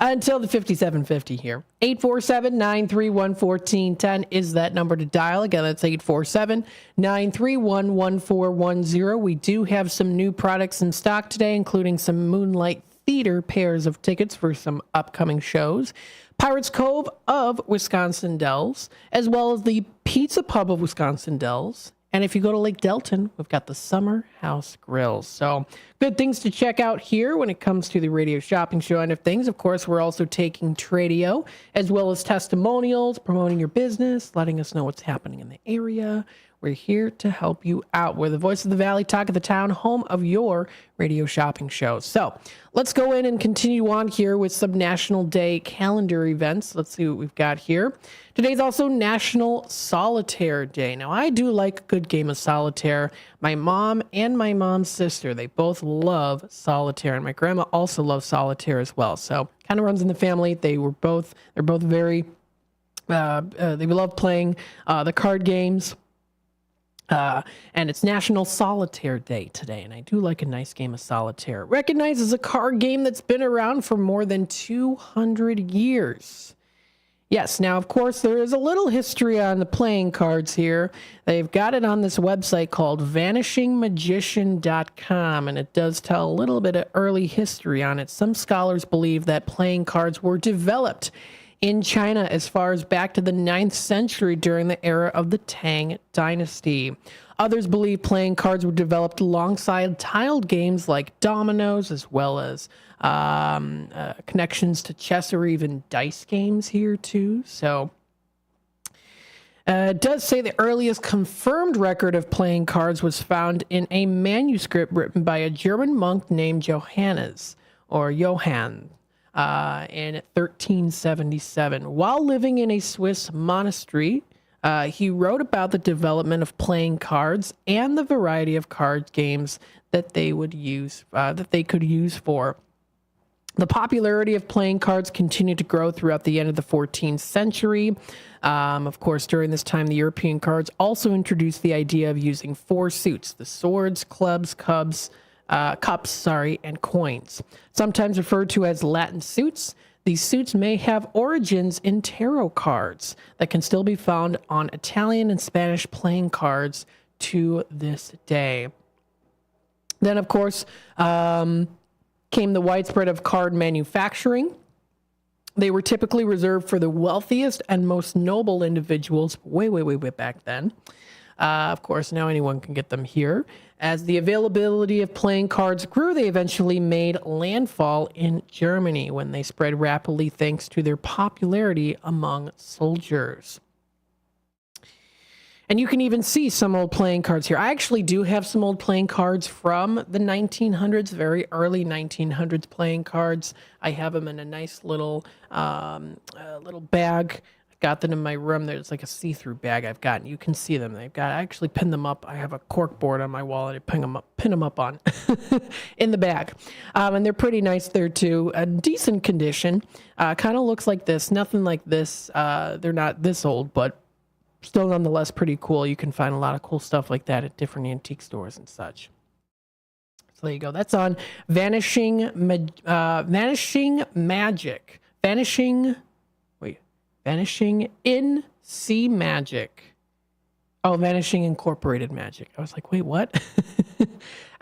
until the 5750 here. 847-931-1410 is that number to dial. Again, that's 847-931-1410. We do have some new products in stock today, including some Moonlight Theater pairs of tickets for some upcoming shows, Pirates Cove of Wisconsin Dells, as well as the Pizza Pub of Wisconsin Dells. And if you go to Lake Delton, we've got the Summer House Grills. So good things to check out here when it comes to the radio shopping show end of things. Of course, we're also taking Tradio, as well as testimonials, promoting your business, letting us know what's happening in the area. We're here to help you out. We're the voice of the valley, talk of the town, home of your radio shopping show. So let's go in and continue on here with some National Day calendar events. Let's see what we've got here. Today's also National Solitaire Day. Now, I do like a good game of solitaire. My mom and my mom's sister, they both love solitaire, and my grandma also loves solitaire as well. So kind of runs in the family. They're both very, they love playing the card games. And it's National Solitaire Day today, and I do like a nice game of solitaire. Recognized as a card game that's been around for more than 200 years. Yes, now, of course, there is a little history on the playing cards here. They've got it on this website called vanishingmagician.com, and it does tell a little bit of early history on it. Some scholars believe that playing cards were developed in China as far as back to the 9th century during the era of the Tang Dynasty. Others believe playing cards were developed alongside tiled games like dominoes, as well as connections to chess or even dice games here too. So it does say the earliest confirmed record of playing cards was found in a manuscript written by a German monk named Johannes, or Johann, in 1377. While living in a Swiss monastery, he wrote about the development of playing cards and the variety of card games that they would use, that they could use for. The popularity of playing cards continued to grow throughout the end of the 14th century. Of course, during this time, the European cards also introduced the idea of using 4 suits: the swords, clubs, cups, and coins. Sometimes referred to as Latin suits, these suits may have origins in tarot cards that can still be found on Italian and Spanish playing cards to this day. Then, of course, came the widespread of card manufacturing. They were typically reserved for the wealthiest and most noble individuals way back then. Of course, now anyone can get them here. As the availability of playing cards grew, they eventually made landfall in Germany when they spread rapidly thanks to their popularity among soldiers. And you can even see some old playing cards here. I actually do have some old playing cards from the 1900s, very early 1900s playing cards. I have them in a nice little bag. Got them in my room. There's like a see-through bag I've got. You can see them. I actually pinned them up. I have a cork board on my wall that I pin them up on in the bag. And they're pretty nice there too. A decent condition. Kind of looks like this. Nothing like this. They're not this old, but still nonetheless pretty cool. You can find a lot of cool stuff like that at different antique stores and such. So there you go. That's on Vanishing Magic. Vanishing in Sea Magic. Oh, Vanishing Incorporated Magic. I was like, wait, what?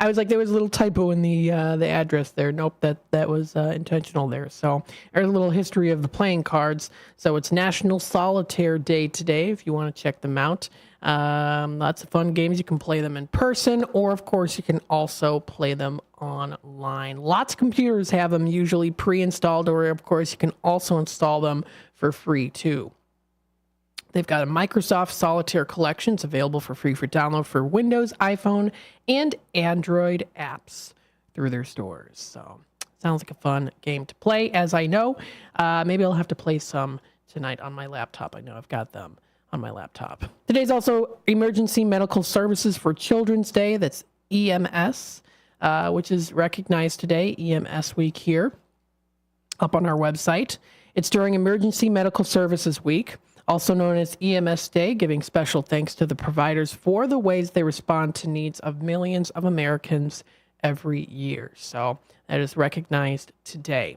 I was like, there was a little typo in the address there. Nope, that was intentional there. So there's a little history of the playing cards. So it's National Solitaire Day today, if you want to check them out. Lots of fun games. You can play them in person, or of course you can also play them online. Lots of computers have them usually pre-installed, or of course you can also install them for free too. They've got a Microsoft Solitaire collection. It's available for free for download for Windows, iPhone, and Android apps through their stores. So sounds like a fun game to play, as I know. Maybe I'll have to play some tonight on my laptop. I know I've got them on my laptop. Today's also Emergency Medical Services for Children's Day. That's EMS, which is recognized today, EMS Week here, up on our website. It's during Emergency Medical Services Week, also known as EMS Day, giving special thanks to the providers for the ways they respond to needs of millions of Americans every year. So that is recognized today.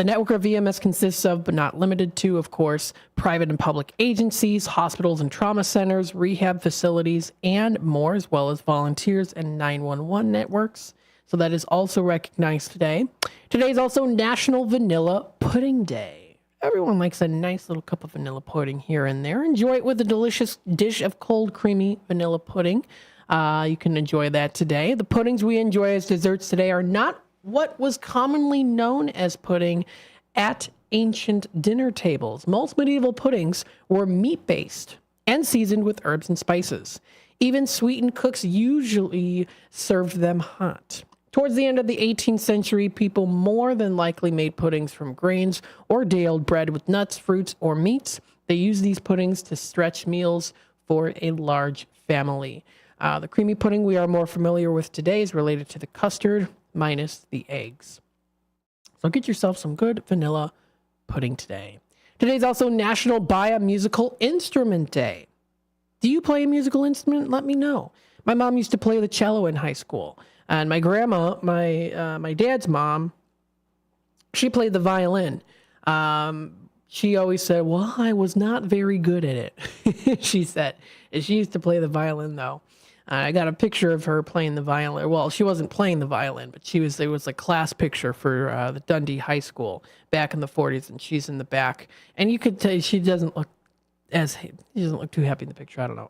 The network of EMS consists of, but not limited to, of course, private and public agencies, hospitals and trauma centers, rehab facilities, and more, as well as volunteers and 911 networks. So that is also recognized today. Today is also National Vanilla Pudding Day. Everyone likes a nice little cup of vanilla pudding here and there. Enjoy it with a delicious dish of cold, creamy vanilla pudding. You can enjoy that today. The puddings we enjoy as desserts today are not what was commonly known as pudding at ancient dinner tables. Most medieval puddings were meat-based and seasoned with herbs and spices. Even sweetened cooks usually served them hot. Towards the end of the 18th century, people more than likely made puddings from grains or day-old bread with nuts, fruits, or meats. They used these puddings to stretch meals for a large family. The creamy pudding we are more familiar with today is related to the custard, minus the eggs. So get yourself some good vanilla pudding today. Today's also National Buy a Musical Instrument Day. Do you play a musical instrument? Let me know. My mom used to play the cello in high school. And my grandma, my dad's mom, she played the violin. She always said, well, I was not very good at it, she said. And she used to play the violin, though. I got a picture of her playing the violin. Well, she wasn't playing the violin, but it was a class picture for the Dundee High School back in the 40s, and she's in the back. And you could tell she doesn't look too happy in the picture. I don't know.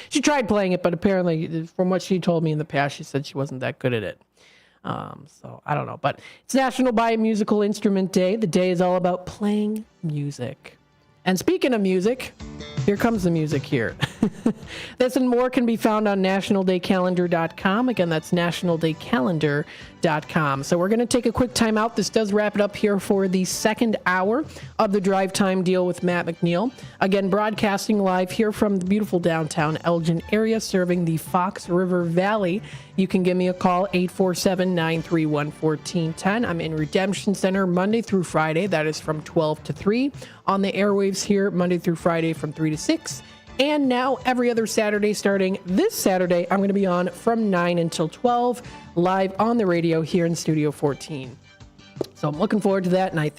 She tried playing it, but apparently, from what she told me in the past, she said she wasn't that good at it. So I don't know. But it's National Buy a Musical Instrument Day. The day is all about playing music. And speaking of music, here comes the music here. This and more can be found on nationaldaycalendar.com. Again, that's nationaldaycalendar.com. So we're going to take a quick time out. This does wrap it up here for the second hour of the Drive Time Deal with Matt McNeil. Again, broadcasting live here from the beautiful downtown Elgin area, serving the Fox River Valley. You can give me a call, 847-931-1410. I'm in Redemption Center Monday through Friday. That is from 12 to 3. On the airwaves here, Monday through Friday from 3 to 6. And now every other Saturday, starting this Saturday, I'm going to be on from 9 until 12, live on the radio here in Studio 14. So I'm looking forward to that, and I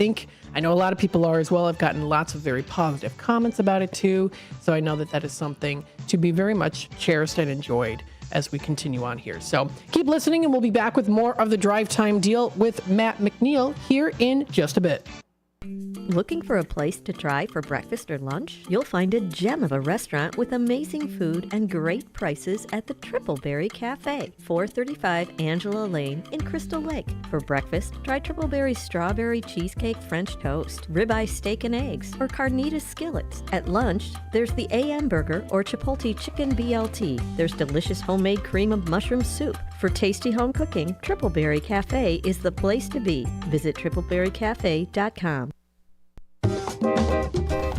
know a lot of people are as well. I've gotten lots of very positive comments about it too, so I know that is something to be very much cherished and enjoyed as we continue on here. So keep listening, and we'll be back with more of the Drive Time Deal with Matt McNeil here in just a bit.
Looking for a place to try for breakfast or lunch? You'll find a gem of a restaurant with amazing food and great prices at the Tripleberry Cafe, 435 Angela Lane in Crystal Lake. For breakfast, try Tripleberry's strawberry cheesecake French toast, ribeye steak and eggs, or carnitas skillets. At lunch, there's the AM burger or Chipotle chicken BLT. There's delicious homemade cream of mushroom soup. For tasty home cooking, Tripleberry Cafe is the place to be. Visit tripleberrycafe.com.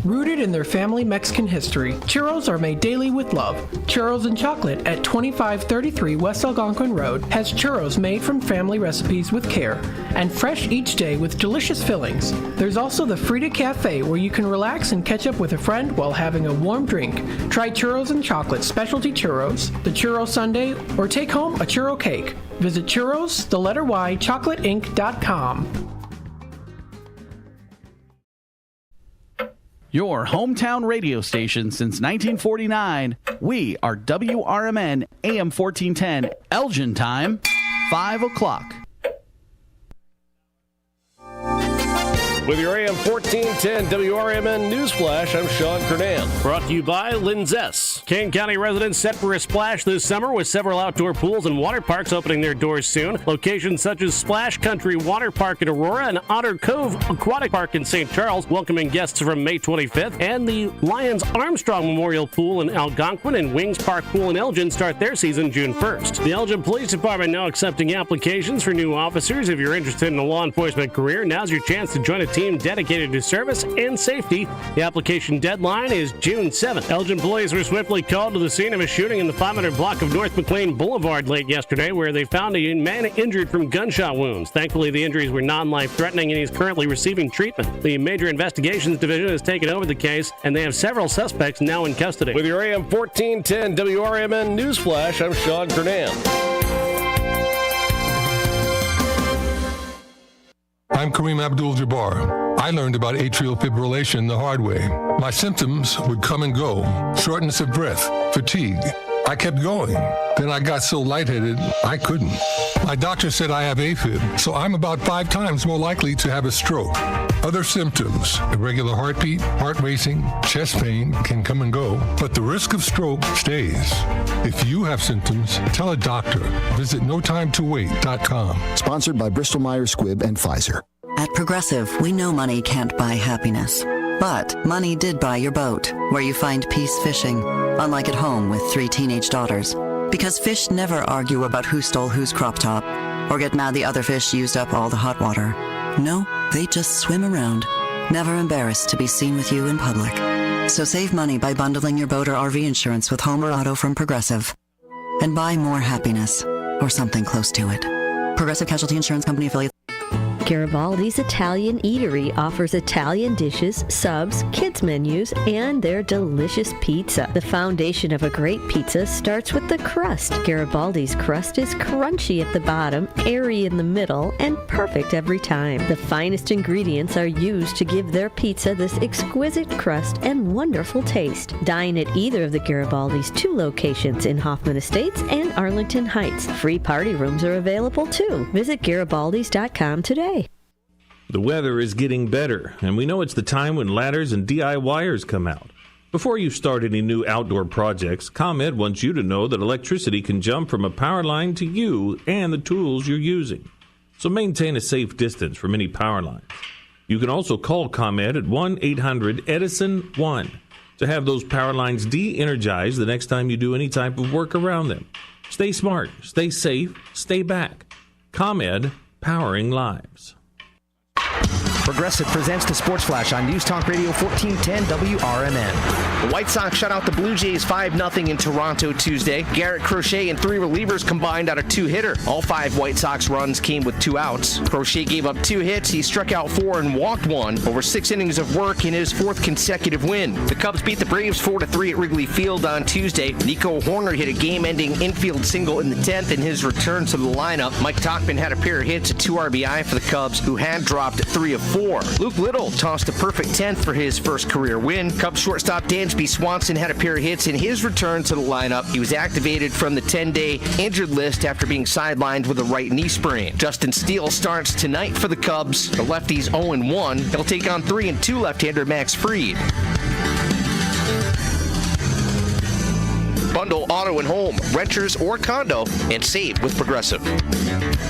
Rooted in their family Mexican history, churros are made daily with love. Churros and Chocolate at 2533 West Algonquin Road has churros made from family recipes with care and fresh each day with delicious fillings. There's also the Frida Cafe where you can relax and catch up with a friend while having a warm drink. Try Churros and Chocolate specialty churros, the churro sundae, or take home a churro cake. Visit churros, the letter Y, chocolateinc.com.
Your hometown radio station since 1949. We are WRMN AM 1410, Elgin time, 5 o'clock.
With your AM 1410 WRMN Newsflash, I'm Sean Kernan. Brought to you by Linzess. King County residents set for a splash this summer with several outdoor pools and water parks opening their doors soon. Locations such as Splash Country Water Park in Aurora and Otter Cove Aquatic Park in St. Charles, welcoming guests from May 25th. And the Lions Armstrong Memorial Pool in Algonquin and Wings Park Pool in Elgin start their season June 1st. The Elgin Police Department now accepting applications for new officers. If you're interested in a law enforcement career, now's your chance to join a team dedicated to service and safety. The application deadline is June 7th. Elgin police were swiftly called to the scene of a shooting in the 500 block of North McLean Boulevard late yesterday, where they found a man injured from gunshot wounds. Thankfully, the injuries were non-life-threatening, and he's currently receiving treatment. The Major Investigations Division has taken over the case, and they have several suspects now in custody. With your AM 1410 WRMN Newsflash, I'm Sean Kernan.
I'm Kareem Abdul-Jabbar. I learned about atrial fibrillation the hard way. My symptoms would come and go. Shortness of breath, fatigue. I kept going. Then I got so lightheaded, I couldn't. My doctor said I have AFib, so I'm about 5 times more likely to have a stroke. Other symptoms, irregular heartbeat, heart racing, chest pain can come and go, but the risk of stroke stays. If you have symptoms, tell a doctor. Visit notimetowait.com.
Sponsored by Bristol-Myers Squibb and Pfizer.
At Progressive, we know money can't buy happiness. But money did buy your boat, where you find peace fishing, unlike at home with 3 teenage daughters. Because fish never argue about who stole whose crop top, or get mad the other fish used up all the hot water. No, they just swim around, never embarrassed to be seen with you in public. So save money by bundling your boat or RV insurance with home or auto from Progressive. And buy more happiness, or something close to it. Progressive Casualty Insurance Company affiliate.
Garibaldi's Italian Eatery offers Italian dishes, subs, kids menus, and their delicious pizza. The foundation of a great pizza starts with the crust. Garibaldi's crust is crunchy at the bottom, airy in the middle, and perfect every time. The finest ingredients are used to give their pizza this exquisite crust and wonderful taste. Dine at either of the Garibaldi's 2 locations in Hoffman Estates and Arlington Heights. Free party rooms are available too. Visit Garibaldis.com today.
The weather is getting better, and we know it's the time when ladders and DIYers come out. Before you start any new outdoor projects, ComEd wants you to know that electricity can jump from a power line to you and the tools you're using. So maintain a safe distance from any power lines. You can also call ComEd at 1-800-EDISON-1 to have those power lines de-energized the next time you do any type of work around them. Stay smart, stay safe, stay back. ComEd, powering lives.
Progressive presents the Sports Flash on News Talk Radio 1410 WRMN. The White Sox shut out the Blue Jays 5-0 in Toronto Tuesday. Garrett Crochet and 3 relievers combined on a 2-hitter. All 5 White Sox runs came with 2 outs. Crochet gave up 2 hits. He struck out 4 and walked 1 over 6 innings of work in his 4th consecutive win. The Cubs beat the Braves 4-3 at Wrigley Field on Tuesday. Nico Horner hit a game-ending infield single in the 10th in his return to the lineup. Mike Tauchman had a pair of hits at 2 RBI for the Cubs, who had dropped 3 of 4. Luke Little tossed a perfect 10th for his first career win. Cubs shortstop Dansby Swanson had a pair of hits in his return to the lineup. He was activated from the 10-day injured list after being sidelined with a right knee sprain. Justin Steele starts tonight for the Cubs. The lefty's 0-1. He'll take on 3-2 left-hander Max Fried. Bundle auto and home, renters or condo, and save with Progressive.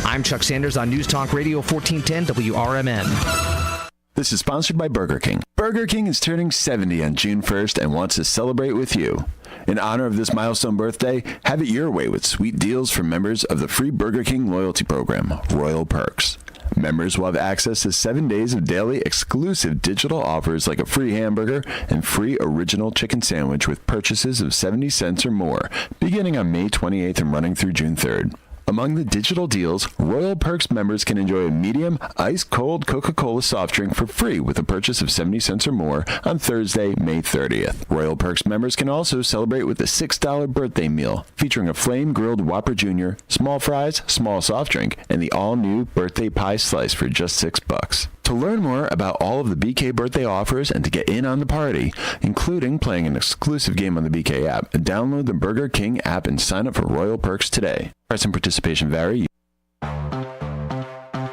I'm Chuck Sanders on News Talk Radio 1410 WRMN.
This is sponsored by Burger King. Burger King is turning 70 on June 1st and wants to celebrate with you. In honor of this milestone birthday, have it your way with sweet deals for members of the free Burger King loyalty program, Royal Perks. Members will have access to 7 days of daily exclusive digital offers like a free hamburger and free original chicken sandwich with purchases of 70 cents or more, beginning on May 28th and running through June 3rd. Among the digital deals, Royal Perks members can enjoy a medium, ice-cold Coca-Cola soft drink for free with a purchase of 70 cents or more on Thursday, May 30th. Royal Perks members can also celebrate with a $6 birthday meal featuring a flame-grilled Whopper Jr., small fries, small soft drink, and the all-new birthday pie slice for just $6. To learn more about all of the BK birthday offers and to get in on the party, including playing an exclusive game on the BK app, download the Burger King app and sign up for Royal Perks today. Price and participation vary.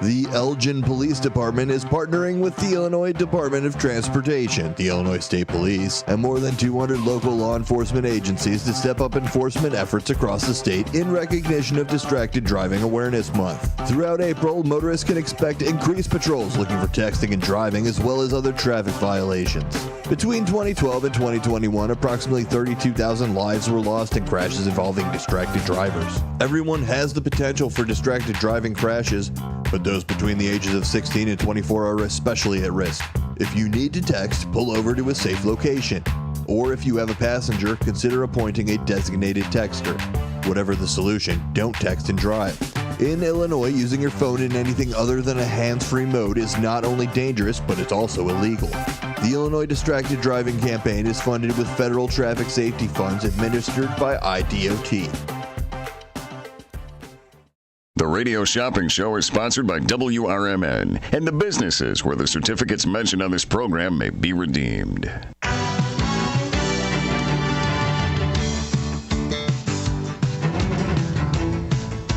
The Elgin Police Department is partnering with the Illinois Department of Transportation, the Illinois State Police, and more than 200 local law enforcement agencies to step up enforcement efforts across the state in recognition of Distracted Driving Awareness Month. Throughout April, motorists can expect increased patrols looking for texting and driving as well as other traffic violations. Between 2012 and 2021, approximately 32,000 lives were lost in crashes involving distracted drivers. Everyone has the potential for distracted driving crashes, but those between the ages of 16 and 24 are especially at risk. If you need to text, pull over to a safe location. Or if you have a passenger, consider appointing a designated texter. Whatever the solution, don't text and drive. In Illinois, using your phone in anything other than a hands-free mode is not only dangerous, but it's also illegal. The Illinois Distracted Driving Campaign is funded with federal traffic safety funds administered by IDOT.
The Radio Shopping Show is sponsored by WRMN and the businesses where the certificates mentioned on this program may be redeemed.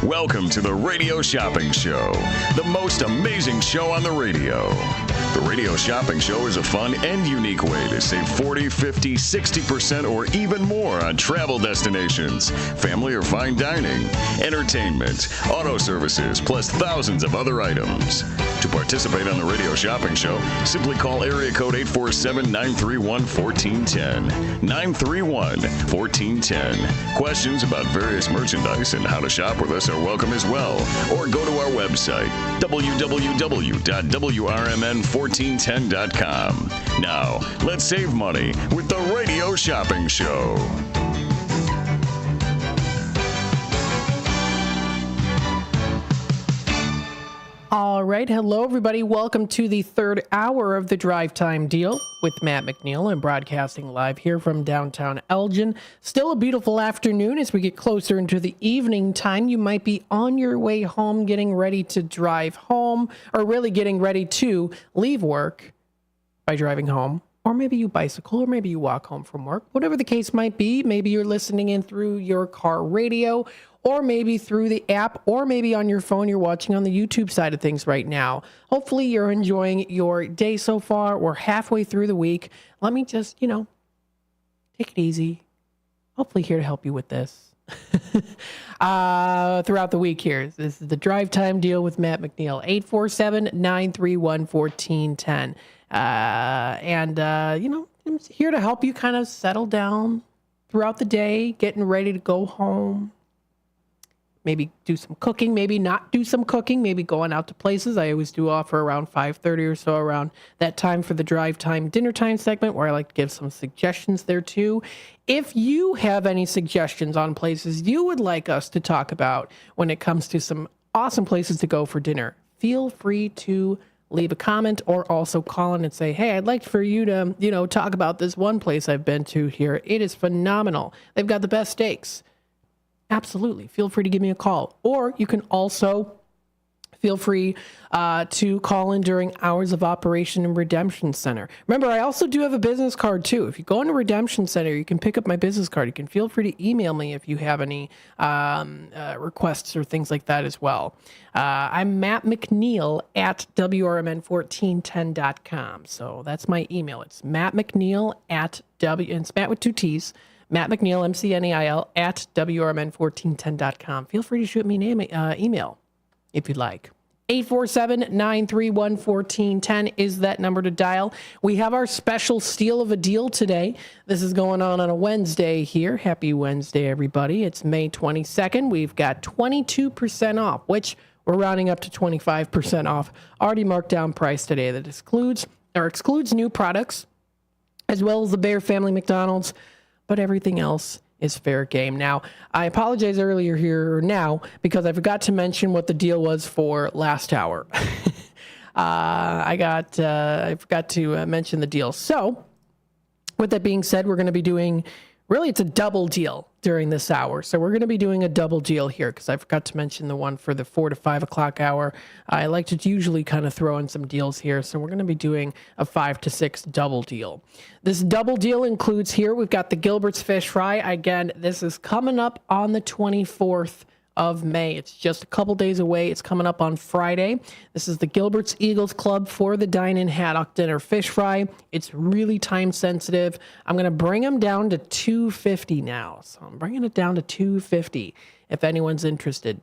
Welcome to the Radio Shopping Show, the most amazing show on the radio. The Radio Shopping Show is a fun and unique way to save 40, 50, 60% or even more on travel destinations, family or fine dining, entertainment, auto services, plus thousands of other items. To participate on the Radio Shopping Show, simply call area code 847-931-1410. 931-1410. Questions about various merchandise and how to shop with us are welcome as well. Or go to our website, www.WRMN1410.com. Now, let's save money with the Radio Shopping Show.
All right. Hello, everybody. Welcome to the third hour of the Drive Time Deal with Matt McNeil and broadcasting live here from downtown Elgin. Still a beautiful afternoon as we get closer into the evening time. You might be on your way home, getting ready to drive home, or really getting ready to leave work by driving home. Or maybe you bicycle, or maybe you walk home from work. Whatever the case might be, maybe you're listening in through your car radio, or maybe through the app, or maybe on your phone you're watching on the YouTube side of things right now. Hopefully you're enjoying your day so far. We're halfway through the week. Let me just, take it easy. Hopefully here to help you with this. Throughout the week here. This is the Drive Time Deal with Matt McNeil, 847-931-1410. I'm here to help you kind of settle down throughout the day, getting ready to go home. Maybe do some cooking, maybe not do some cooking, maybe going out to places. I always do offer around 5:30 or so, around that time for the Drive Time Dinner Time segment, where I like to give some suggestions there too. If you have any suggestions on places you would like us to talk about when it comes to some awesome places to go for dinner, feel free to leave a comment or also call in and say, hey, I'd like for you to, talk about this one place I've been to here. It is phenomenal. They've got the best steaks. Absolutely. Feel free to give me a call. Or you can also feel free to call in during hours of operation in Redemption Center. Remember, I also do have a business card too. If you go into Redemption Center, you can pick up my business card. You can feel free to email me if you have any requests or things like that as well. I'm Matt McNeil at WRMN1410.com. So that's my email. It's Matt McNeil at and it's Matt with two T's. Matt McNeil, McNeil, at WRMN1410.com. Feel free to shoot me an email if you'd like. 847-931-1410 is that number to dial. We have our special steal of a deal today. This is going on a Wednesday here. Happy Wednesday, everybody. It's May 22nd. We've got 22% off, which we're rounding up to 25% off. Already marked down price today that excludes new products, as well as the Bear Family McDonald's. But everything else is fair game. Now, I apologize earlier here now because I forgot to mention what the deal was for last hour. I forgot to mention the deal. So, with that being said, we're going to be doing, really it's a double deal during this hour. So we're going to be doing a double deal here because I forgot to mention the one for the 4 to 5 o'clock hour. I like to usually kind of throw in some deals here. So we're going to be doing a 5 to 6 double deal. This double deal includes here, we've got the Gilbert's Fish Fry. Again, this is coming up on the 24th of May. It's just a couple days away. It's coming up on Friday. This is the Gilbert's Eagles Club for the Dine-In Haddock Dinner Fish Fry. It's really time sensitive. I'm going to bring them down to $2.50 now. So I'm bringing it down to $2.50 if anyone's interested.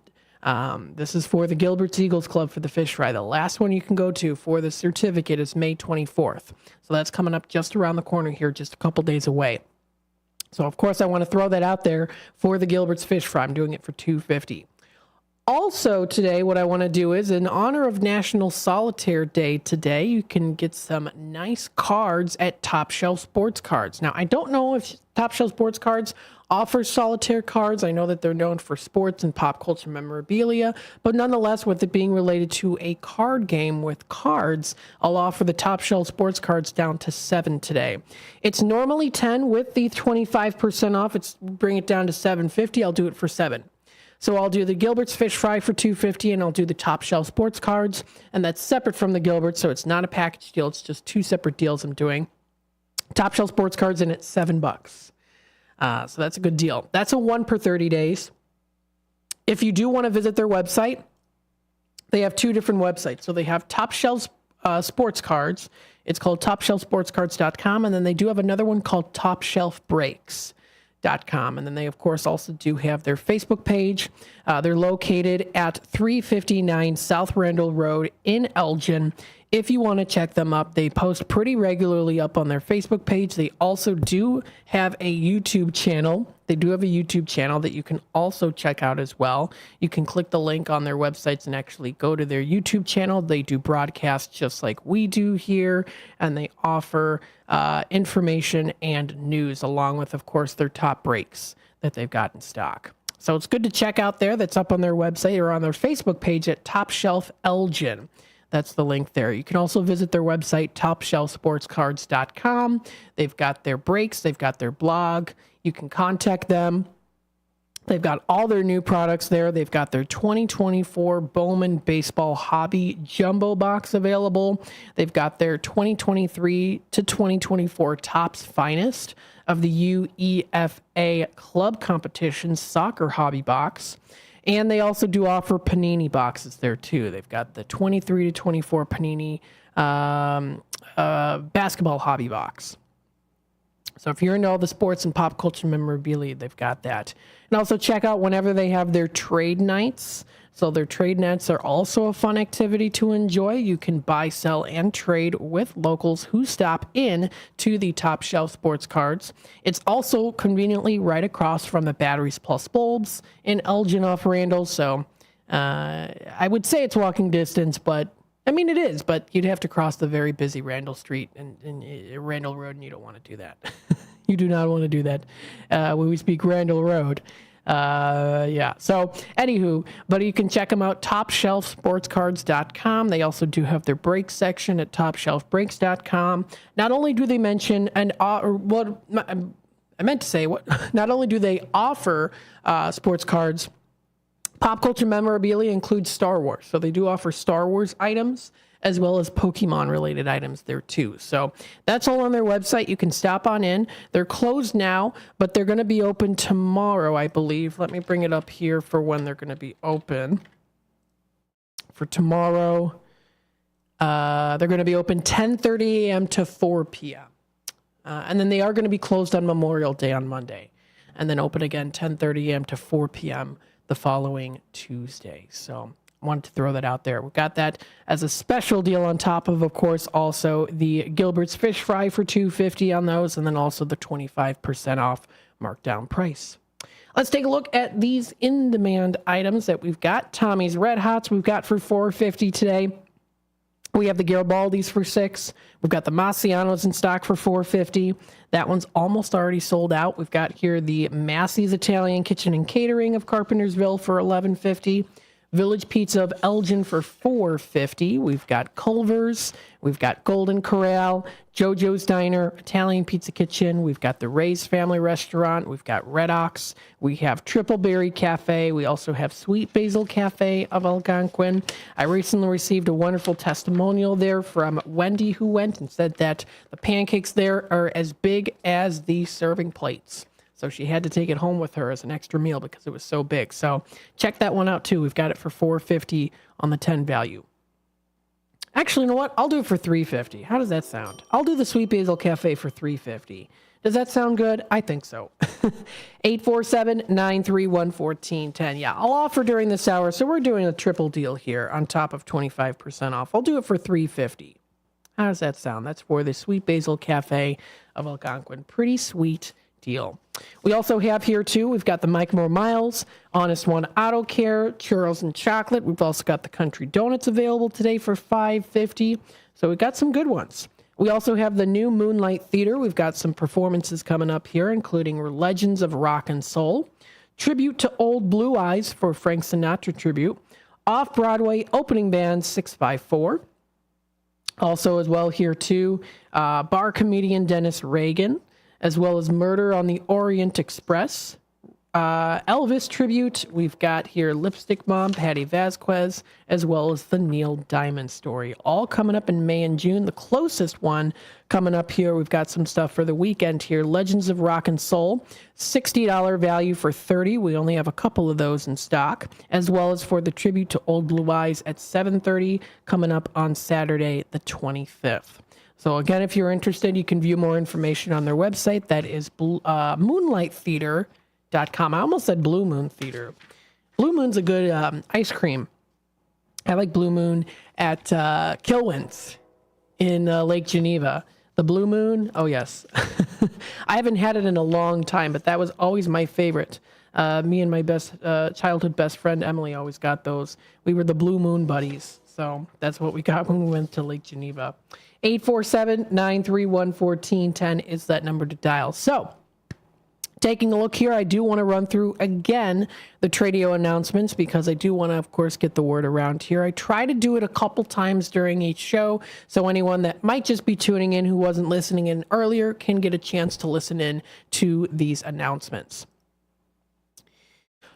This is for the Gilbert's Eagles Club for the fish fry. The last one you can go to for the certificate is May 24th. So that's coming up just around the corner here, just a couple days away. So, of course, I want to throw that out there for the Gilbert's Fish Fry. I'm doing it for $2.50. Also today, what I want to do is, in honor of National Solitaire Day today, you can get some nice cards at Top Shelf Sports Cards. Now, I don't know if Top Shelf Sports Cards offers solitaire cards. I know that they're known for sports and pop culture memorabilia, but nonetheless, with it being related to a card game with cards, I'll offer the Top Shelf Sports Cards down to 7 today. It's normally 10 with the 25% off. Bring it down to $7.50. I'll do it for 7. So I'll do the Gilbert's Fish Fry for $2.50, and I'll do the Top Shelf Sports Cards, and that's separate from the Gilbert, so it's not a package deal. It's just two separate deals I'm doing. Top Shelf Sports Cards, and it's $7. So that's a good deal. That's a 1 per 30 days. If you do want to visit their website, they have two different websites. So they have Top Shelf Sports Cards. It's called TopShelfSportsCards.com, and then they do have another one called TopShelfBreaks.com. And then they, of course, also do have their Facebook page. They're located at 359 South Randall Road in Elgin. If you want to check them up, they post pretty regularly up on their Facebook page. They also do have a YouTube channel. They do have a YouTube channel that you can also check out as well. You can click the link on their websites and actually go to their YouTube channel. They do broadcasts just like we do here, and they offer information and news, along with, of course, their top breaks that they've got in stock. So it's good to check out there. That's up on their website or on their Facebook page at Top Shelf Elgin. That's the link there. You can also visit their website, TopShelfSportsCards.com. They've got their breaks. They've got their blog. You can contact them. They've got all their new products there. They've got their 2024 Bowman Baseball Hobby Jumbo Box available. They've got their 2023 to 2024 Topps Finest of the UEFA Club Competition Soccer Hobby Box. And they also do offer Panini boxes there, too. They've got the 23 to 24 Panini basketball hobby box. So if you're into all the sports and pop culture memorabilia, they've got that. And also check out whenever they have their trade nights. So their trade nights are also a fun activity to enjoy. You can buy, sell, and trade with locals who stop in to the Top Shelf Sports Cards. It's also conveniently right across from the Batteries Plus Bulbs in Elgin off Randall. So I would say it's walking distance, but I mean, it is, but you'd have to cross the very busy Randall Street and Randall Road, and you don't want to do that. You do not want to do that when we speak Randall Road. Yeah. So, anywho, but you can check them out, TopShelfSportsCards.com. They also do have their break section at TopShelfBreaks.com. Not only do they mention not only do they offer sports cards, pop culture memorabilia includes Star Wars. So they do offer Star Wars items as well as Pokemon related items there too. So that's all on their website. You can stop on in. They're closed now, but they're going to be open tomorrow, I believe. Let me bring it up here for when they're going to be open. For tomorrow, they're going to be open 10:30 a.m. to 4 p.m. And then they are going to be closed on Memorial Day on Monday, and then open again 10:30 a.m. to 4 p.m. the following Tuesday. So wanted to throw that out there. We've got that as a special deal on top of course, also the Gilbert's Fish Fry for $2.50 on those, and then also the 25% off markdown price. Let's take a look at these in-demand items that we've got. Tommy's Red Hots we've got for $4.50 today. We have the Garibaldis for $6. We've got the Massianos in stock for $4.50. That one's almost already sold out. We've got here the Massey's Italian Kitchen and Catering of Carpentersville for $11.50. Village Pizza of Elgin for $4.50. We've got Culver's. We've got Golden Corral, JoJo's Diner, Italian Pizza Kitchen. We've got the Ray's Family Restaurant. We've got Red Ox. We have Triple Berry Cafe. We also have Sweet Basil Cafe of Algonquin. I recently received a wonderful testimonial there from Wendy, who went and said that the pancakes there are as big as the serving plates. So she had to take it home with her as an extra meal because it was so big. So check that one out too. We've got it for $4.50 on the 10 value. Actually, you know what? I'll do it for $3.50. How does that sound? I'll do the Sweet Basil Cafe for $3.50. Does that sound good? I think so. 847-931-1410. Yeah, I'll offer during this hour. So we're doing a triple deal here on top of 25% off. I'll do it for $3.50. How does that sound? That's for the Sweet Basil Cafe of Algonquin. Pretty sweet deal. We also have here too, we've got the Mike Moore Miles, Honest One Auto Care, Churros and Chocolate. We've also got the Country Donuts available today for $5.50. So we've got some good ones. We also have the new Moonlight Theater. We've got some performances coming up here, including Legends of Rock and Soul, Tribute to Old Blue Eyes for Frank Sinatra Tribute, Off-Broadway Opening Band 6x4. Also as well here too, bar comedian Dennis Reagan, as well as Murder on the Orient Express, Elvis tribute. We've got here Lipstick Mom, Patty Vasquez, as well as the Neil Diamond story. All coming up in May and June. The closest one coming up here, we've got some stuff for the weekend here. Legends of Rock and Soul, $60 value for $30. We only have a couple of those in stock, as well as for the tribute to Old Blue Eyes at $7:30, coming up on Saturday the 25th. So again, if you're interested, you can view more information on their website. That is moonlighttheater.com. I almost said Blue Moon Theater. Blue Moon's a good ice cream. I like Blue Moon at Kilwins in Lake Geneva. The Blue Moon, oh yes. I haven't had it in a long time, but that was always my favorite. Me and my childhood best friend, Emily, always got those. We were the Blue Moon buddies. So that's what we got when we went to Lake Geneva. 847-931-1410 is that number to dial. So, taking a look here, I do want to run through again the Tradio announcements because I do want to, of course, get the word around here. I try to do it a couple times during each show, so anyone that might just be tuning in who wasn't listening in earlier can get a chance to listen in to these announcements.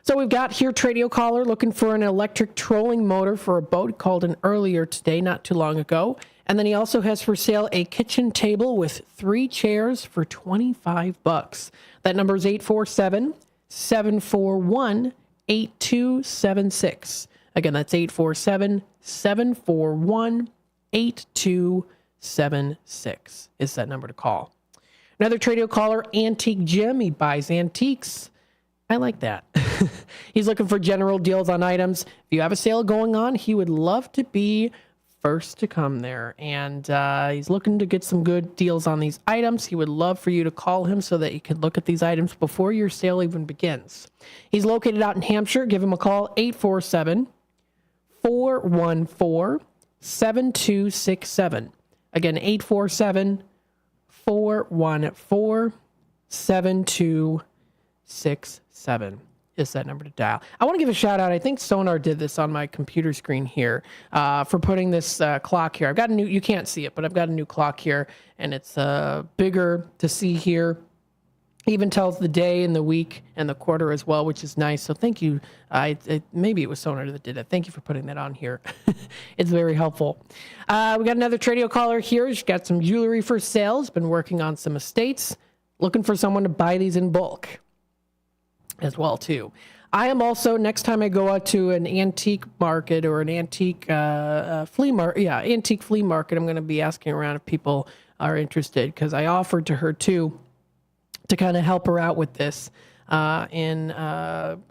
So we've got here Tradio caller looking for an electric trolling motor for a boat, called in earlier today, not too long ago. And then he also has for sale a kitchen table with 3 chairs for $25. That number is 847-741-8276. Again, that's 847-741-8276 is that number to call. Another Tradio caller, Antique Jim. He buys antiques. I like that. He's looking for general deals on items. If you have a sale going on, he would love to be first to come there. And he's looking to get some good deals on these items. He would love for you to call him so that you can look at these items before your sale even begins. He's located out in Hampshire. Give him a call, 847-414-7267. Again, 847-414-7267 is that number to dial. I want to give a shout out. I think Sonar did this on my computer screen here for putting this clock here. I've got a new, you can't see it, but I've got a new clock here, and it's bigger to see here. Even tells the day and the week and the quarter as well, which is nice. So thank you. Maybe it was Sonar that did it. Thank you for putting that on here. It's very helpful. We got another Tradio caller here. She's got some jewelry for sale. She's been working on some estates. Looking for someone to buy these in bulk as well too. I am also, next time I go out to an antique market or an antique flea market, antique flea market, I'm going to be asking around if people are interested, because I offered to her too to kind of help her out with this in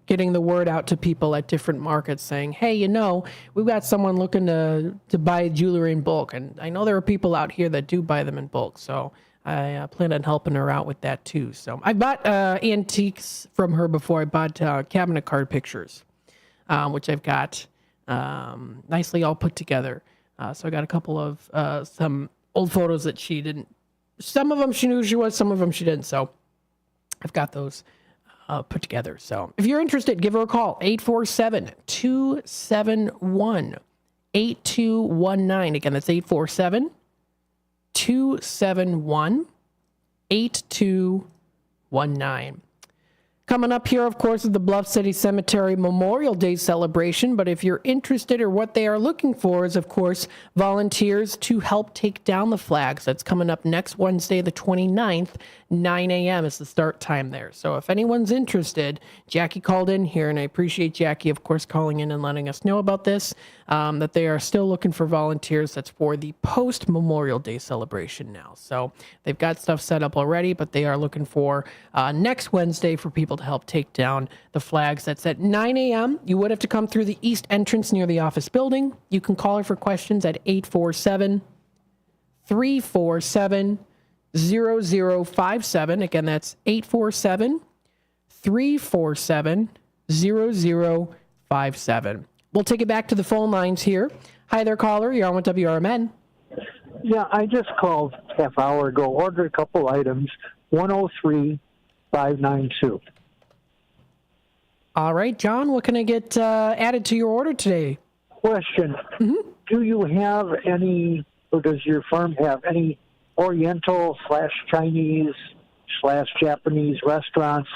getting the word out to people at different markets saying, hey, you know, we've got someone looking to buy jewelry in bulk. And I know there are people out here that do buy them in bulk. So I plan on helping her out with that too. So I bought antiques from her before. I bought cabinet card pictures, which I've got nicely all put together. So I got a couple of some old photos that she didn't. Some of them she knew she was, some of them she didn't. So I've got those put together. So if you're interested, give her a call, 847-271-8219. Again, that's 847-271-8219. Coming up here, of course, is the Bluff City Cemetery Memorial Day celebration. But if you're interested, or what they are looking for is, of course, volunteers to help take down the flags. That's coming up next Wednesday, the 29th, 9 a.m. is the start time there. So if anyone's interested, Jackie called in here, and I appreciate Jackie, of course, calling in and letting us know about this, that they are still looking for volunteers. That's for the post-Memorial Day celebration now. So they've got stuff set up already, but they are looking for next Wednesday for people to help take down the flags. That's at 9 a.m. You would have to come through the east entrance near the office building. You can call her for questions at 847-347-0057. Again, that's 847-347-0057. We'll take it back to the phone lines here. Hi there, caller. You're on with WRMN.
Yeah, I just called half hour ago, ordered a couple items, 103-592.
All right, John, what can I get added to your order today?
Question. Mm-hmm. Do you have any, or does your firm have any Oriental/Chinese/Japanese restaurants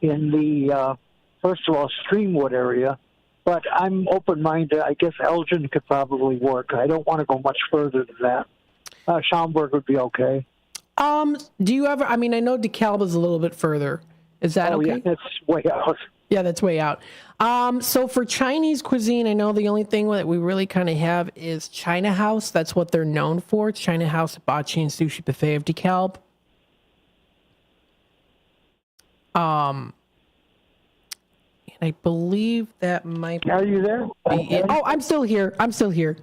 in the, first of all, Streamwood area. But I'm open-minded. I guess Elgin could probably work. I don't want to go much further than that. Schaumburg would be okay.
Do you ever, I mean, I know DeKalb is a little bit further. Is that okay?
Yeah, that's way out.
Yeah, that's way out. So for Chinese cuisine, I know the only thing that we really kind of have is China House. That's what they're known for. It's China House Hibachi and Sushi Buffet of DeKalb. And I believe that might be...
Are you there?
Oh, I'm still here. I'm still here.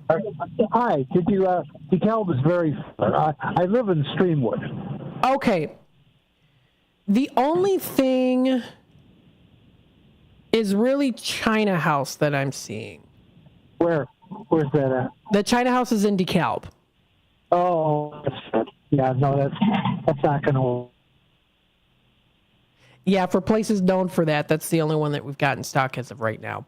Hi. Did you... DeKalb is very... I live in Streamwood.
Okay. The only thing is really China House that I'm seeing.
Where's that at?
The China House is in DeKalb.
Oh, yeah, no, that's not going to work.
Yeah, for places known for that, that's the only one that we've got in stock as of right now.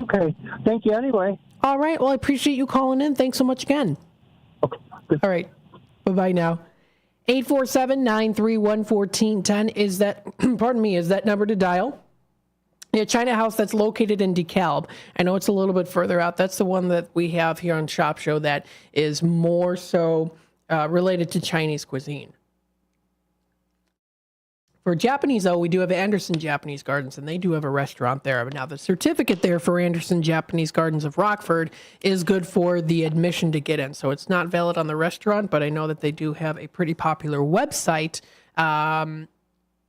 Okay, thank you anyway.
All right, well, I appreciate you calling in. Thanks so much again.
Okay.
All right, bye-bye now. 847-931-1410 is that, pardon me, is that number to dial. Yeah, China House, that's located in DeKalb. I know it's a little bit further out. That's the one that we have here on Shop Show that is more so related to Chinese cuisine. For Japanese, though, we do have Anderson Japanese Gardens, and they do have a restaurant there. But now the certificate there for Anderson Japanese Gardens of Rockford is good for the admission to get in. So it's not valid on the restaurant, but I know that they do have a pretty popular website at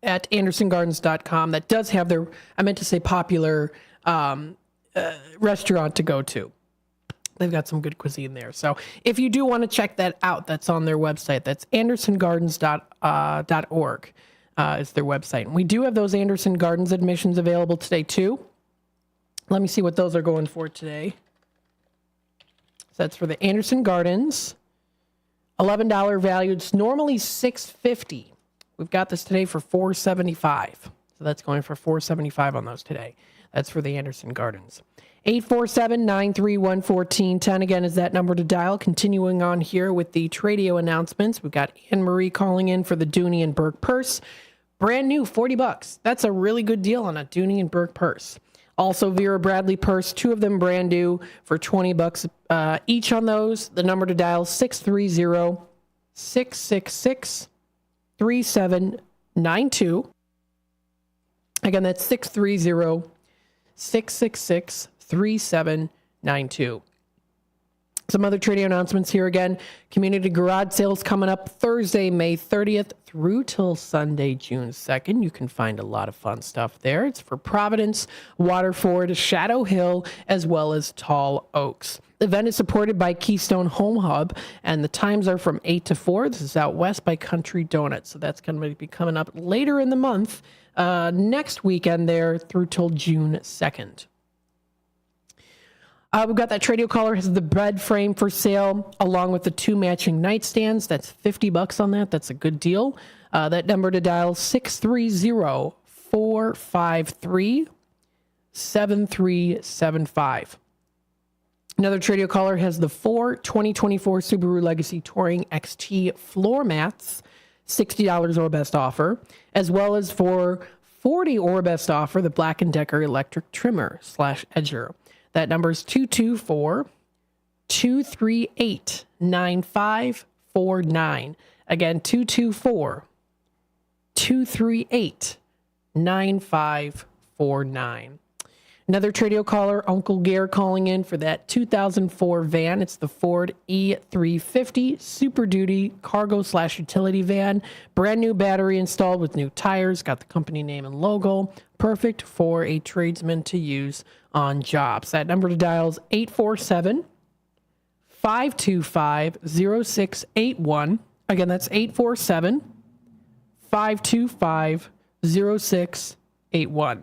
andersongardens.com that does have their, I meant to say popular restaurant to go to. They've got some good cuisine there. So if you do want to check that out, that's on their website. That's andersongardens.org. Is their website. And we do have those Anderson Gardens admissions available today, too. Let me see what those are going for today. So that's for the Anderson Gardens. $11 value. It's normally $6.50. We've got this today for $4.75. So that's going for $4.75 on those today. That's for the Anderson Gardens. 847-931-1410. Again, is that number to dial. Continuing on here with the Tradio announcements. We've got Anne-Marie calling in for the Dooney and Burke purse. Brand new, $40. That's a really good deal on a Dooney and Burke purse. Also, Vera Bradley purse, two of them brand new for $20 each on those. The number to dial, 630-666-3792. Again, that's 630-666-3792. Some other trading announcements here again. Community garage sales coming up Thursday, May 30th through till Sunday, June 2nd. You can find a lot of fun stuff there. It's for Providence, Waterford, Shadow Hill, as well as Tall Oaks. The event is supported by Keystone Home Hub, and the times are from 8 to 4. This is out west by Country Donuts. So that's going to be coming up later in the month, next weekend there through till June 2nd. We've got that Tradio caller has the bed frame for sale along with the two matching nightstands. That's $50 on that. That's a good deal. That number to dial 630-453-7375. Another Tradio caller has the 2024 Subaru Legacy Touring XT floor mats, $60 or best offer, as well as for $40 or best offer, the Black & Decker electric trimmer / edger. That number is 224-238-9549. Again, 224-238-9549. Another Tradio caller, Uncle Gare, calling in for that 2004 van. It's the Ford E350 Super Duty cargo / utility van. Brand new battery installed with new tires. Got the company name and logo. Perfect for a tradesman to use on jobs. That number to dial is 847-525-0681. Again, that's 847-525-0681.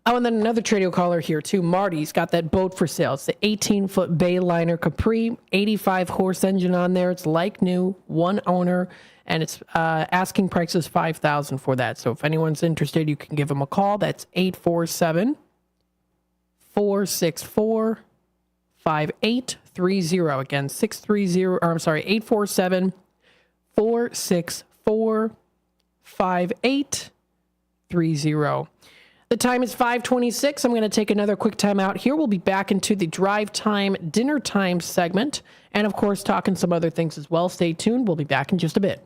Oh, and then another Tradio caller here, too. Marty's got that boat for sale. It's the 18-foot Bayliner Capri, 85-horse engine on there. It's like new, one owner, and it's asking price is $5,000 for that. So if anyone's interested, you can give them a call. That's 847-464-5830. Again, 847-464-5830. 830. The time is 5:26. I'm going to take another quick time out here. We'll be back into the drive time, dinner time segment, and of course, talking some other things as well. Stay tuned. We'll be back in just a bit.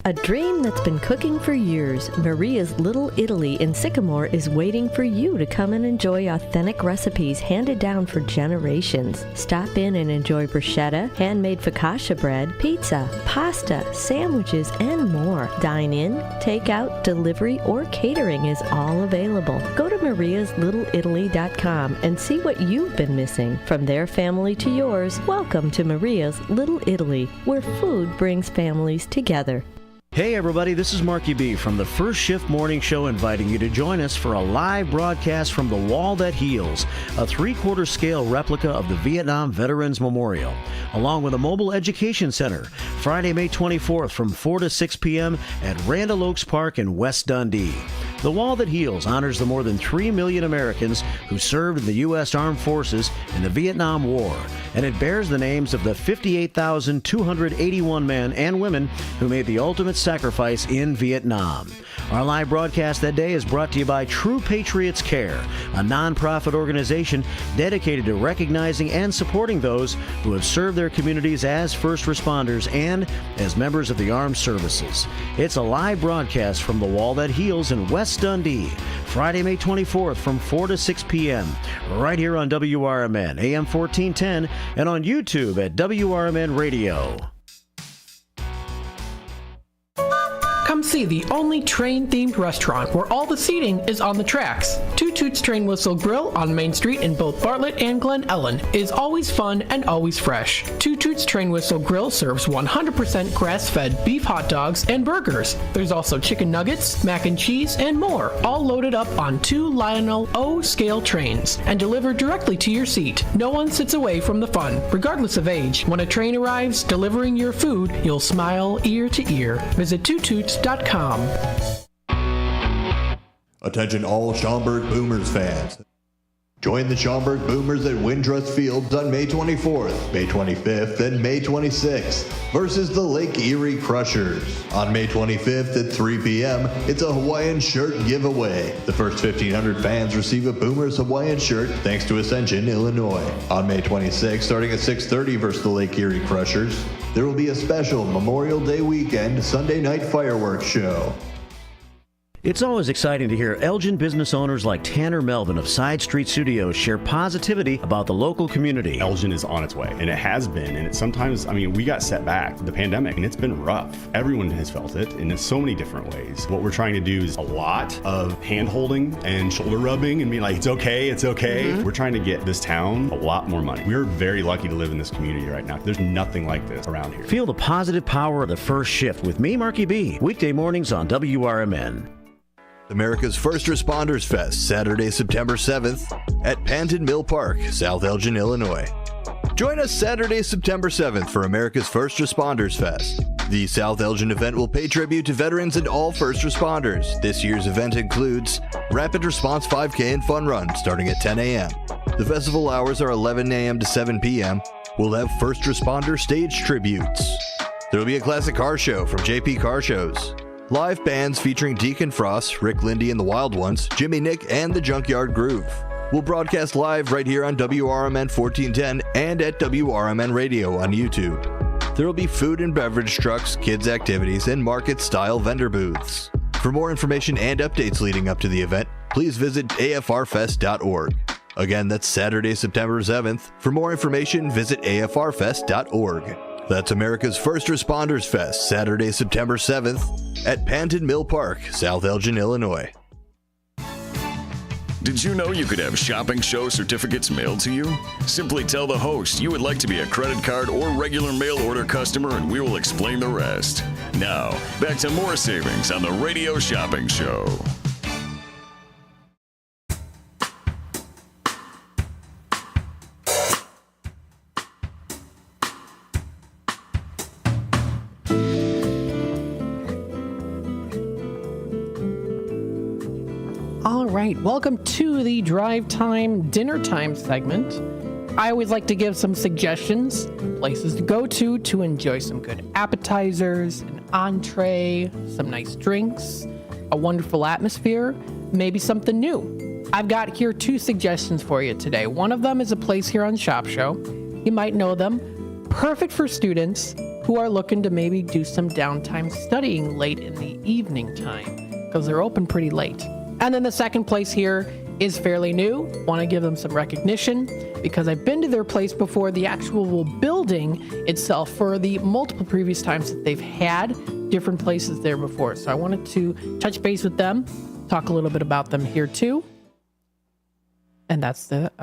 A dream that's been cooking for years, Maria's Little Italy in Sycamore is waiting for you to come and enjoy authentic recipes handed down for generations. Stop in and enjoy bruschetta, handmade focaccia bread, pizza, pasta, sandwiches, and more. Dine in, take out, delivery, or catering is all available. Go to mariaslittleitaly.com and see what you've been missing. From their family to yours, welcome to Maria's Little Italy, where food brings families together.
Hey everybody, this is Marky B from the First Shift Morning Show, inviting you to join us for a live broadcast from The Wall That Heals, a 3/4 scale replica of the Vietnam Veterans Memorial, along with a mobile education center, Friday, May 24th from 4 to 6 p.m. at Randall Oaks Park in West Dundee. The Wall That Heals honors the more than 3 million Americans who served in the U.S. Armed Forces in the Vietnam War, and it bears the names of the 58,281 men and women who made the ultimate sacrifice in Vietnam. Our live broadcast that day is brought to you by True Patriots Care, a nonprofit organization dedicated to recognizing and supporting those who have served their communities as first responders and as members of the armed services. It's a live broadcast from The Wall That Heals in West Dundee, Friday, May 24th from 4 to 6 p.m., right here on WRMN, AM 1410, and on YouTube at WRMN Radio.
Come see the only train-themed restaurant where all the seating is on the tracks. Two Toots Train Whistle Grill on Main Street in both Bartlett and Glen Ellen is always fun and always fresh. Two Toots Train Whistle Grill serves 100% grass-fed beef hot dogs and burgers. There's also chicken nuggets, mac and cheese, and more, all loaded up on 2 Lionel O scale trains and delivered directly to your seat. No one sits away from the fun, regardless of age. When a train arrives delivering your food, you'll smile ear to ear. Visit twotoots.com.
Attention all Schaumburg Boomers fans. Join the Schaumburg Boomers at Wintrust Fields on May 24th, May 25th, and May 26th versus the Lake Erie Crushers. On May 25th at 3 p.m., it's a Hawaiian shirt giveaway. The first 1,500 fans receive a Boomers Hawaiian shirt thanks to Ascension, Illinois. On May 26th, starting at 6:30 versus the Lake Erie Crushers, there will be a special Memorial Day weekend Sunday night fireworks show.
It's always exciting to hear Elgin business owners like Tanner Melvin of Side Street Studios share positivity about the local community.
Elgin is on its way, and it has been, and sometimes, we got set back, the pandemic, and it's been rough. Everyone has felt it, and in so many different ways. What we're trying to do is a lot of hand-holding and shoulder rubbing and being like, it's okay, it's okay. Mm-hmm. We're trying to get this town a lot more money. We're very lucky to live in this community right now. There's nothing like this around here.
Feel the positive power of the First Shift with me, Marky B, weekday mornings on WRMN.
America's First Responders Fest, Saturday, September 7th at Panton Mill Park, South Elgin, Illinois. Join us Saturday, September 7th for America's First Responders Fest. The South Elgin event will pay tribute to veterans and all first responders. This year's event includes Rapid Response 5K and Fun Run starting at 10 a.m. The festival hours are 11 a.m. to 7 p.m. We'll have first responder stage tributes. There will be a classic car show from JP Car Shows. Live bands featuring Deacon Frost, Rick Lindy and the Wild Ones, Jimmy Nick, and the Junkyard Groove. We'll broadcast live right here on WRMN 1410 and at WRMN Radio on YouTube. There will be food and beverage trucks, kids' activities, and market-style vendor booths. For more information and updates leading up to the event, please visit afrfest.org. Again, that's Saturday, September 7th. For more information, visit afrfest.org. That's America's First Responders Fest, Saturday, September 7th at Panton Mill Park, South Elgin, Illinois.
Did you know you could have shopping show certificates mailed to you? Simply tell the host you would like to be a credit card or regular mail order customer and we will explain the rest. Now, back to more savings on the Radio Shopping Show.
All right, welcome to the Drive Time Dinner Time segment. I always like to give some suggestions, places to go to enjoy some good appetizers, an entree, some nice drinks, a wonderful atmosphere. maybe something new. I've got here 2 suggestions for you today. One of them is a place here on Shop Show. You might know them. Perfect for students who are looking to maybe do some downtime studying late in the evening time, because they're open pretty late. And then the second place here is fairly new. Want to give them some recognition because I've been to their place before, the actual building itself, for the multiple previous times that they've had different places there before. So I wanted to touch base with them, talk a little bit about them here too. And that's that.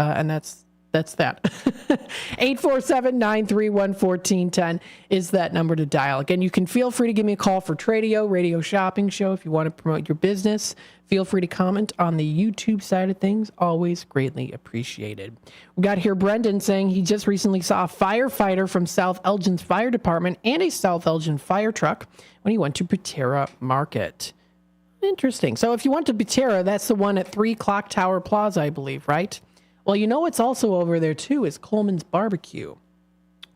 847-931-1410 is that number to dial. Again, you can feel free to give me a call for Tradio, Radio Shopping Show. If you want to promote your business, feel free to comment on the YouTube side of things. Always greatly appreciated. We got here Brendan saying he just recently saw a firefighter from South Elgin's Fire Department and a South Elgin fire truck when he went to Patera Market. Interesting. So if you went to Patera, that's the one at 3 Clock Tower Plaza, I believe, right? Well, you know what's also over there, too, is Coleman's Barbecue.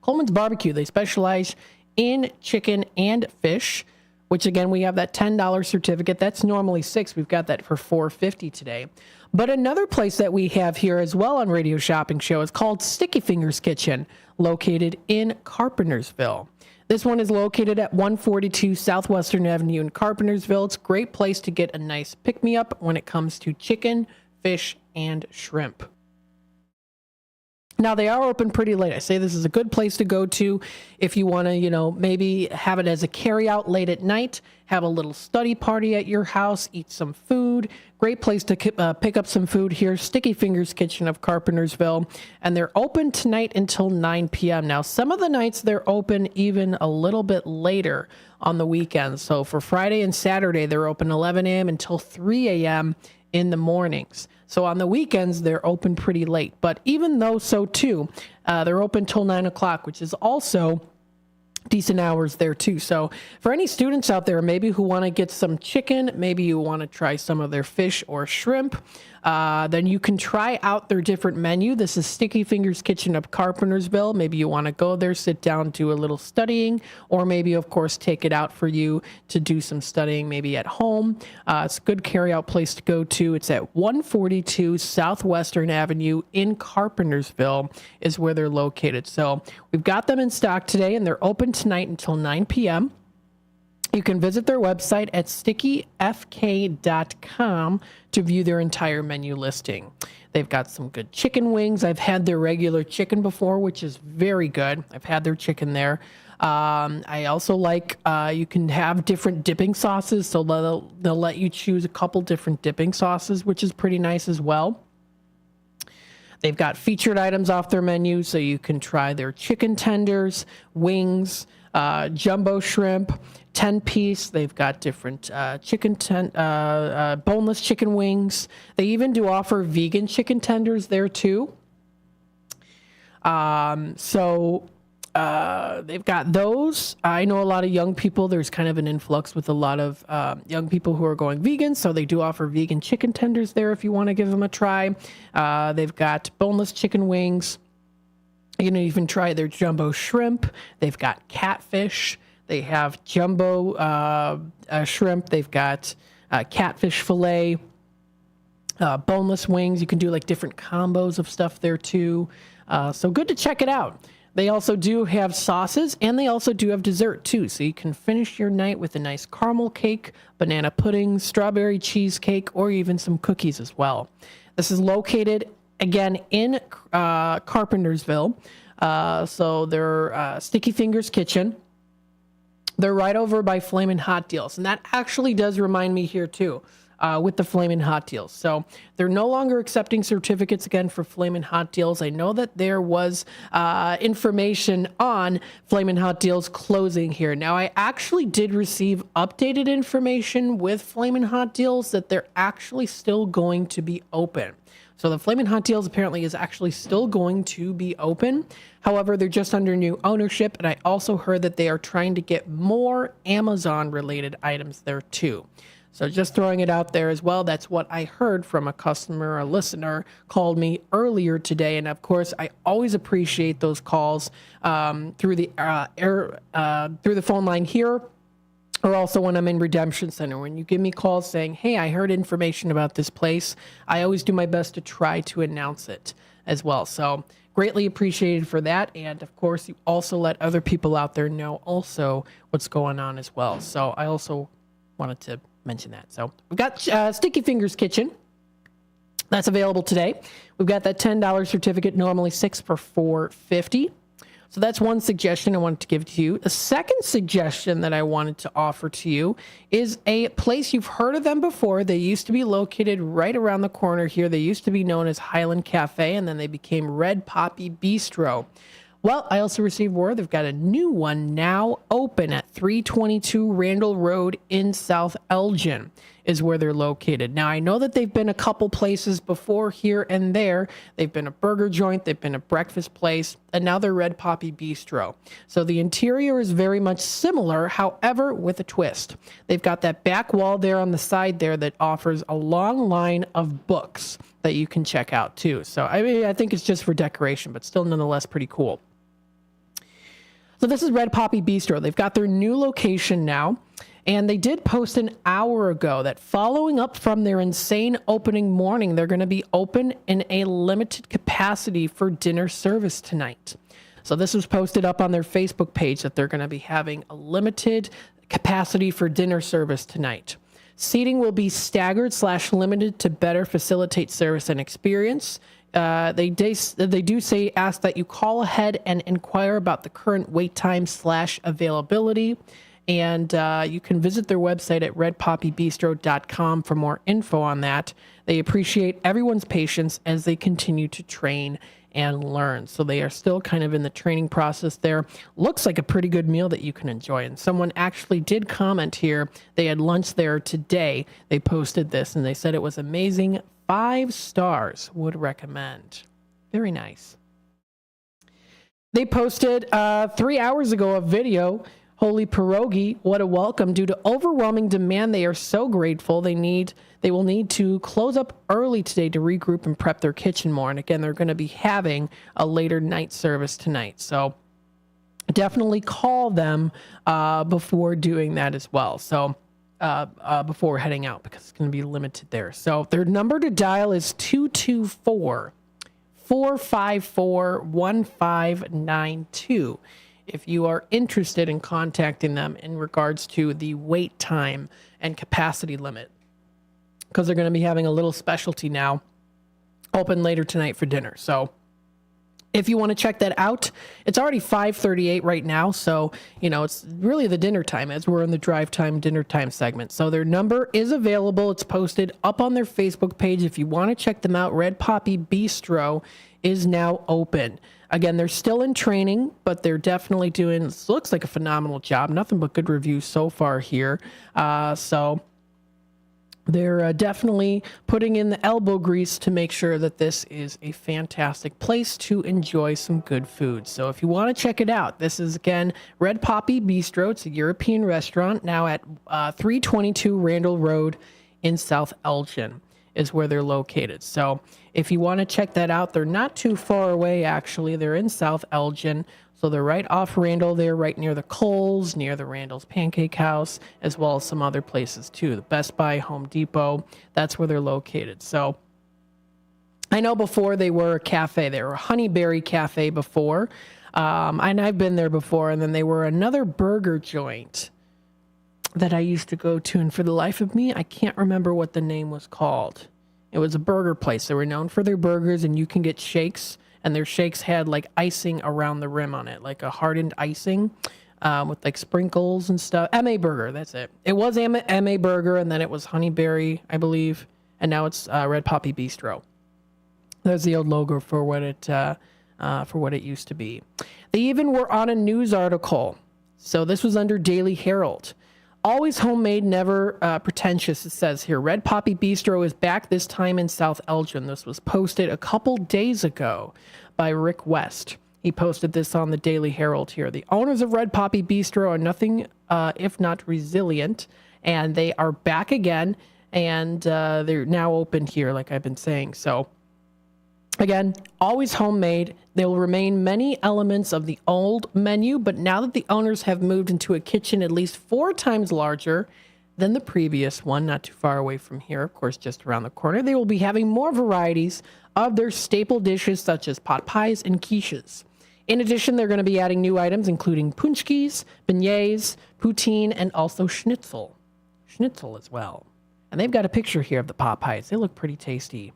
Coleman's Barbecue, they specialize in chicken and fish, which, again, we have that $10 certificate. That's normally $6. We've got that for $4.50 today. But another place that we have here as well on Radio Shopping Show is called Sticky Fingers Kitchen, located in Carpentersville. This one is located at 142 Southwestern Avenue in Carpentersville. It's a great place to get a nice pick-me-up when it comes to chicken, fish, and shrimp. Now, they are open pretty late. I say this is a good place to go to if you want to, maybe have it as a carry-out late at night, have a little study party at your house, eat some food. Great place to pick up some food here, Sticky Fingers Kitchen of Carpentersville. And they're open tonight until 9 p.m. Now, some of the nights they're open even a little bit later on the weekends. So for Friday and Saturday, they're open 11 a.m. until 3 a.m. in the mornings. So on the weekends, they're open pretty late. But even though so, too, they're open till 9 o'clock, which is also decent hours there, too. So for any students out there, maybe who want to get some chicken, maybe you want to try some of their fish or shrimp, then you can try out their different menu. This is Sticky Fingers Kitchen of Carpentersville. Maybe you want to go there, sit down, do a little studying, or maybe, of course, take it out for you to do some studying maybe at home. It's a good carry-out place to go to. It's at 142 Southwestern Avenue in Carpentersville is where they're located. So we've got them in stock today, and they're open tonight until 9 p.m. You can visit their website at stickyfk.com to view their entire menu listing. They've got some good chicken wings. I've had their regular chicken before, which is very good. I've had their chicken there. I also like, you can have different dipping sauces, so they'll let you choose a couple different dipping sauces, which is pretty nice as well. They've got featured items off their menu, so you can try their chicken tenders, wings, jumbo shrimp, 10-piece. They've got different boneless chicken wings. They even do offer vegan chicken tenders there too. They've got those. I know a lot of young people. There's kind of an influx with a lot of young people who are going vegan, so they do offer vegan chicken tenders there if you want to give them a try. They've got boneless chicken wings. You can even try their jumbo shrimp. They've got catfish. They have jumbo shrimp. They've got catfish fillet, boneless wings. You can do like different combos of stuff there too. So good to check it out. They also do have sauces, and they also do have dessert too. So you can finish your night with a nice caramel cake, banana pudding, strawberry cheesecake, or even some cookies as well. This is located, again, in Carpentersville. So they're Sticky Fingers Kitchen. They're right over by Flamin' Hot Deals. And that actually does remind me here too, with the Flamin' Hot Deals. So they're no longer accepting certificates again for Flamin' Hot Deals. I know that there was information on Flamin' Hot Deals closing here. Now, I actually did receive updated information with Flamin' Hot Deals that they're actually still going to be open. So the Flamin' Hot Deals apparently is actually still going to be open. However, they're just under new ownership, and I also heard that they are trying to get more Amazon-related items there too. So just throwing it out there as well. That's what I heard from a customer, a listener, called me earlier today. And of course, I always appreciate those calls through the phone line here or also when I'm in Redemption Center. When you give me calls saying, hey, I heard information about this place, I always do my best to try to announce it as well. So greatly appreciated for that. And of course, you also let other people out there know also what's going on as well. So I also wanted to mention that. So we've got Sticky Fingers Kitchen. That's available today. We've got that $10 certificate, normally $6 for $4.50. So that's one suggestion I wanted to give to you. A second suggestion that I wanted to offer to you is a place you've heard of them before. They used to be located right around the corner here. They used to be known as Highland Cafe, and then they became Red Poppy Bistro. Well, I also received word they've got a new one now open at 322 Randall Road in South Elgin is where they're located. Now, I know that they've been a couple places before here and there. They've been a burger joint, they've been a breakfast place, and now they're Red Poppy Bistro. So the interior is very much similar, however, with a twist. They've got that back wall there on the side there that offers a long line of books that you can check out too. So I mean, I think it's just for decoration, but still nonetheless pretty cool. So this is Red Poppy Bistro. They've got their new location now. And they did post an hour ago that following up from their insane opening morning, they're going to be open in a limited capacity for dinner service tonight. So this was posted up on their Facebook page that they're going to be having a limited capacity for dinner service tonight. Seating will be staggered/limited to better facilitate service and experience. They do say ask that you call ahead and inquire about the current wait time/availability. And you can visit their website at redpoppybistro.com for more info on that. They appreciate everyone's patience as they continue to train and learn. So they are still kind of in the training process there. Looks like a pretty good meal that you can enjoy. And someone actually did comment here. They had lunch there today. They posted this and they said it was amazing. 5 stars, would recommend. Very nice. They posted 3 hours ago a video. Holy pierogi, what a welcome. Due to overwhelming demand, they are so grateful. They will need to close up early today to regroup and prep their kitchen more. And again, they're going to be having a later night service tonight. So definitely call them before doing that as well. So before heading out, because it's going to be limited there. So their number to dial is 224-454-1592. If you are interested in contacting them in regards to the wait time and capacity limit, because they're going to be having a little specialty now open later tonight for dinner. So if you want to check that out, it's already 5:38 right now. So, it's really the dinner time as we're in the drive time, dinner time segment. So their number is available. It's posted up on their Facebook page. If you want to check them out, Red Poppy Bistro is now open. Again, they're still in training, but they're definitely doing, looks like a phenomenal job. Nothing but good reviews so far here. So they're definitely putting in the elbow grease to make sure that this is a fantastic place to enjoy some good food. So if you want to check it out, this is, again, Red Poppy Bistro. It's a European restaurant now at 322 Randall Road in South Elgin is where they're located. So if you want to check that out, they're not too far away, actually. They're in South Elgin. So they're right off Randall. They're right near the Kohl's, near the Randall's Pancake House, as well as some other places too. The Best Buy, Home Depot, that's where they're located. So I know before they were a cafe. They were a Honeyberry Cafe before. And I've been there before. And then they were another burger joint that I used to go to. And for the life of me, I can't remember what the name was called. It was a burger place. They were known for their burgers, and you can get shakes. And their shakes had like icing around the rim on it, like a hardened icing with like sprinkles and stuff. M.A. Burger, that's it. It was M.A. Burger, and then it was Honeyberry, I believe. And now it's Red Poppy Bistro. There's the old logo for what it used to be. They even were on a news article. So this was under Daily Herald. Always homemade, never pretentious, it says here. Red Poppy Bistro is back, this time in South Elgin. This was posted a couple days ago by Rick West. He posted this on the Daily Herald here. The owners of Red Poppy Bistro are nothing if not resilient, and they are back again, and they're now open here, like I've been saying. So Again, always homemade. There will remain many elements of the old menu, but now that the owners have moved into a kitchen at least 4 times larger than the previous one, not too far away from here, of course, just around the corner, they will be having more varieties of their staple dishes such as pot pies and quiches. In addition, they're going to be adding new items including punchkis, beignets, poutine, and also schnitzel. Schnitzel as well. And they've got a picture here of the pot pies. They look pretty tasty.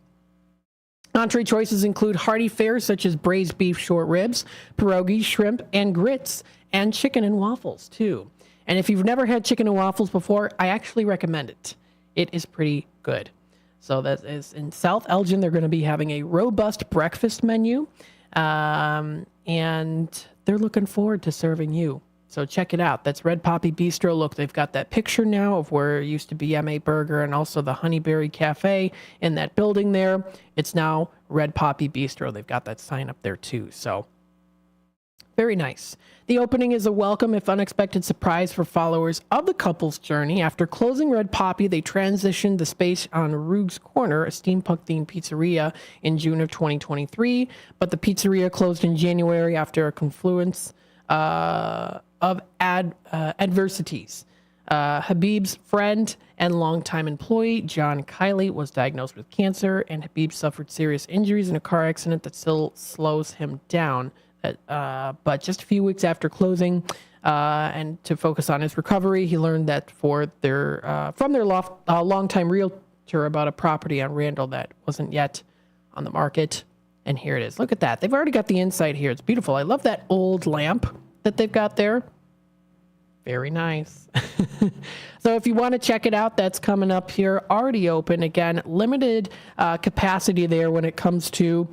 Entree choices include hearty fares such as braised beef short ribs, pierogies, shrimp, and grits, and chicken and waffles, too. And if you've never had chicken and waffles before, I actually recommend it. It is pretty good. So that is in South Elgin. They're going to be having a robust breakfast menu, and they're looking forward to serving you. So check it out. That's Red Poppy Bistro. Look, they've got that picture now of where it used to be M.A. Burger and also the Honeyberry Cafe in that building there. It's now Red Poppy Bistro. They've got that sign up there too. So very nice. The opening is a welcome, if unexpected, surprise for followers of the couple's journey. After closing Red Poppy, they transitioned the space on Ruge's Corner, a steampunk-themed pizzeria, in June of 2023. But the pizzeria closed in January after a confluence of adversities. Habib's friend and longtime employee, John Kiley, was diagnosed with cancer, and Habib suffered serious injuries in a car accident that still slows him down. But just a few weeks after closing, and to focus on his recovery, he learned that from their longtime realtor about a property on Randall that wasn't yet on the market. And here it is. Look at that. They've already got the inside here. It's beautiful. I love that old lamp that they've got there. Very nice. So if you want to check it out, that's coming up here. Already open. Again, limited capacity there when it comes to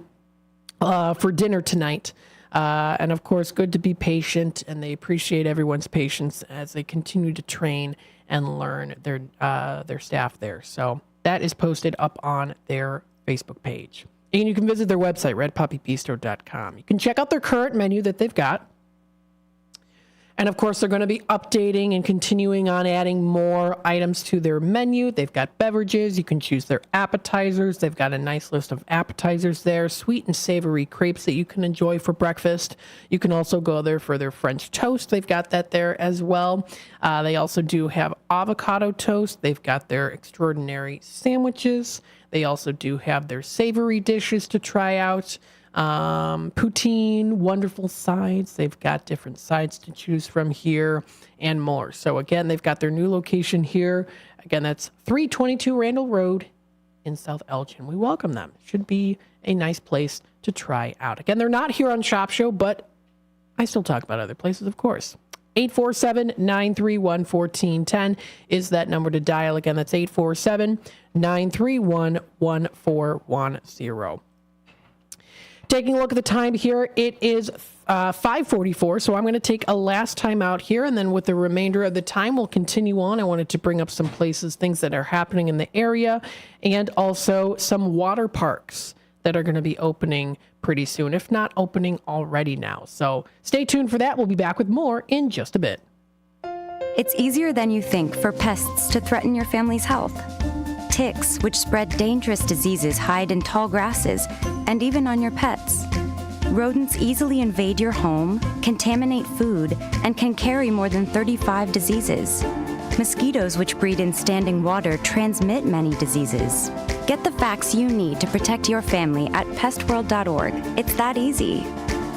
for dinner tonight. And of course, good to be patient, and they appreciate everyone's patience as they continue to train and learn their staff there. So that is posted up on their Facebook page. And you can visit their website, redpoppybistro.com. You can check out their current menu that they've got. And of course, they're going to be updating and continuing on adding more items to their menu. They've got beverages. You can choose their appetizers. They've got a nice list of appetizers there, sweet and savory crepes that you can enjoy for breakfast. You can also go there for their French toast. They've got that there as well. They also do have avocado toast. They've got their extraordinary sandwiches. They also do have their savory dishes to try out. Poutine, wonderful sides. They've got different sides to choose from here and more. So again, they've got their new location here. Again, that's 322 Randall Road in South Elgin. We welcome them. Should be a nice place to try out. Again, they're not here on Shop Show, but I still talk about other places, of course. 847-931-1410 is that number to dial. Again, that's 847-931-1410. Taking a look at the time here, it is 5:44, so I'm going to take a last time out here, and then with the remainder of the time, we'll continue on. I wanted to bring up some places, things that are happening in the area, and also some water parks that are going to be opening pretty soon, if not opening already now. So stay tuned for that. We'll be back with more in just a bit.
It's easier than you think for pests to threaten your family's health. Ticks, which spread dangerous diseases, hide in tall grasses and even on your pets. Rodents easily invade your home, contaminate food, and can carry more than 35 diseases. Mosquitoes, which breed in standing water, transmit many diseases. Get the facts you need to protect your family at pestworld.org. It's that easy.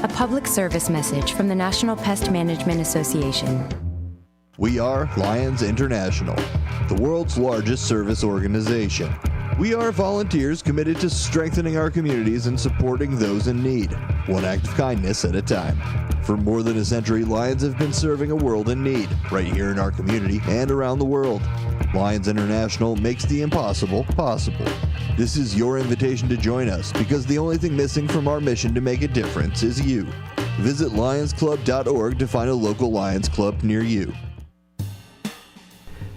A public service message from the National Pest Management Association.
We are Lions International, the world's largest service organization. We are volunteers committed to strengthening our communities and supporting those in need, one act of kindness at a time. For more than a century, Lions have been serving a world in need, right here in our community and around the world. Lions International makes the impossible possible. This is your invitation to join us, because the only thing missing from our mission to make a difference is you. Visit lionsclub.org to find a local Lions Club near you.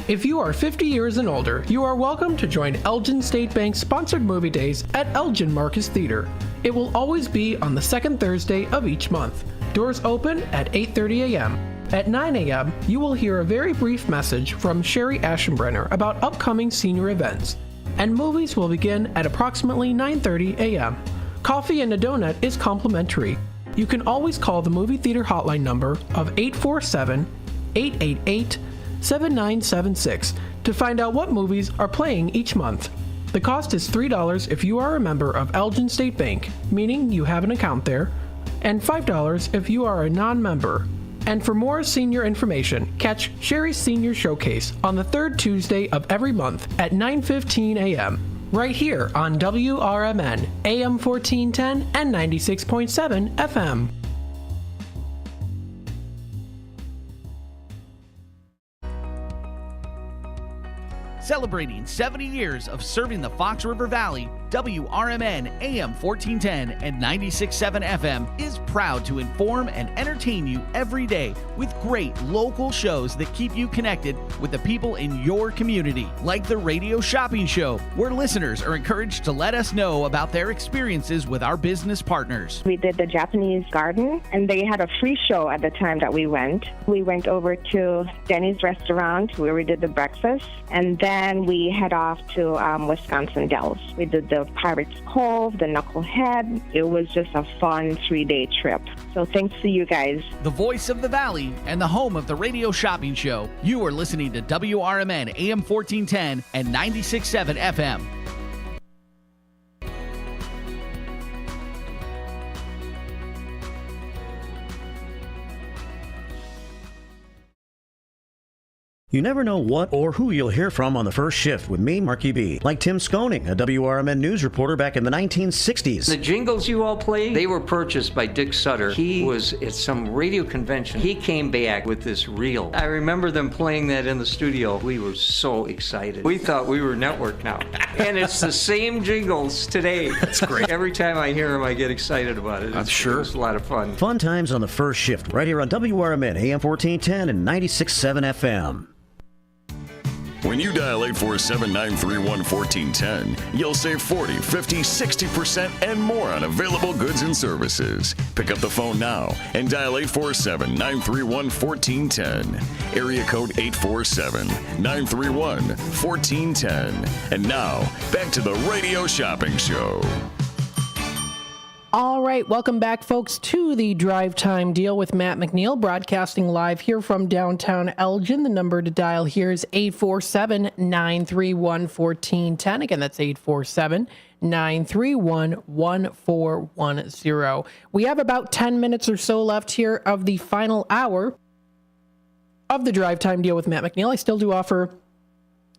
If you are 50 years and older, you are welcome to join Elgin State Bank's sponsored movie days at Elgin Marcus Theater. It will always be on the second Thursday of each month. Doors open at 8:30 a.m. At 9 a.m., you will hear a very brief message from Sherry Aschenbrenner about upcoming senior events, and movies will begin at approximately 9:30 a.m. Coffee and a donut is complimentary. You can always call the movie theater hotline number of 847-888-7976 to find out what movies are playing each month. The cost is $3 if you are a member of Elgin State Bank, meaning you have an account there, and $5 if you are a non-member. And for more senior information, catch Sherry's Senior Showcase on the third Tuesday of every month at 9:15 a.m. right here on WRMN, AM 1410 and 96.7 FM.
Celebrating 70 years of serving the Fox River Valley, WRMN AM 1410 and 96.7 FM is proud to inform and entertain you every day with great local shows that keep you connected with the people in your community, like the Radio Shopping Show, where listeners are encouraged to let us know about their experiences with our business partners.
We did the Japanese garden, and they had a free show at the time that we went. We went over to Denny's restaurant where we did the breakfast, and then we head off to Wisconsin Dells. We did the Pirates Cove, the Knucklehead. It was just a fun 3-day trip. So thanks to you guys.
The voice of the Valley and the home of the Radio Shopping Show. You are listening to WRMN AM 1410 and 96.7 FM.
You never know what or who you'll hear from on the first shift with me, Marky B. Like Tim Skoning, a WRMN news reporter back in the 1960s.
The jingles you all played, they were purchased by Dick Sutter. He was at some radio convention. He came back with this reel. I remember them playing that in the studio. We were so excited. We thought we were network now. And it's the same jingles today.
That's great.
Every time I hear them, I get excited about it.
I'm sure.
It's a lot of fun.
Fun times on the first shift, right here on WRMN, AM 1410 and 96.7 FM.
When you dial 847-931-1410, you'll save 40, 50, 60% and more on available goods and services. Pick up the phone now and dial 847-931-1410. Area code 847-931-1410. And now, back to the Radio Shopping Show.
All right, welcome back, folks, to the Drive Time Deal with Matt McNeil, broadcasting live here from downtown Elgin. The number to dial here is 847-931-1410. Again, that's 847-931-1410. We have about 10 minutes or so left here of the final hour of the Drive Time Deal with Matt McNeil. I still do offer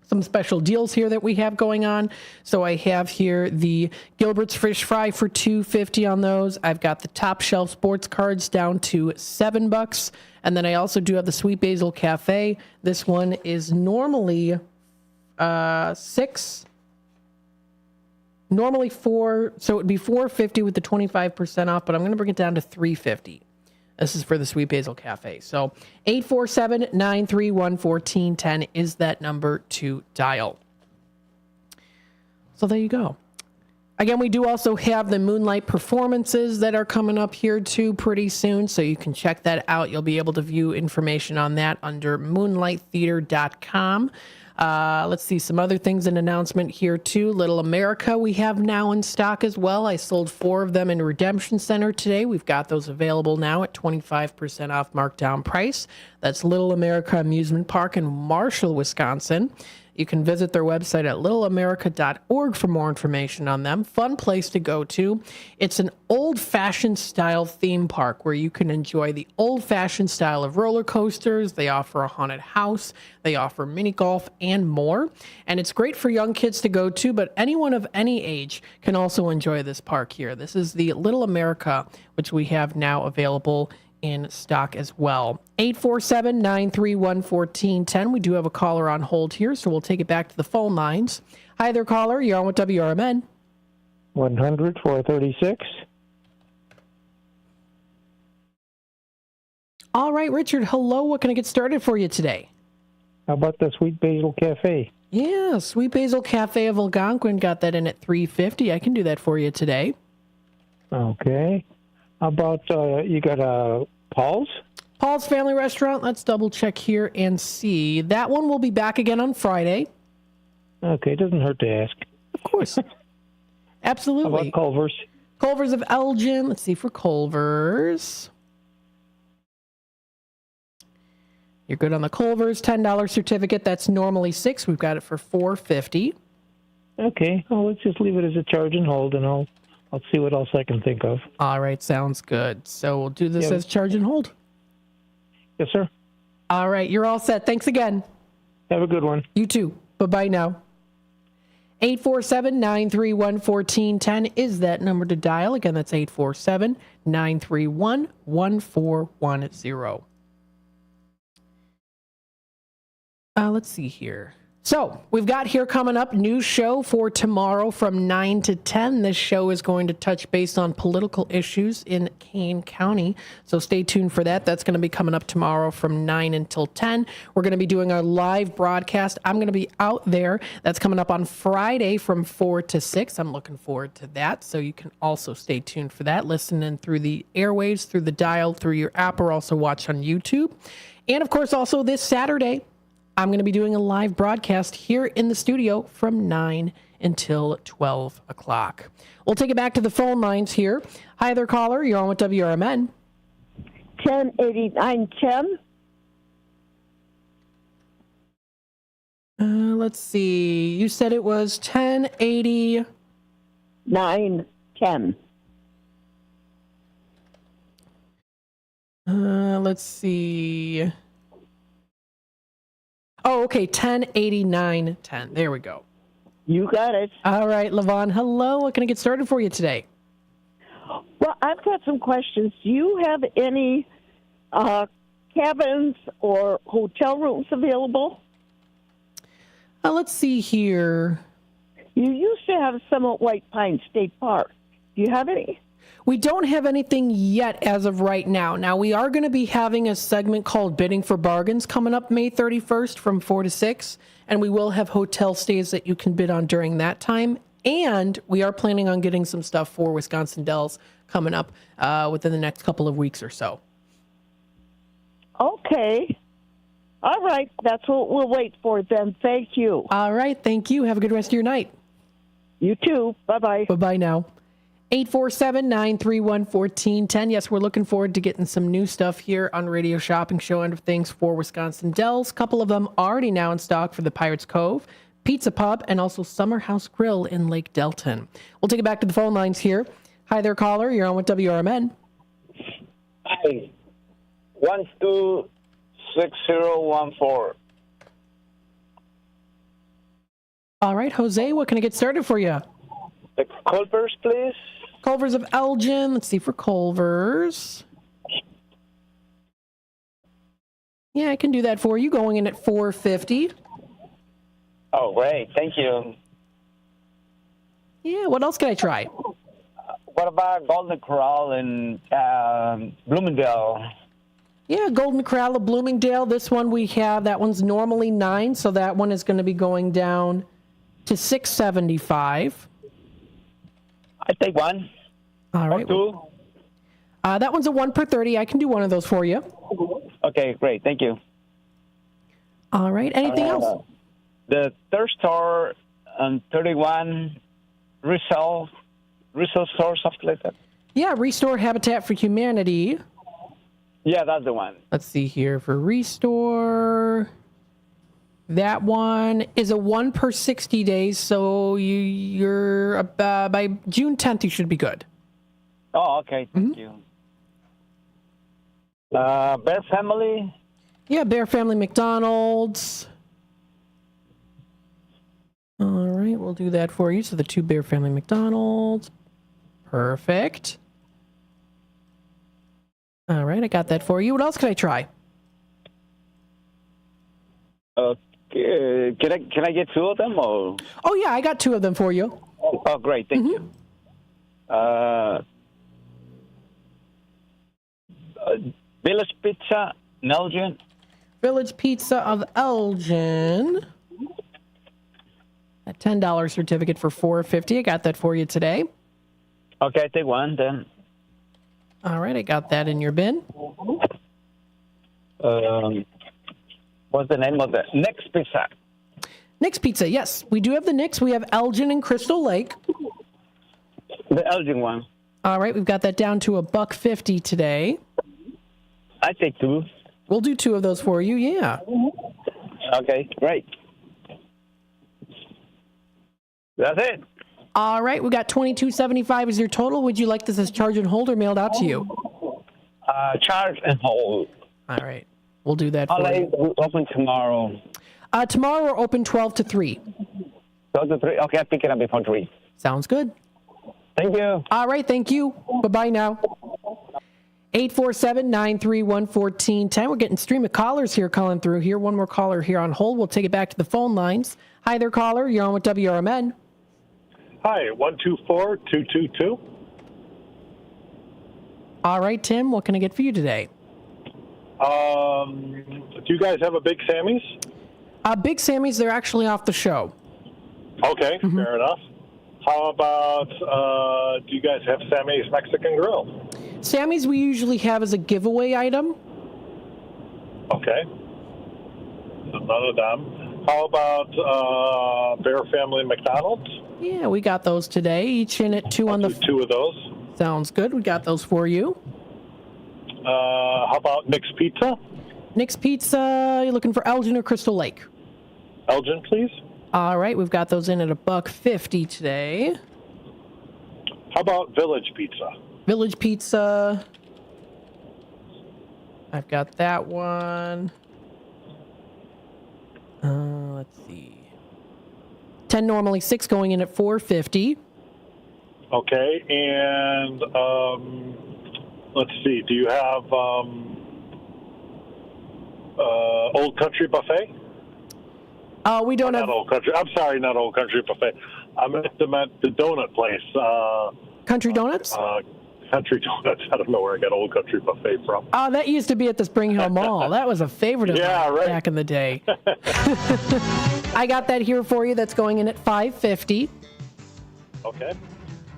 some special deals here that we have going on. So I have here the Gilbert's Fish Fry for $2.50 on those. I've got the Top Shelf Sports Cards down to $7. And then I also do have the Sweet Basil Cafe. This one is normally $6. Normally $4, so it would be $4.50 with the 25% off, but I'm going to bring it down to $3.50. This is for the Sweet Basil Cafe. So 847-931-1410 is that number to dial. So there you go. Again, we do also have the Moonlight performances that are coming up here too pretty soon, so you can check that out. You'll be able to view information on that under moonlighttheater.com. Let's see some other things, an announcement here too. Little America we have now in stock as well. I sold 4 of them in Redemption Center today. We've got those available now at 25% off markdown price. That's Little America Amusement Park in Marshall, Wisconsin. You can visit their website at littleamerica.org for more information on them. Fun place to go to. It's an old-fashioned style theme park where you can enjoy the old-fashioned style of roller coasters. They offer a haunted house. They offer mini golf and more. And it's great for young kids to go to, but anyone of any age can also enjoy this park here. This is the Little America, which we have now available in stock as well. 847-931-1410. We do have a caller on hold here, so we'll take it back to the phone lines. Hi there, caller. You're on with WRMN.
100-436.
All right, Richard. Hello. What can I get started for you today?
How about the Sweet Basil Cafe?
Yeah, Sweet Basil Cafe of Algonquin. Got that in at $3.50. I can do that for you today.
Okay. How about you got Paul's?
Paul's Family Restaurant. Let's double check here and see. That one will be back again on Friday.
Okay, doesn't hurt to ask.
Of course. Absolutely.
How about Culver's?
Culver's of Elgin. Let's see for Culver's. You're good on the Culver's $10 certificate. That's normally $6. We've got it for $4.50.
Okay. Well, let's just leave it as a charge and hold, and I'll see what else I can think of.
All right, sounds good. So we'll do this as charge and hold.
Yes, sir.
All right, you're all set. Thanks again.
Have a good one.
You too. Bye-bye now. 847-931-1410 is that number to dial. Again, that's 847-931-1410. Let's see here. So we've got here coming up new show for tomorrow from 9 to 10. This show is going to touch base on political issues in Kane County. So stay tuned for that. That's going to be coming up tomorrow from 9 until 10. We're going to be doing our live broadcast. I'm going to be out there. That's coming up on Friday from 4 to 6. I'm looking forward to that. So you can also stay tuned for that. Listening through the airwaves, through the dial, through your app, or also watch on YouTube. And of course, also this Saturday, I'm going to be doing a live broadcast here in the studio from 9 until 12 o'clock. We'll take it back to the phone lines here. Hi there, caller. You're on with WRMN.
108910.
Let's see. You said it was 1080...
910.
Let's see... Oh, okay, 108910. There we go.
You got it.
All right, Levon. Hello. What can I get started for you today?
Well, I've got some questions. Do you have any cabins or hotel rooms available?
Let's see here.
You used to have some at White Pine State Park. Do you have any?
We don't have anything yet as of right now. Now, we are going to be having a segment called Bidding for Bargains coming up May 31st from 4 to 6, and we will have hotel stays that you can bid on during that time. And we are planning on getting some stuff for Wisconsin Dells coming up within the next couple of weeks or so.
Okay. All right. That's what we'll wait for then. Thank you.
All right. Thank you. Have a good rest of your night.
You too. Bye-bye.
Bye-bye now. 847-931-1410. Yes, we're looking forward to getting some new stuff here on Radio Shopping Show and things for Wisconsin Dells. A couple of them already now in stock for the Pirates Cove, Pizza Pub, and also Summer House Grill in Lake Delton. We'll take it back to the phone lines here. Hi there, caller. You're on with WRMN.
Hi. 126014.
All right, Jose, what can I get started for you?
The Culver's, please.
Culver's of Elgin. Let's see for Culver's. Yeah, I can do that for you. Going in at $4.50.
Oh, great. Thank you.
Yeah, what else can I try?
What about Golden Corral in Bloomingdale?
Yeah, Golden Corral of Bloomingdale. This one we have, that one's normally $9, so that one is going to be going down to $6.75.
I take one.
All right.
Or two.
That one's a 1 per 30. I can do one of those for you.
Okay, great. Thank you.
All right. Anything else?
The third store on 31 resale store, something like that.
Yeah, Restore Habitat for Humanity.
Yeah, that's the one.
Let's see here for Restore. That one is a 1 per 60 days, so you're by June 10th, you should be good.
Oh, okay. Thank you. Bear Family?
Yeah, Bear Family McDonald's. All right, we'll do that for you. So the 2 Bear Family McDonald's. Perfect. All right, I got that for you. What else can I try?
Can I get 2 of them? Or?
Oh, yeah, I got 2 of them for you.
Oh, great. Thank you. Village Pizza in Elgin.
Village Pizza of Elgin. A $10 certificate for $4.50. I got that for you today.
Okay, take one then.
All right, I got that in your bin.
What's the name of the Nick's Pizza?
Nick's Pizza, yes. We do have the Nick's. We have Elgin and Crystal Lake.
The Elgin one.
All right, we've got that down to $1.50 today.
I take 2.
We'll do 2 of those for you, yeah.
Okay, great. That's it.
All right, we got $22.75 as your total. Would you like this as charge and hold or mailed out to you?
Charge and hold.
All right, we'll do that for
How
you.
late we open tomorrow?
Tomorrow we're open 12 to 3.
12 to 3? Okay, I'll pick it up before 3.
Sounds good.
Thank you.
All right, thank you. Bye-bye now. 847-931-1410. We're getting stream of callers here calling through here. One more caller here on hold. We'll take it back to the phone lines. Hi there, caller. You're on with WRMN.
Hi, 124-222.
All right, Tim, what can I get for you today?
Do you guys have a Big Sammy's?
Big Sammy's, they're actually off the show.
Okay, fair enough. How about, do you guys have Sammy's Mexican Grill?
Sammy's we usually have as a giveaway item.
Okay. So none of them. How about Bear Family McDonald's?
Yeah, we got those today. Each in at 2 on the...
2 of those.
Sounds good. We got those for you.
How about Nick's Pizza?
Nick's Pizza, you're looking for Elgin or Crystal Lake?
Elgin, please.
All right, we've got those in at $1.50 today.
How about Village Pizza?
Village Pizza. I've got that one. Let's see. 10 normally, 6 going in at $4.50.
Okay, and let's see. Do you have Old Country Buffet?
We don't have...
Not Old Country. I'm sorry, not Old Country Buffet. I meant the donut place.
Country Donuts?
Country Donuts. I don't know where I got Old Country Buffet from.
Oh, that used to be at the Spring Hill Mall. That was a favorite of mine back in the day. I got that here for you. That's going in at $5.50.
Okay.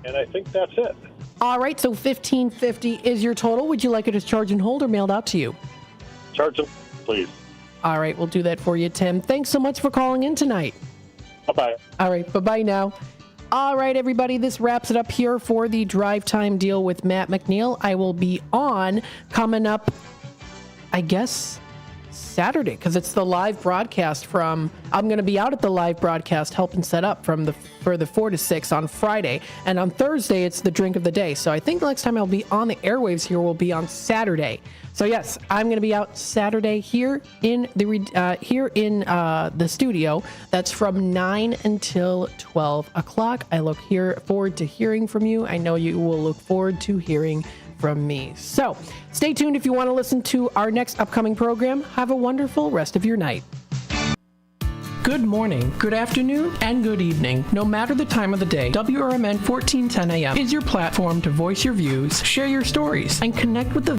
And I think that's it.
All right, so $15.50 is your total. Would you like it as charge and hold or mailed out to you?
Charge them, please.
All right, we'll do that for you, Tim. Thanks so much for calling in tonight.
Bye-bye.
All right, bye-bye now. All right, everybody, this wraps it up here for the Drive Time Deal with Matt McNeil. I will be on coming up, I guess, Saturday, because it's the live broadcast I'm going to be out at the live broadcast helping set up for the 4 to 6 on Friday. And on Thursday, it's the drink of the day. So I think the next time I'll be on the airwaves here will be on Saturday. So yes, I'm going to be out Saturday here in the studio. That's from 9 until 12 o'clock. I look forward to hearing from you. I know you will look forward to hearing from me. So stay tuned if you want to listen to our next upcoming program. Have a wonderful rest of your night. Good morning, good afternoon, and good evening. No matter the time of the day, WRMN 1410 AM is your platform to voice your views, share your stories, and connect with the